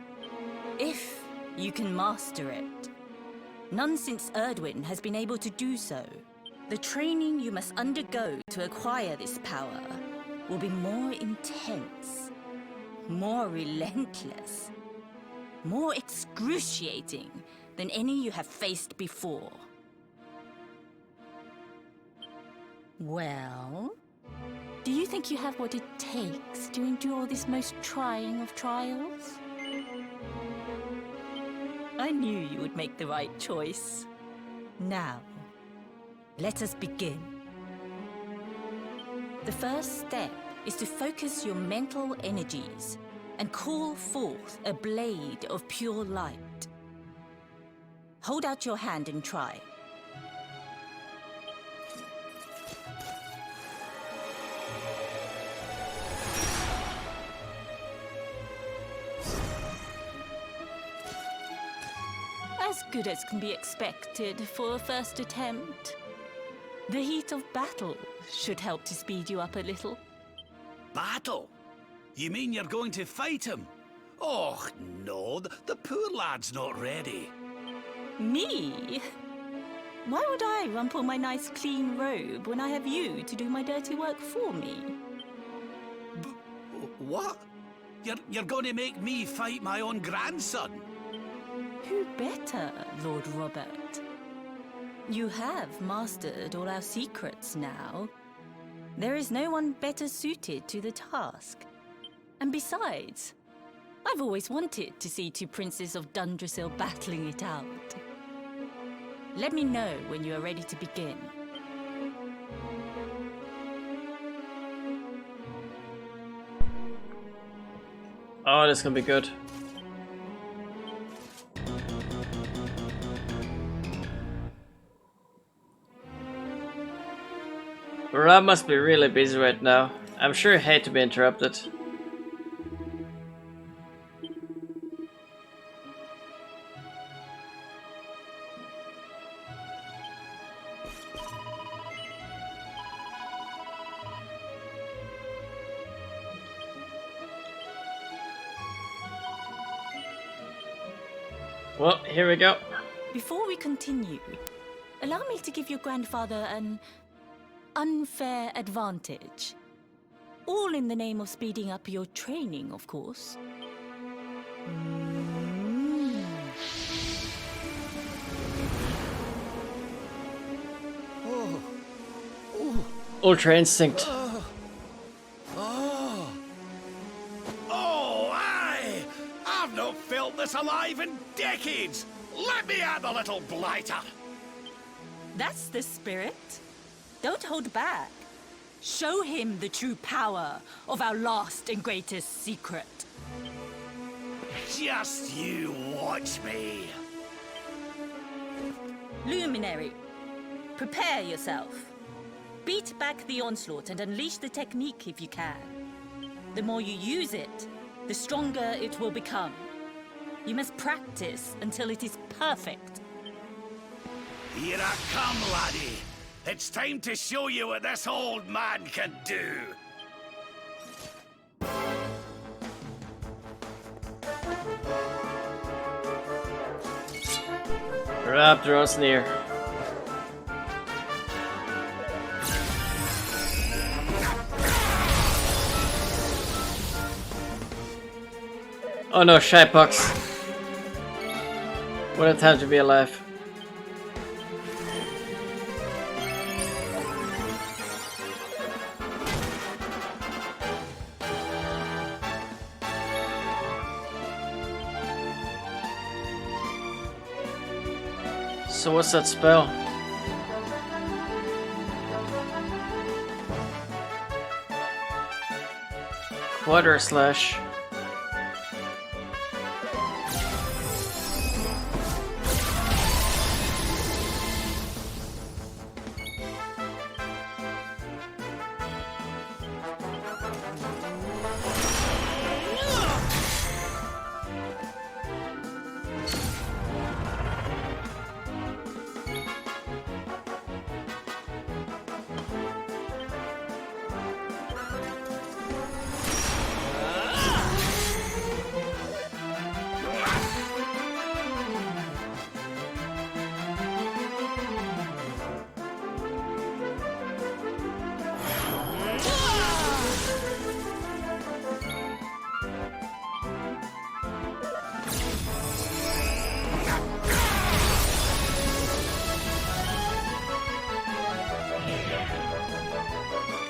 If you can master it. None since Erdwin has been able to do so. The training you must undergo to acquire this power will be more intense, more relentless, more excruciating than any you have faced before. Well, do you think you have what it takes to endure this most trying of trials? I knew you would make the right choice. Now, let us begin. The first step is to focus your mental energies and call forth a blade of pure light. Hold out your hand and try. As good as can be expected for a first attempt. The heat of battle should help to speed you up a little. Battle? You mean you're going to fight him? Oh, no, the poor lad's not ready. Me? Why would I rumple my nice clean robe when I have you to do my dirty work for me? What? You're going to make me fight my own grandson? Who better, Lord Robert? You have mastered all our secrets now. There is no one better suited to the task. And besides, I've always wanted to see two princes of Dundrasil battling it out. Let me know when you are ready to begin. Oh, this is gonna be good. Rob must be really busy right now. I'm sure he hate to be interrupted. Well, here we go. Before we continue, allow me to give your grandfather an unfair advantage. All in the name of speeding up your training, of course. Ultra Instinct. Oh, aye! I've not felt this alive in decades! Let me at the little blighter! That's the spirit. Don't hold back. Show him the true power of our last and greatest secret. Just you watch me! Luminary, prepare yourself. Beat back the onslaught and unleash the technique if you can. The more you use it, the stronger it will become. You must practice until it is perfect. Here I come, laddie. It's time to show you what this old man can do. Rob draws near. Oh no, Shypox. What a time to be alive. So what's that spell? Quarter slash.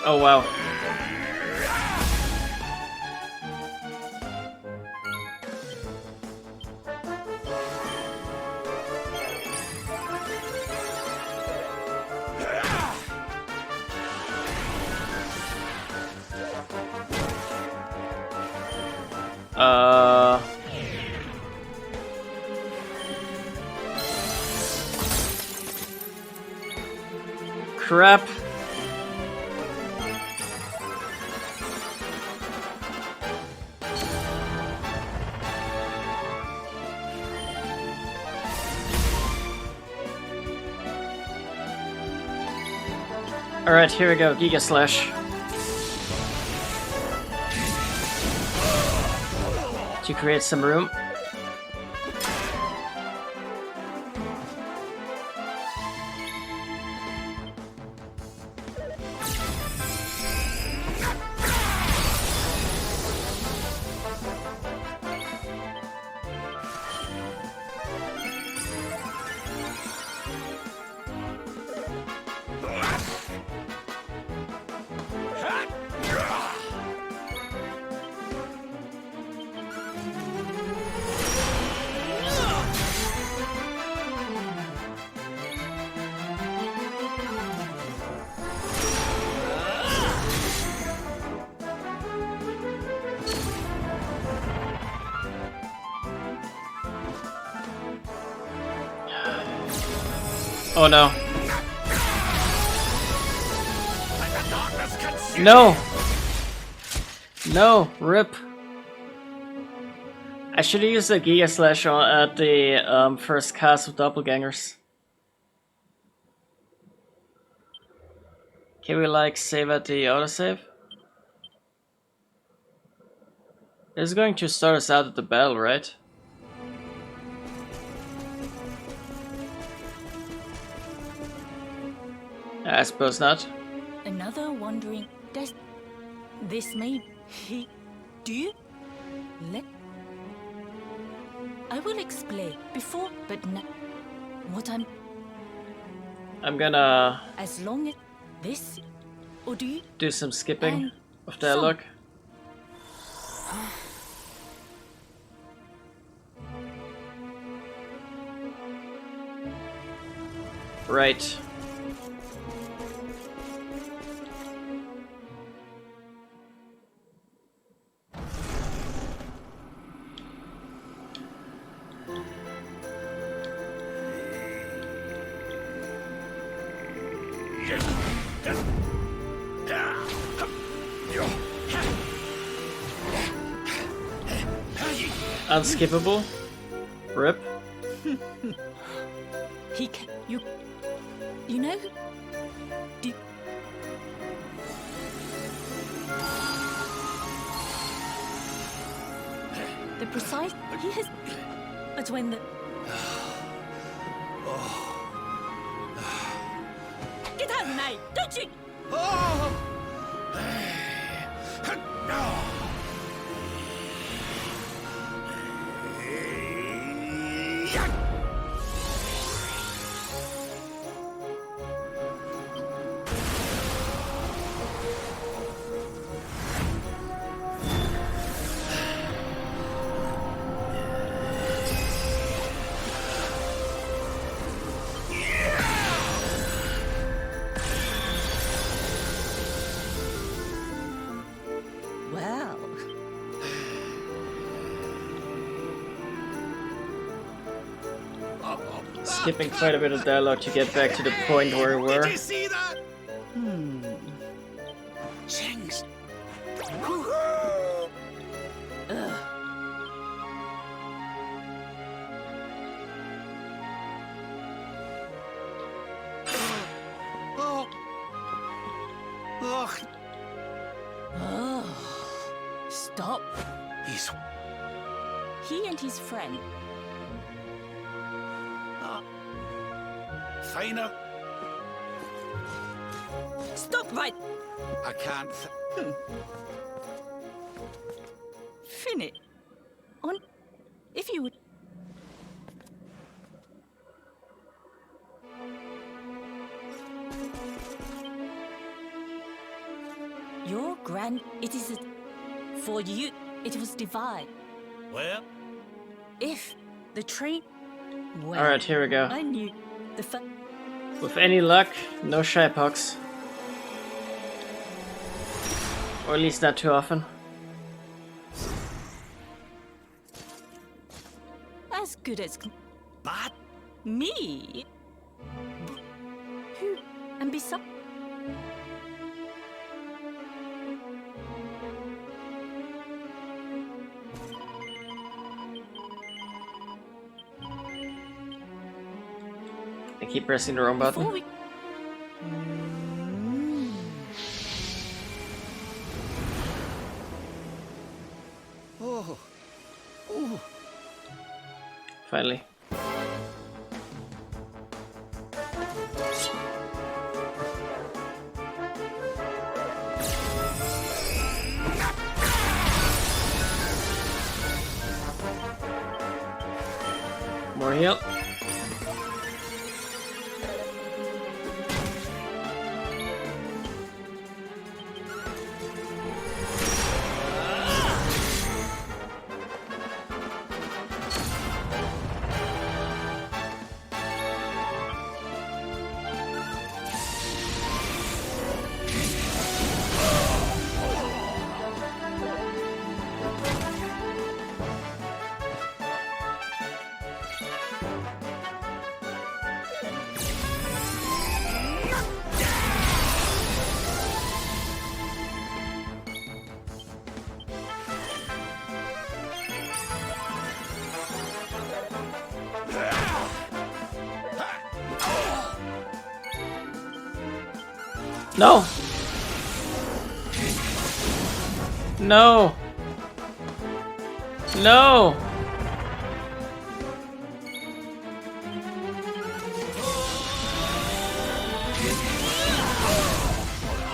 Oh wow. Crap. Alright, here we go, Giga Slash. To create some room. Oh no. No! No! RIP! I should have used the Giga Slash at the first cast of Doppelgangers. Can we like save at the autosave? It's going to start us out at the battle, right? I suppose not. Another wandering this may he do you let I will explain before but now what I'm gonna as long as this or do you do some skipping of dialogue. Right. Unskippable. RIP. he can you know do the precise he has but when the get out now, don't you? Well, Skipping quite a bit of dialogue to get back to the point where we were. Did you see that? Jinx. Oh. Ugh. stop. He's He and his friend. finer. Stop right. I can't. Finish. On. If you would. Your grand. It is. For you, it was divine. Well, If the train. Well, Alright, here we go. I knew the With any luck, no Shypox. Or at least not too often. good as... Bad? Me? Who? And besides... I keep pressing the wrong button. Before we... Oh. Oh. Finally. More heal. No! No! No!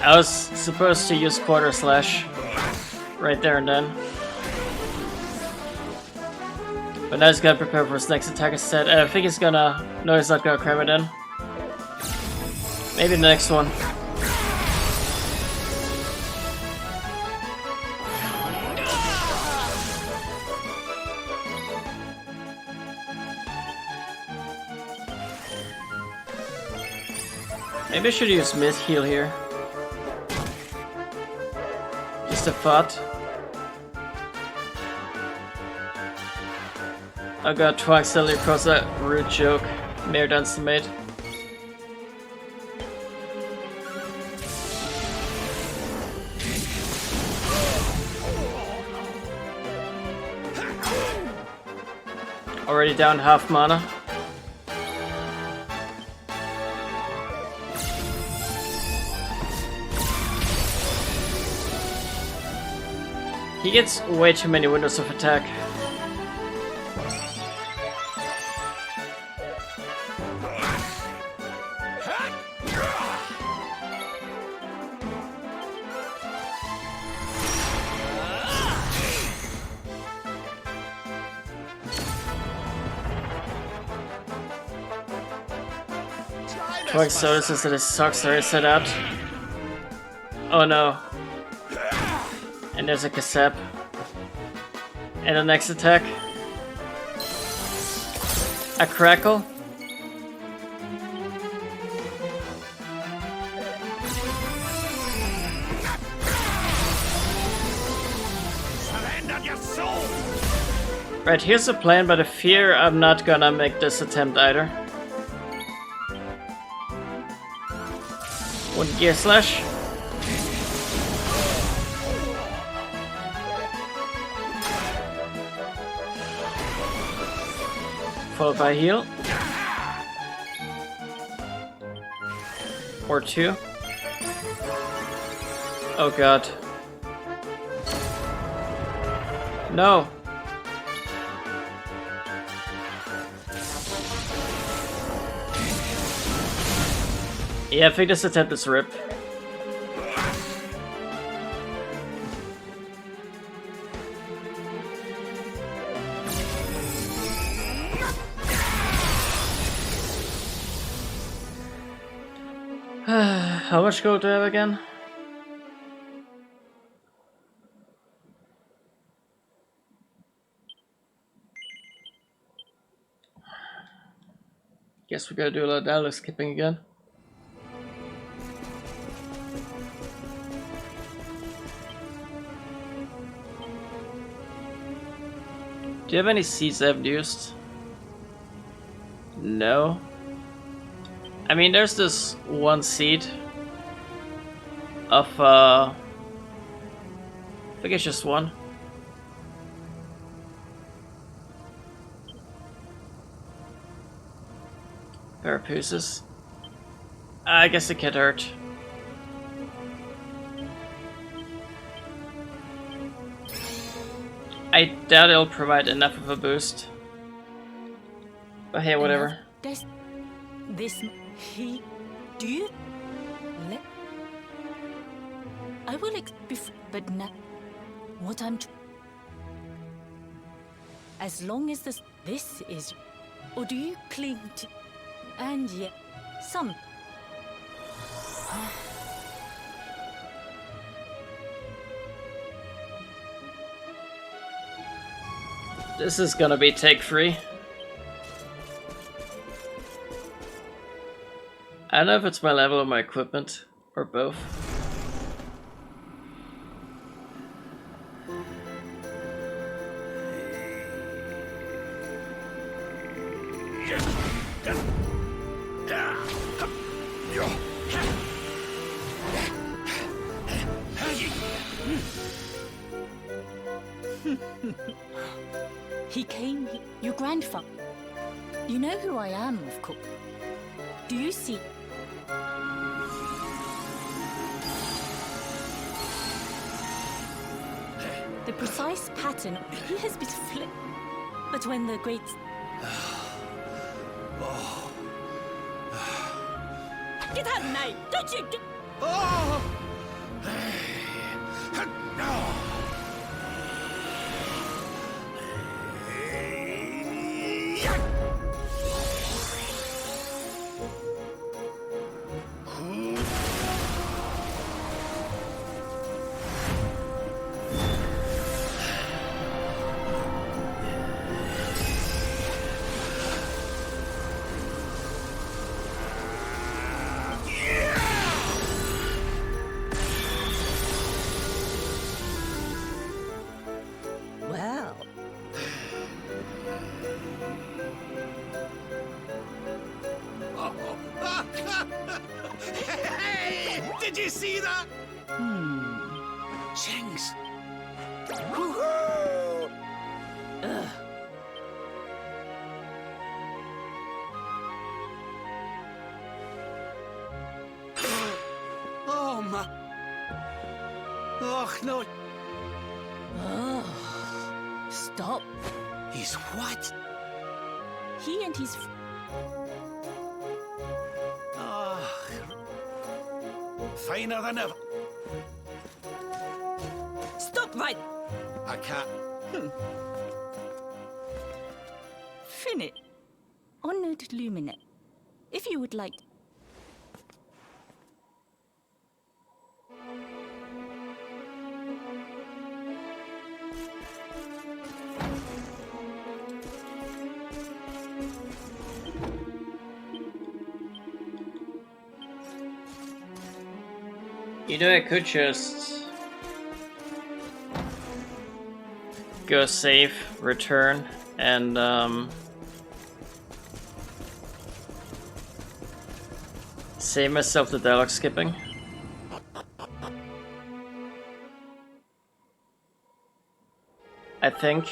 I was supposed to use Quarter Slash right there and then. But now he's gotta prepare for his next attack instead. And I think he's gonna... No, he's not gonna cram it in. Maybe the next one. Maybe I should use mid heal here. Just a thought. I got Twang suddenly across that rude joke. Mayor Dunstan. Already down half mana. He gets way too many windows of attack. Twice notices that his socks are set out. Oh no. And there's a Kasep. And the next attack. A Crackle. Surrender your soul! Right, here's the plan, but I fear I'm not gonna make this attempt either. One Gear Slash. Followed by heal. Or two. Oh god. No. Yeah, I think this attempt is rip. How much gold do I have again? Guess we gotta do a lot of dialogue skipping again. Do you have any seeds I haven't used? No. I mean, there's this one seed of, I think it's just one. Parapusis. I guess it could hurt. I doubt it'll provide enough of a boost. But hey, whatever. This he do you let I will but now what I'm as long as this is or do you cling to and yet some This is gonna be take free. I don't know if it's my level or my equipment, or both. He came, your grandfather. You know who I am, of course. Do you see? The precise pattern, he has been flipped. But when the great... Get out now! Don't you get... Oh! Well... Hey! Did you see that? Jinx! Woohoo! Ugh. Oh my! Oh no! Oh, stop. He's what? He and his... Oh, finer than ever. Stop right... I can't. Finit. Honored Luminate. If you would like... You know, I could just go save, return, and save myself the dialogue skipping. I think.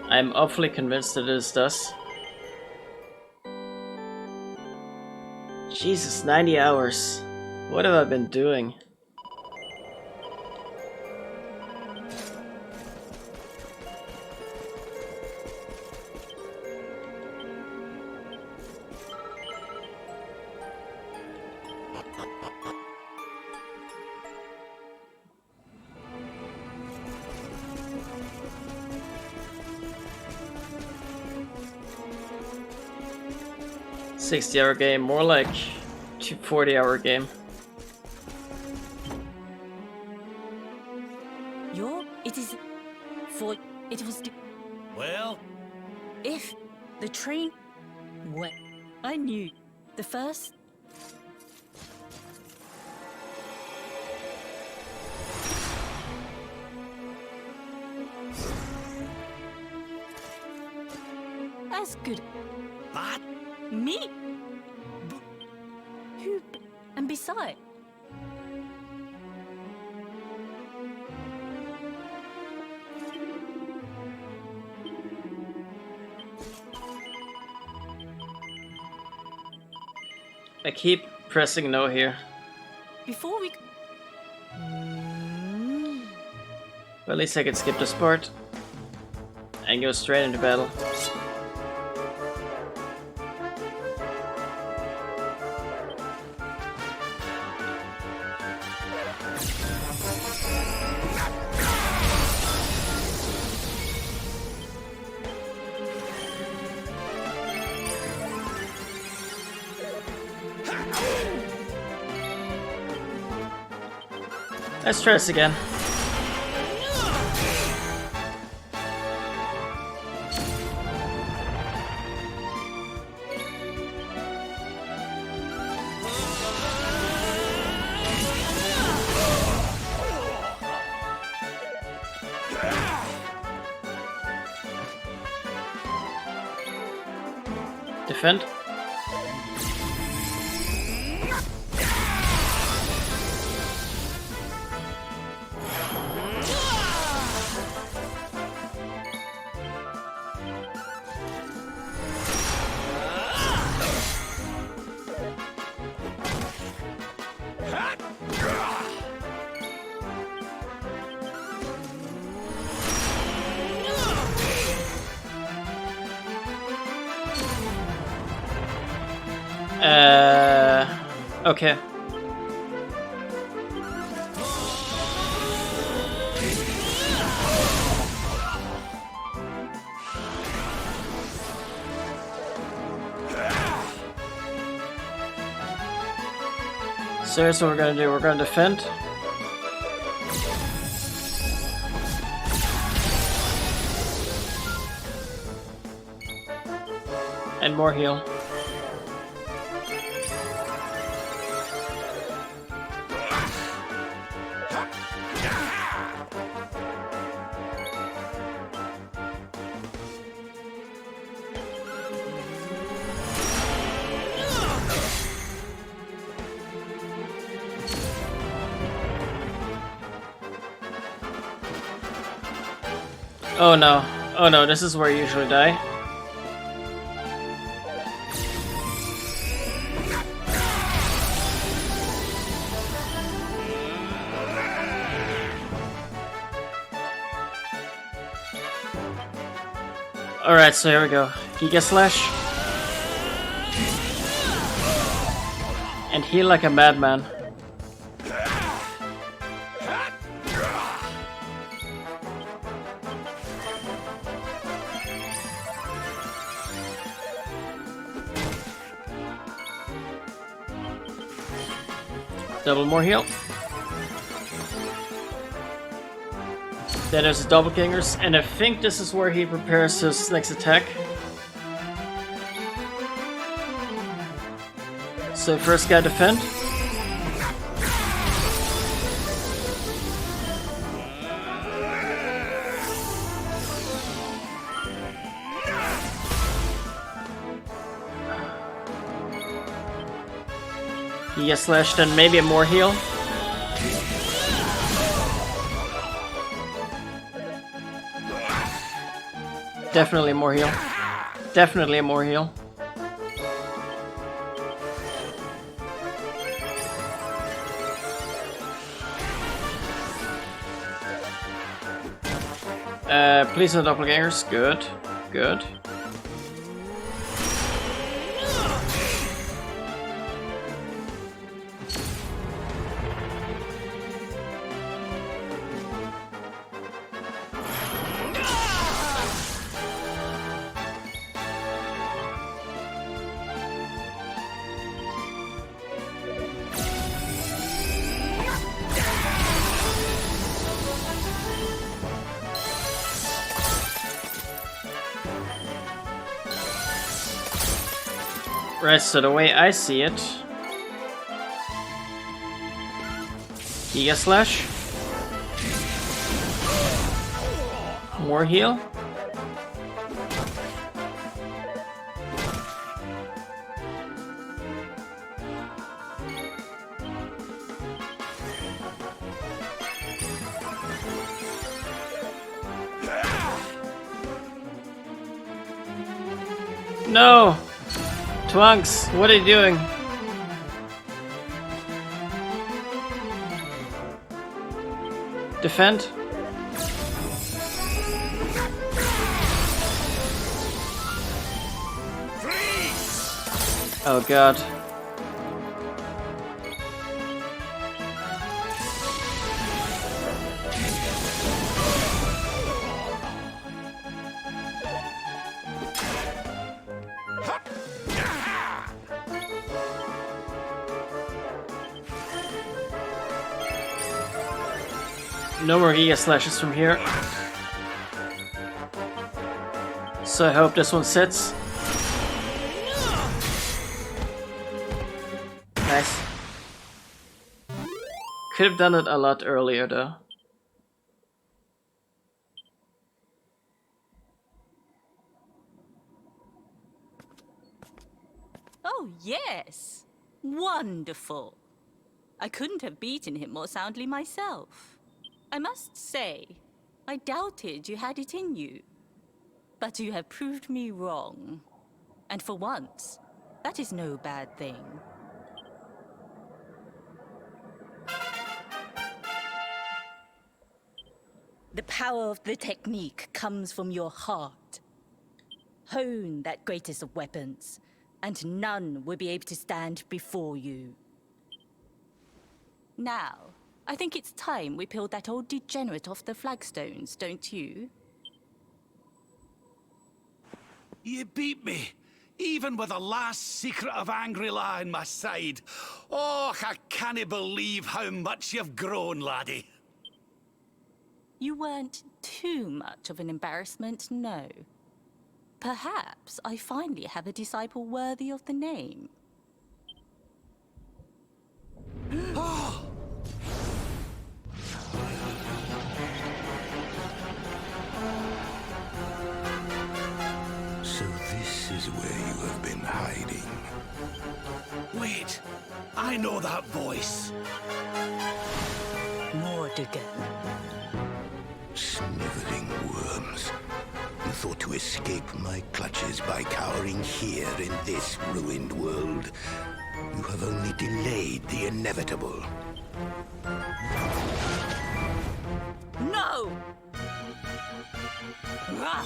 I'm awfully convinced that it is thus. Jesus, 90 hours. What have I been doing? $60-hour game, more like 40-hour game. It is... For... It was... Well, If the train... Well, I knew. The first... as good. That? Me? Who? And besides, I keep pressing no here. before we. But at least I could skip this part and go straight into battle. Let's try this again. Defend. Okay. So here's what we're gonna do. We're gonna defend. And more heal. Oh no. Oh no, this is where you usually die. Alright, so here we go. Giga Slash. And heal like a madman. Double more heal. Then there's the doppelgangers, and I think this is where he prepares his next attack. So first guy defend. He gets slashed and maybe a more heal. Definitely more heal. Definitely a more heal. Please no doppelgangers. Good. Good. Right, so the way I see it, Giga Slash, more heal, No! Twunks, what are you doing? Defend? Oh god. No more Giga Slashes from here. So I hope this one sits. Nice. Could have done it a lot earlier though. Oh, yes. Wonderful. I couldn't have beaten him more soundly myself. I must say, I doubted you had it in you. But you have proved me wrong. And for once, that is no bad thing. The power of the technique comes from your heart. Hone that greatest of weapons, and none will be able to stand before you. Now, I think it's time we peeled that old degenerate off the flagstones, don't you? You beat me, even with the last secret of Angry-La in my side. Oh, I can't believe how much you've grown, laddie. You weren't too much of an embarrassment, no. Perhaps I finally have a disciple worthy of the name. So this is where you have been hiding. Wait, I know that voice. Mordegon. Sniveling worms. You thought to escape my clutches by cowering here in this ruined world. You have only delayed the inevitable. No! Ah!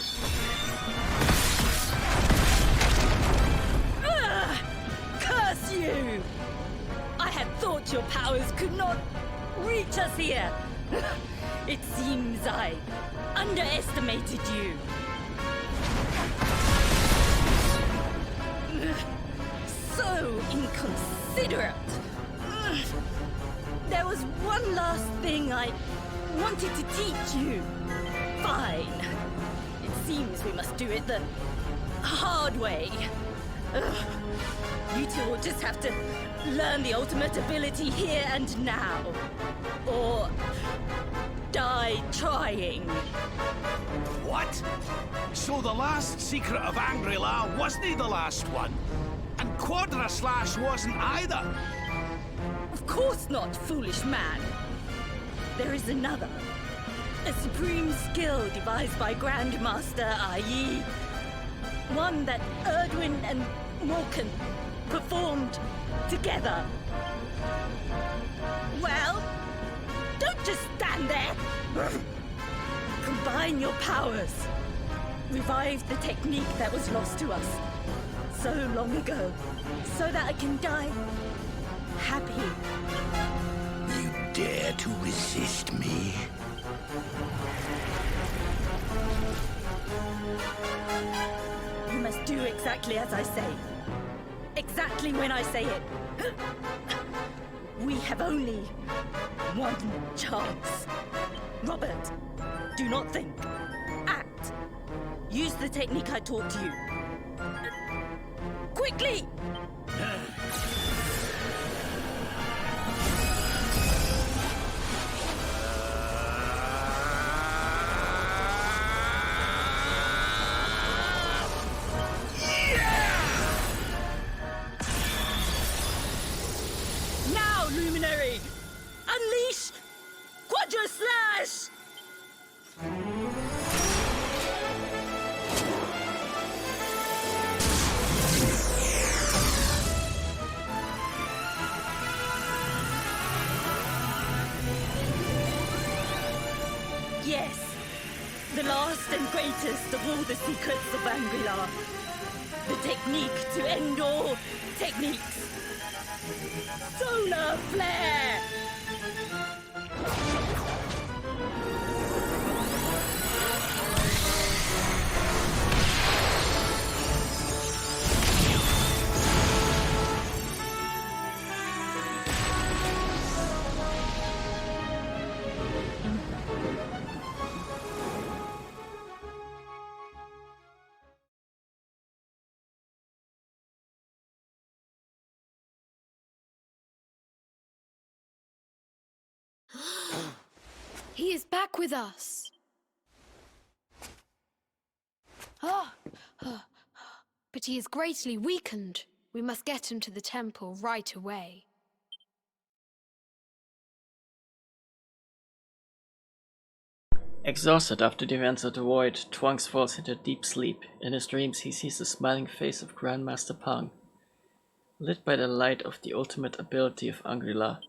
Curse you! I had thought your powers could not reach us here. It seems I underestimated you. So inconsiderate. There was one last thing I wanted to teach you. Fine. It seems we must do it the hard way. You two will just have to learn the ultimate ability here and now. Or die trying. What? So the last secret of Angry-La wasn't the last one? And Quadra Slash wasn't either? Of course not, foolish man. There is another. A supreme skill devised by Grandmaster Ai. One that Erdwin and Morkan performed together. Well, don't just stand there. Combine your powers. Revive the technique that was lost to us so long ago, so that I can die happy. You dare to resist me? You must do exactly as I say. Exactly when I say it. We have only one chance. Robert, do not think. Act. Use the technique I taught you. Quickly! Now, Luminary! Unleash Quadra Slash! greatest of all the secrets of Angri-La. The technique to end all techniques. Solar flare! He is back with us. But he is greatly weakened. We must get him to the temple right away. Exhausted after the events of the void, Twonks falls into deep sleep. In his dreams he sees the smiling face of Grandmaster Pang, lit by the light of the ultimate ability of Angri-La.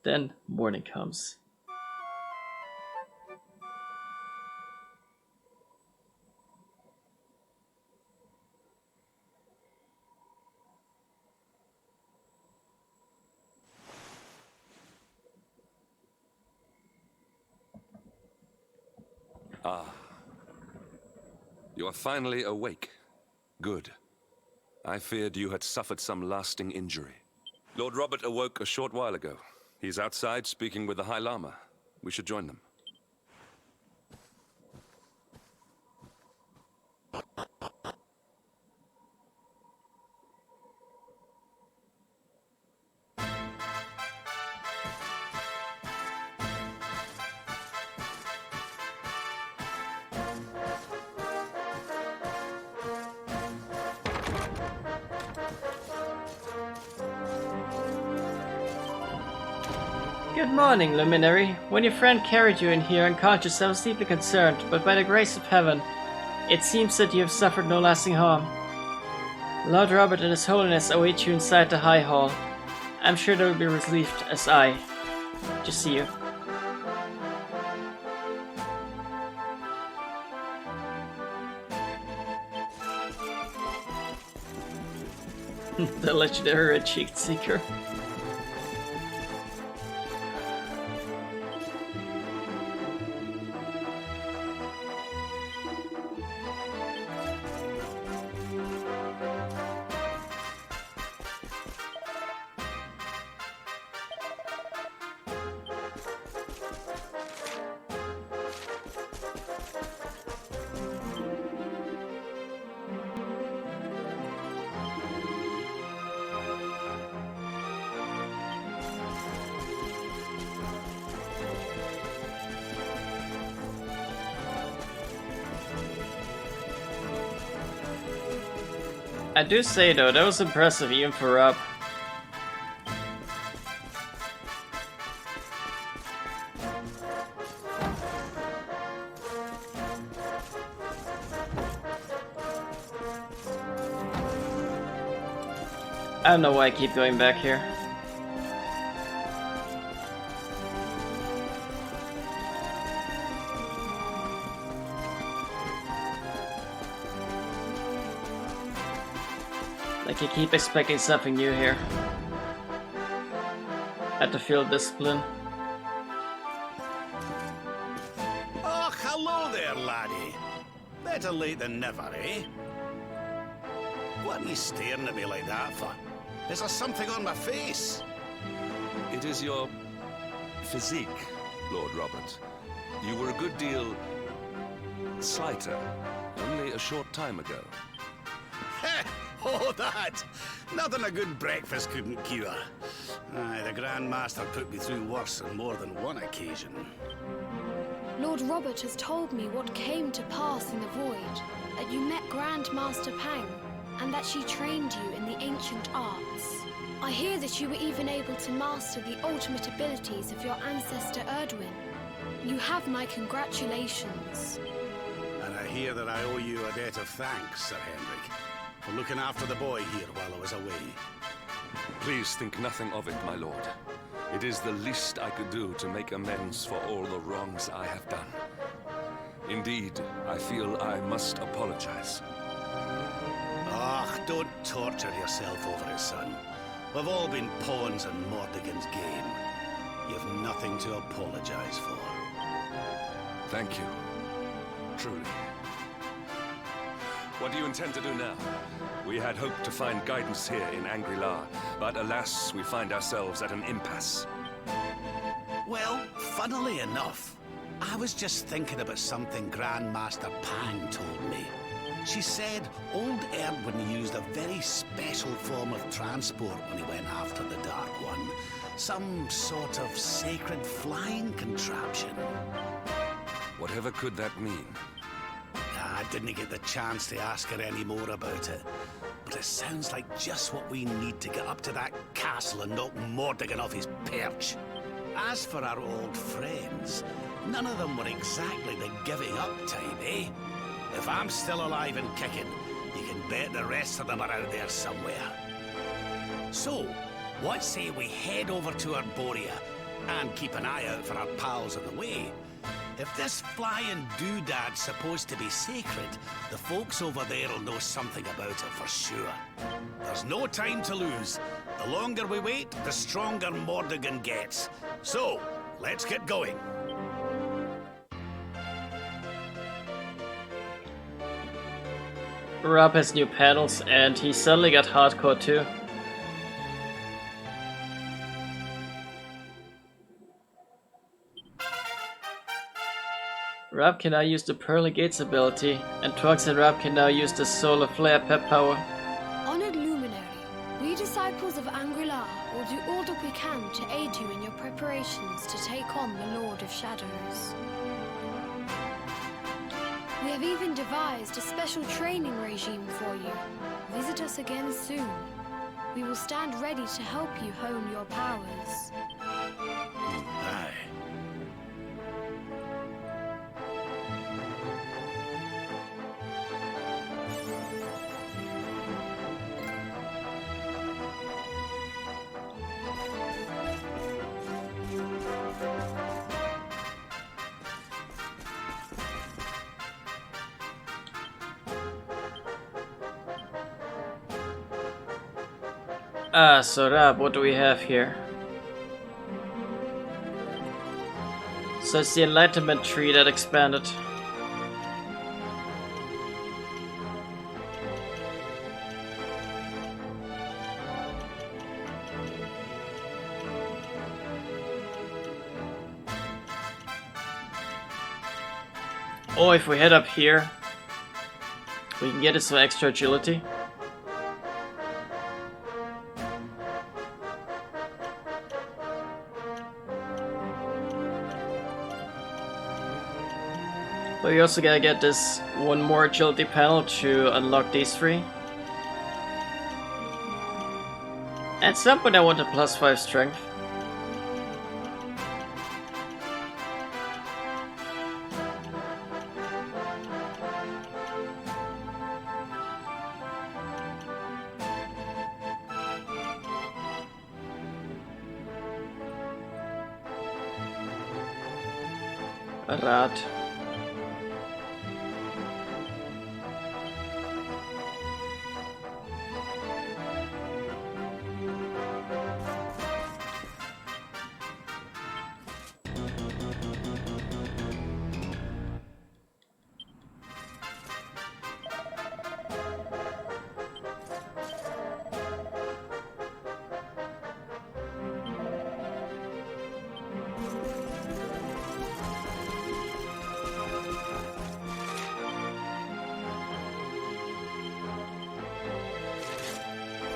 Then morning comes. Ah. You are finally awake. Good. I feared you had suffered some lasting injury. Lord Robert awoke a short while ago. He's outside speaking with the High Lama. We should join them. Good morning, Luminary. When your friend carried you in here unconscious, I was deeply concerned, but by the grace of heaven, it seems that you have suffered no lasting harm. Lord Robert and His Holiness await you inside the High Hall. I'm sure they will be relieved as I to see you. The legendary red-cheeked seeker. I do say though, that was impressive even for Rob. I don't know why I keep going back here. Like I keep expecting something new here. Had to feel discipline. Oh, hello there, laddie. Better late than never, eh? What are you staring at me like that for? Is there something on my face? It is your physique, Lord Robert. You were a good deal slighter only a short time ago. Oh, that! Nothing a good breakfast couldn't cure. Aye, the Grand Master put me through worse on more than one occasion. Lord Robert has told me what came to pass in the void, that you met Grand Master Pang, and that she trained you in the ancient arts. I hear that you were even able to master the ultimate abilities of your ancestor Erdwin. You have my congratulations. And I hear that I owe you a debt of thanks, Sir Henrik, for looking after the boy here while I was away. Please think nothing of it, my lord. It is the least I could do to make amends for all the wrongs I have done. Indeed, I feel I must apologize. Ah, don't torture yourself over it, son. We've all been pawns in Mordegon's game. You've nothing to apologize for. Thank you. Truly. What do you intend to do now? We had hoped to find guidance here in Angri-La, but alas, we find ourselves at an impasse. Well, funnily enough, I was just thinking about something Grandmaster Pang told me. She said old Erdwin used a very special form of transport when he went after the Dark One. Some sort of sacred flying contraption. Whatever could that mean? I didn't get the chance to ask her any more about it. But it sounds like just what we need to get up to that castle and knock Mordegon off his perch. As for our old friends, none of them were exactly the giving up type, eh? If I'm still alive and kicking, you can bet the rest of them are out there somewhere. So, what say we head over to Arborea and keep an eye out for our pals on the way? If this flying doodad's supposed to be sacred, the folks over there will know something about it for sure. There's no time to lose. The longer we wait, the stronger Mordegon gets. So, let's get going. Rob has new panels and he suddenly got hardcore too. Rob can now use the Pearly Gates ability, and Twonks and Rob can now use the Solar Flare pep power. Honored Luminary, we disciples of Angri-La will do all that we can to aid you in your preparations to take on the Lord of Shadows. We have even devised a special training regime for you. Visit us again soon. We will stand ready to help you hone your powers. Aye. So Rob, what do we have here? So it's the Enlightenment tree that expanded. Oh, if we head up here, we can get some extra agility. But we also gotta get this one more agility panel to unlock these three. At some point I want a +5 strength. A rat.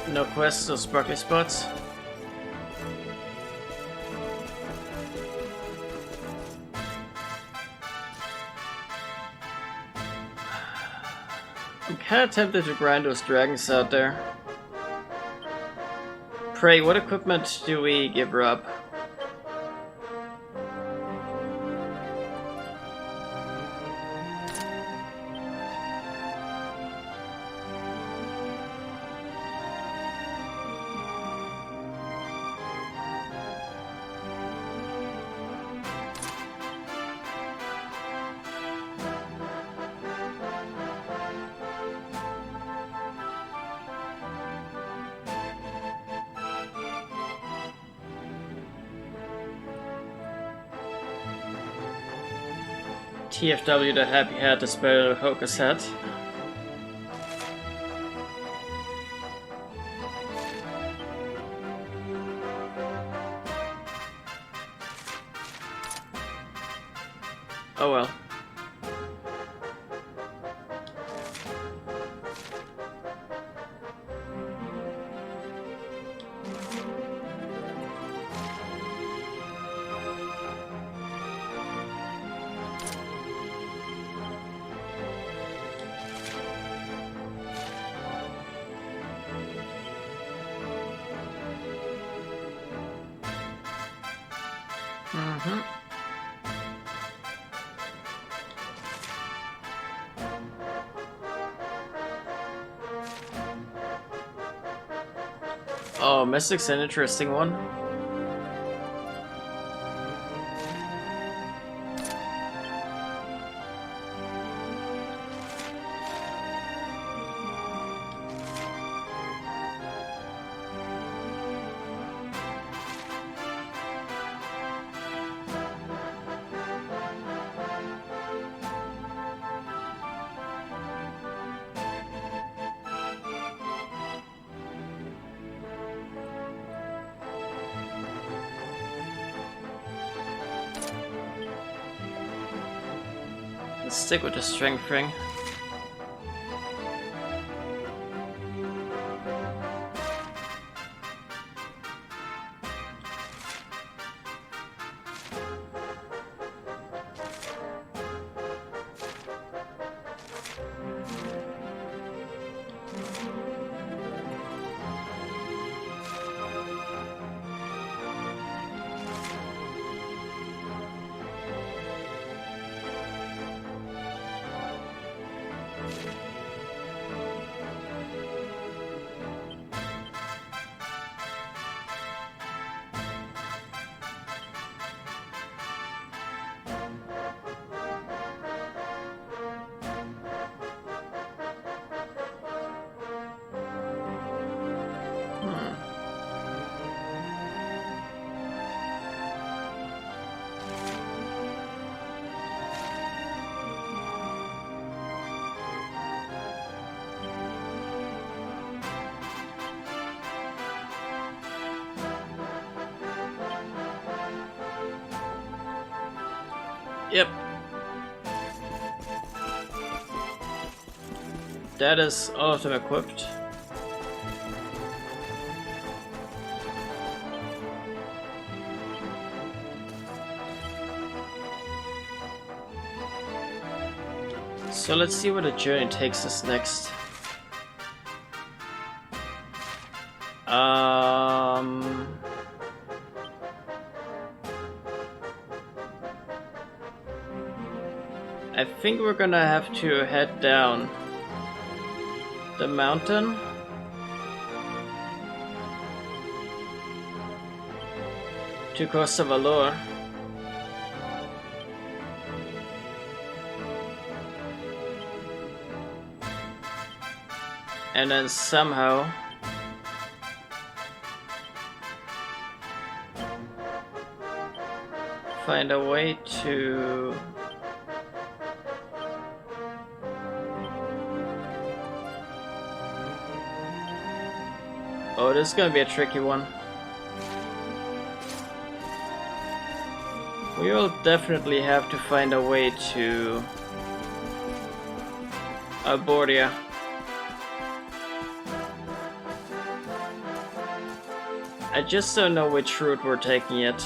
No quests or sparkly spots. I'm kinda tempted to grind those dragons out there. Pray, what equipment do we give Rob? TFW the happy hat is better than Hoka's hat. Oh well. Oh, Mystic's an interesting one. Let's stick with the strength ring. Yep. That is all of them equipped. So let's see where the journey takes us next. I think we're gonna have to head down the mountain. To Costa Valor. And then somehow find a way to oh, this is gonna be a tricky one. We will definitely have to find a way to Alboria. I just don't know which route we're taking yet.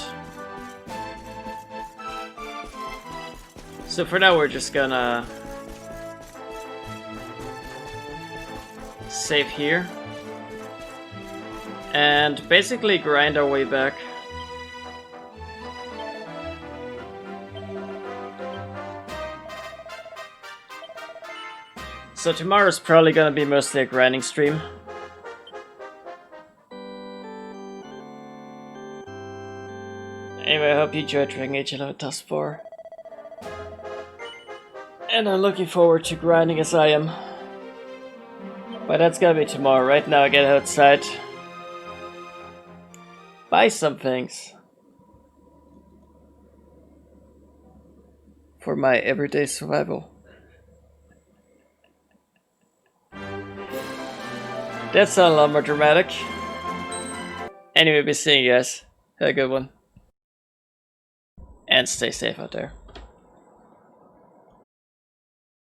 So for now we're just gonna save here. And basically grind our way back. So tomorrow's probably gonna be mostly a grinding stream. Anyway, I hope you enjoyed Dragon Age 11 thus far. And I'm looking forward to grinding as I am. But that's gonna be tomorrow. Right now I get outside. Buy some things. for my everyday survival. That sounded a lot more dramatic. Anyway, be seeing you guys. Have a good one. And stay safe out there.